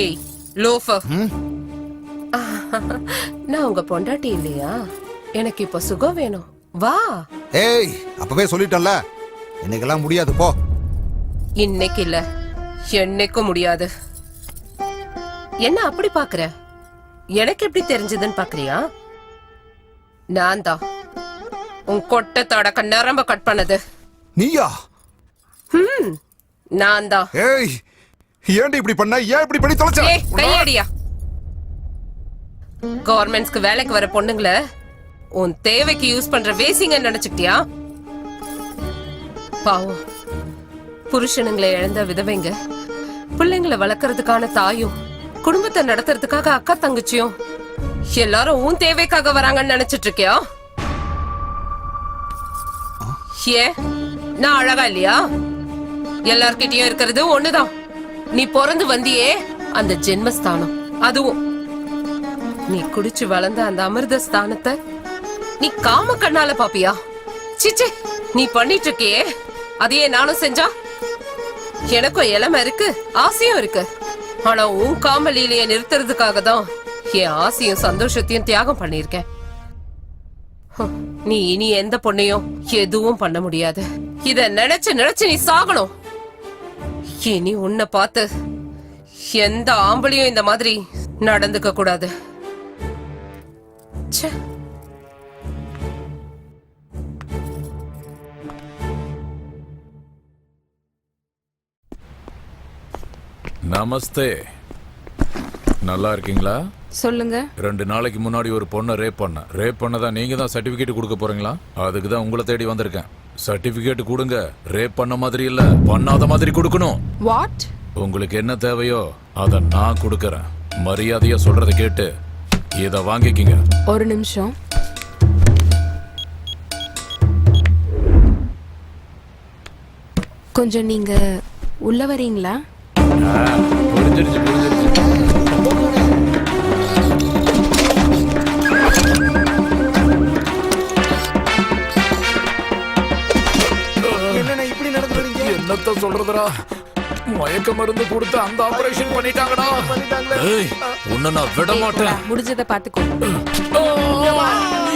ஏய் லோஃபர், நான் உங்க பொண்டாட்டி இல்லையா? எனக்கு இப்ப சுகம் வேணும், வா. ஏய், அப்பவே சொல்லிட்டல, இன்னைக்கெல்லாம் முடியாது, போ. இன்னைக்கு இல்ல, என்னைக்கும் முடியாது. என்ன அப்படி பாக்குற? எனக்கு எப்படி தெரிஞ்சதுன்னு பாக்குறியா? நான் தான் உன் கொட்டை தடக்க நரம்ப கட் பண்ணது. நீயா? நான் தான். ஏய், ஏன்டி இப்படி பண்ண? ஏன் இப்படி பண்ணி தொலைச்ச? ஏய், கையடியா. கவர்மெண்ட்ஸ்க்கு வேலைக்கு வர பொண்ணுங்கள உன் தேவைக்கு யூஸ் பண்ற வேசிங்க நினைச்சுக்கிட்டியா? பாவம், புருஷனுங்களை இழந்த விதவைங்க, பிள்ளைங்களை வளர்க்கறதுக்கான தாயும், குடும்பத்தை நடத்துறதுக்காக அக்கா தங்கச்சியும் எல்லாரும் உன் தேவைக்காக வராங்கன்னு நினைச்சிட்டு இருக்கியா? ஏன் நான் அழகா இல்லையா? எல்லார்கிட்டயும் இருக்கிறது ஒண்ணுதான். நீ பிறந்து வந்தியே அந்த ஜென்மஸ்தானம், அதுவும் நீ குடிச்சு வளர்ந்த அந்த அமிர்த ஸ்தானத்தை நீ காம கண்ணால பாப்பியா? சிச்சே, நீ பண்ணிட்டு இருக்கியே அதையே நானும் செஞ்சா? எனக்கும் இளமை இருக்கு, ஆசையும் இருக்கு. ஆனா உன் காமலீலைய நிறுத்துறதுக்காக தான் என் ஆசையும் சந்தோஷத்தையும் தியாகம் பண்ணிருக்கேன். நீ இனி எந்த பொண்ணையும் எதுவும் பண்ண முடியாது. இத நினைச்சு நினைச்சு நீ சாகணும். இனி உன்னை பார்த்து எந்த ஆம்பளையும் இந்த மாதிரி நடந்துக்க கூடாது. ச்சே. நமஸ்தே, நல்லா இருக்கீங்களா? சொல்லுங்க. 2 நாளைக்கு முன்னாடி ஒரு பொண்ணை ரேப் பண்ணதா நீங்க தான் சர்டிபிகேட் கொடுக்க போறீங்களா? அதுக்கு தான் உங்களை தேடி வந்திருக்கேன். சர்டிபிகேட் கொடுங்க. ரேப் பண்ண மாதிரி இல்ல, பண்ணாத மாதிரி கொடுக்கணும். வாட்? உங்களுக்கு என்ன தேவையோ அத நான் கொடுக்கறேன். மரியாதையா சொல்றத கேட்டு இத வாங்கிக்கிங்க. ஒரு நிமிஷம். கொஞ்சம் நீங்க உள்ள வரீங்களா? புரிஞ்சிருச்சு. என்னத்த சொல்றதுடா, மயக்க மருந்து கொடுத்து அந்த ஆபரேஷன் பண்ணிட்டாங்கடா. ஏய், உன்னை நான் விட மாட்டேன். முடிஞ்சதை பாத்துக்கோ.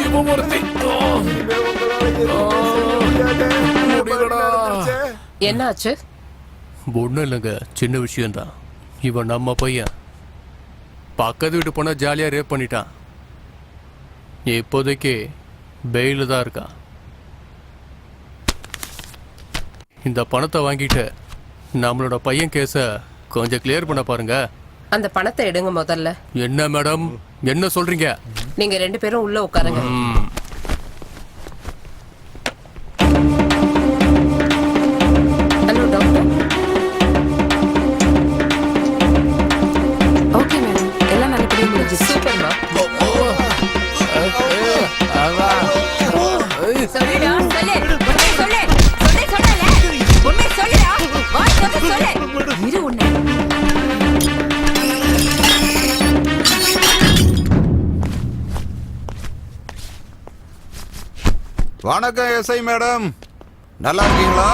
இவன் ஒருத்தி. என்னாச்சு? ஒண்ணும் இல்லைங்க, சின்ன விஷயம்தான். இவன் நம்ம பையன். பக்கத்து வீட்டு போனா ஜாலியா ரேப் பண்ணிட்டான். இப்போதைக்கு பெயில தான் இருக்கான். இந்த பணத்தை வாங்கிட்டு நம்மளோட பையன் கேஸ கொஞ்சம் கிளியர் பண்ண பாருங்க. அந்த பணத்தை எடுங்க முதல்ல. என்ன மேடம், என்ன சொல்றீங்க? நீங்க 2 பேரும் உள்ள உட்காருங்க. Hello doctor. ஓகே மேடம், எல்லாம் நல்லபடியா முடிஞ்சு. சூப்பர்மா. சொல்லுடா, சொல்லு. சொல்லல. உண்மை சொல்லுடா. வாய் திறந்து சொல்லு. இரு உன்னை. வணக்கம் எஸ்ஐ மேடம், நல்லா இருக்கீங்களா?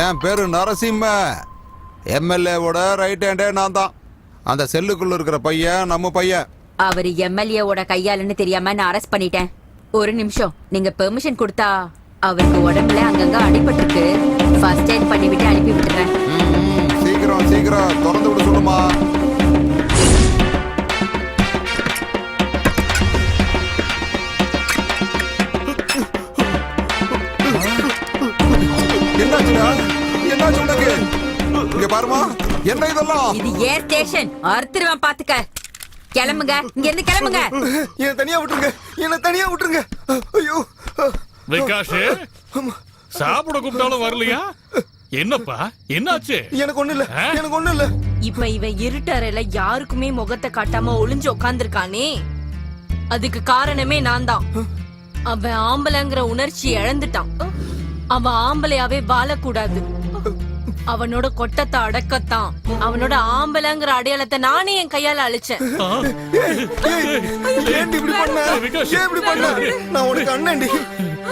என் பேரு நரசிம்ம, எம்எல்ஏவோட ரைட் ஹேண்டே நான் தான். அந்த செல்லுக்குள்ள இருக்கிற பையன் நம்ம பையன். அவர் எம்எல்ஏவோட கையாளுன்னு தெரியாம நான் அரெஸ்ட் பண்ணிட்டேன். ஒரு நிமிஷம், நீங்க பெர்மிஷன் கொடுத்தா அவருக்கு உடம்புல அங்கங்க அடிபட்டிருக்கு, ஃபர்ஸ்ட் எய்ட் பண்ணிவிட்டு அனுப்பி விட்டுறேன். சீக்கிரம் சீக்கிரம் திறந்து விட சொல்லுமா. என்னாச்சுடா? என்னாச்சு உனக்கு? இங்க பாருமா, என்ன இதெல்லாம்? இது ஏர் ஸ்டேஷன், அறுத்துருவேன் பாத்துக்க. கிளம்புங்க, இங்க இருந்து கிளம்புங்க. என்ன தனியா விட்டுருங்க, என்ன தனியா விட்டுருங்க. ஐயோ விகாஷ், சாப்பிட கூப்பிட்டாலும் வரலையா? என்னப்பா என்னாச்சு? எனக்கு ஒண்ணு இல்ல, எனக்கு ஒண்ணு இல்ல. இப்ப இவன் இருட்டறையில யாருக்குமே முகத்தை காட்டாம ஒளிஞ்சு உட்கார்ந்துருக்கானே, அதுக்கு காரணமே நான் தான். அவன் ஆம்பளைங்கிற உணர்ச்சி இழந்துட்டான். அவன் ஆம்பளையாவே வாழக்கூடாது. அவனோட கொட்டத்தை அடக்கத்தான் அவனோட ஆம்பளைங்கிற அடையாளத்தை நானே என் கையால அழிச்சேன். நான் உனக்கு அண்ணன்டி,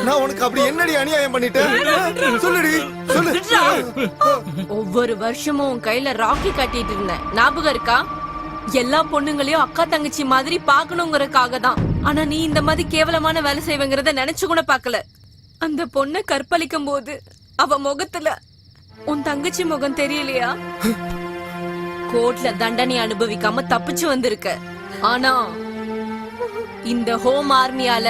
நான் உனக்கு அப்படி என்னடி அநியாயம் பண்ணிட்டேன்? சொல்லுடி, சொல்லு. ஒவ்வொரு வருஷமும் உன் கையில ராக்கி கட்டிட்டு இருந்தேன், ஞாபகம் இருக்கா? எல்லா பொண்ணுங்களையும் அக்கா தங்கச்சி மாதிரி பாக்கணுங்கிறதுக்காக தான். ஆனா நீ இந்த மாதிரி கேவலமான வேலை செய்வங்கிறத நினைச்சு கூட பாக்கல. அந்த பொண்ணை கற்பழிக்கும் போது அவ முகத்துல உன் தங்கச்சி முகம் தெரியலையா? கோர்ட்ல தண்டனை அனுபவிக்காம தப்பிச்சு வந்திருக்க. ஆனா இந்த ஹோம் ஆர்மியால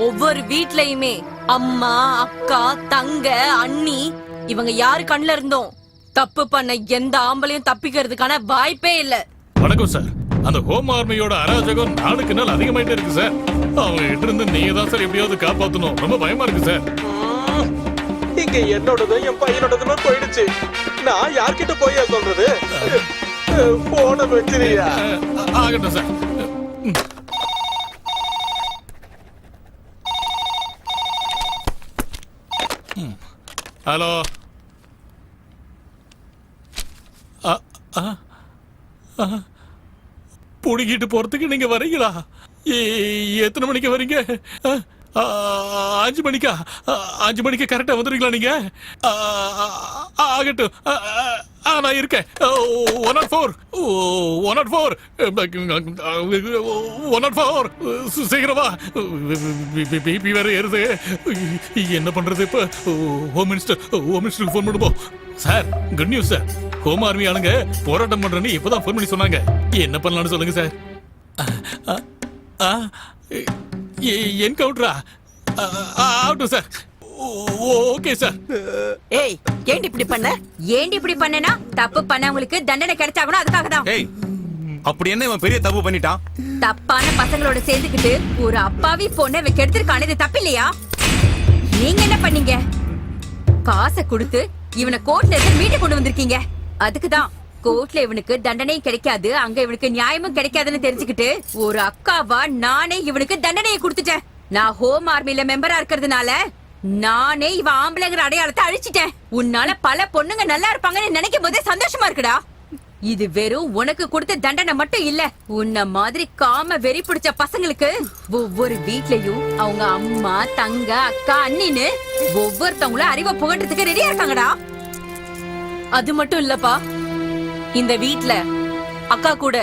ஒவ்வொரு வீட்லயுமே அம்மா, அக்கா, தங்க, அண்ணி இவங்க யாரு கண்ணுல இருந்தோம் தப்பு பண்ண எந்த ஆம்பளையும் தப்பிக்கிறதுக்கான வாய்ப்பே இல்ல. வணக்கம் சார். அந்த ஹோம் ஆர்மியோட அராஜகம் நாளுக்கு நாள் அதிகமாயிட்டே இருக்கு சார். அவங்க கிட்ட இருந்து நீங்க தான் சார் எப்படியாவது காப்பாத்தணும். ரொம்ப பயமா இருக்கு சார். இங்க என்னோடதும் என் பையனோடதுமே போயிடுச்சு. நான் யார்கிட்ட போய் சொல்றது? போன வச்சிரியா? ஆகட்டும் சார். ஹலோ. புடிக்கிட்டு போறதுக்கு நீங்க வரீங்களா? எத்தனை மணிக்கு வரீங்க? 5 மணிக்கா? 5 மணிக்கு கரெக்டா வந்துடுறீங்களா நீங்க? ஆகட்டும், நான் இருக்கேன். 104 சீக்கிரமா. பிபி வேற ஏறுது. என்ன பண்றது இப்ப? ஹோம் மினிஸ்டருக்கு போன் பண்ணுவோம். Sir, good news sir. Home army ஆளுங்க போராட்டம் பண்றேன்னு இப்பதான் போன் பண்ணி சொன்னாங்க. என்ன பண்ணலாம்னு சொல்லுங்க சார். என்கவுண்டரா? ஆகட்டும் சார். Okay sir. ஏய், ஏண்டி இப்படி பண்ண? ஏண்டி இப்படி பண்ணனா? தப்பு பண்ணவங்களுக்கு தண்டனை கிடைச்சாகணும், அதுக்காக தான். ஏய், அப்படி என்ன இவன் பெரிய தப்பு பண்ணிட்டான்? தப்பான பசங்களோட சேர்ந்துக்கிட்டு ஒரு அப்பாவி பொண்ணை கெடுத்திருக்கானே, இது தப்பு இல்லையா? நீங்க என்ன பண்ணீங்க? காசை கொடுத்து இவனை கோர்ட்ல இருந்து மீட்டு கொண்டு வந்திருக்கீங்க. அதுக்குதான் கோர்ட்ல இவனுக்கு தண்டனையும் கிடைக்காது, அங்க இவனுக்கு நியாயமும் கிடைக்காதுன்னு தெரிஞ்சுக்கிட்டு ஒரு அக்காவா நானே இவனுக்கு தண்டனையை கொடுத்துட்டேன். நான் ஹோம் ஆர்மில மெம்பரா இருக்கிறதுனால நானே இவன் ஆம்பளைங்கிற அடையாளத்தை அழிச்சிட்டேன். உன்னால பல பொண்ணுங்க நல்லா இருப்பாங்கன்னு நினைக்கும் போதே சந்தோஷமா இருக்குடா. இது வெறும் உனக்கு கொடுத்த தண்டனை மட்டும் இல்ல, உன்ன மாதிரி காம வெறி பிடிச்ச பசங்களுக்கு ஒவ்வொரு வீட்லயும் அவங்க அம்மா, தங்க, அக்கா, அண்ணின்னு ஒவ்வொருத்தவங்களும் அறிவை புகட்டுறதுக்கு ரெடியா இருக்காங்கடா. அது மட்டும் இல்லப்பா, இந்த வீட்ல அக்கா கூட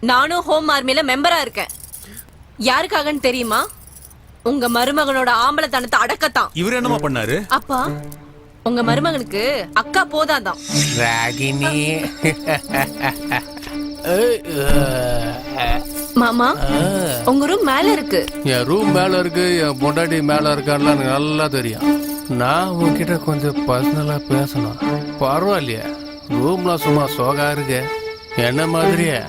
நானும் ஹோம் ஆர்மில மெம்பரா இருக்கேன். யாருக்காகன்னு தெரியுமா? உங்க மருமகனோட ஆம்பளத்தனத்தை அடக்கத்தான். இவர் என்னமா பண்ணாரு? அப்பா, உங்க மருமகனுக்கு அக்கா போதாதான். ராகினி. மாமா, உங்க ரூம் மேல இருக்கு. என் ரூம் மேல இருக்கு, என் பொண்டாட்டி மேல இருக்கான்னு எனக்கு நல்லா தெரியும். நான் உன்கிட்ட கொஞ்சம் பர்சனலா பேசணும். பரவாயில்லையா? ரூம்ல சும்மா சோகா இருக்கு. என்ன மாதிரியே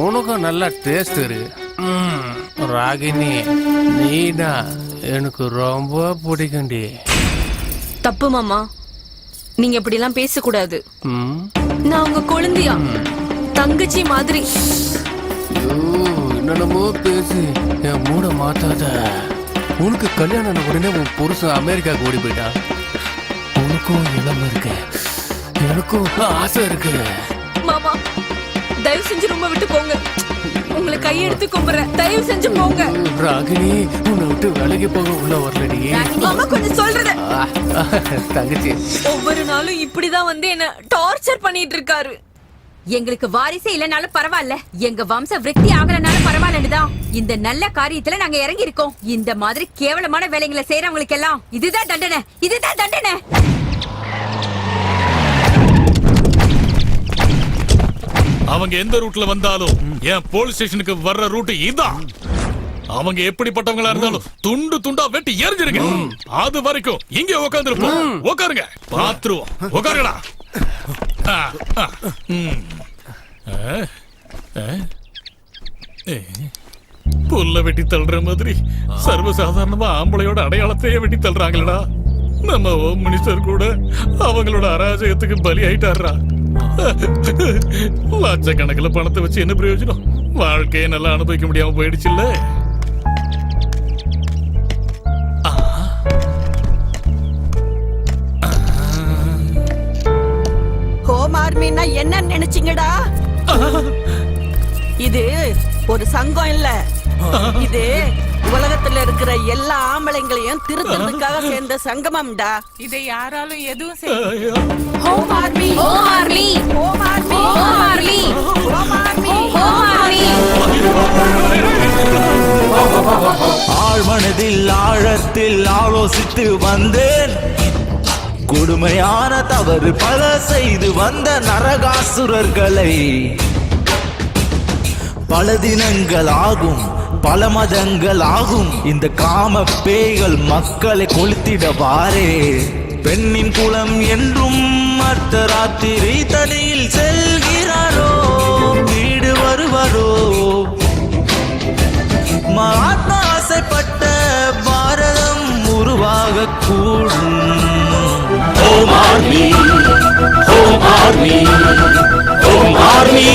உனக்கும் நல்லா டேஸ்ட் இருக்கு. ராகினி, நீனா எனக்கு ரொம்ப பிடிக்கும்டி. தப்பு மாமா, நீங்க இப்படி எல்லாம் பேசக்கூடாது. நான் உங்க குழந்தையா, தங்கச்சி மாதிரி. என்னென்னமோ பேசி என் மூட மாத்தாத. உனக்கு கல்யாணம் ஆன உடனே உன் புருஷன் அமெரிக்காவுக்கு ஓடி போயிட்டான். உனக்கும் இளம இருக்கு, எனக்கும் ஆசை இருக்கு. மாமா, தயவு செஞ்சு ரொம்ப விட்டு போங்க. உங்களை கையெடுத்து கும்புறேன், தயவு செஞ்சு போங்க. ராகினி உன்னை விட்டு விலகி போக உள்ள வரலடி. மாமா கொஞ்சம் சொல்றது. தங்கச்சி ஒவ்வொரு நாளும் இப்படிதான் வந்து என்ன டார்ச்சர் பண்ணிட்டு இருக்காரு. எங்களுக்கு வாரிசே இல்லனாலும் பரவாயில்ல, எங்க வம்ச விருத்தி ஆகலனாலும் பரவாயில்லன்னுதான் இந்த நல்ல காரியத்துல நாங்க இறங்கி இருக்கோம். இந்த மாதிரி கேவலமான வேலைகளை செய்யறவங்களுக்கு எல்லாம் இதுதான் தண்டனை, இதுதான் தண்டனை. அவங்க எந்த ரூட்ல வந்தாலும் என் போலீஸ் ஸ்டேஷனுக்கு வர்ற ரூட் இதான். அவங்க எப்படிப்பட்டவங்களா இருந்தாலும் துண்டு துண்டா வெட்டி எரிஞ்சிருங்க. அது வரைக்கும் இங்க உட்காந்துருப்போம். உட்காருங்க, பாத்துருவோம். உட்காருங்கடா. புல்ல வெட்டி தள்ளுற மாதிரி சர்வசாதாரணமா ஆம்பளையோட அடையாளத்தையே வெட்டி தள்ளுறாங்களடா. நம்ம ஹோம் மினிஸ்டர் கூட அவங்களோட அராஜகத்துக்கு பலி ஆயிட்டாரா. லட்சக்கணக்கில் பணத்தை வச்சு என்ன பிரயோஜனம்? வாழ்க்கையை நல்லா அனுபவிக்க முடியாம போயிடுச்சு இல்ல. ஹோம் ஆர்மின்னா என்ன நினைச்சீங்கடா? இது ஒரு சங்கம் இல்ல, இது உலகத்துல இருக்கிற எல்லா ஆம்பளைங்களையும் திருத்தறதுக்காக சேர்ந்த சங்கமம்டா. இதை யாராலும் எதுவும் செய்ய. Home army, home army, home army, home army, home army, home army. ஆழ்மனதில் ஆழத்தில் ஆலோசித்து வந்தேன். கொடுமையான தவறு பல செய்து வந்த நரகாசுரர்களை பல தினங்கள் ஆகும், பல மதங்கள் ஆகும், இந்த காம பேய்கள் மக்களை கொளுத்திடவாரே. பெண்ணின் குலம் என்றும் அர்த்தராத்திரி தனியில் செல்கிறாரோ, வீடு வருவாரோ. மகாத்மா ஆசைப்பட்ட பாரதம் உருவாக கூடும். Home army, home army, home army.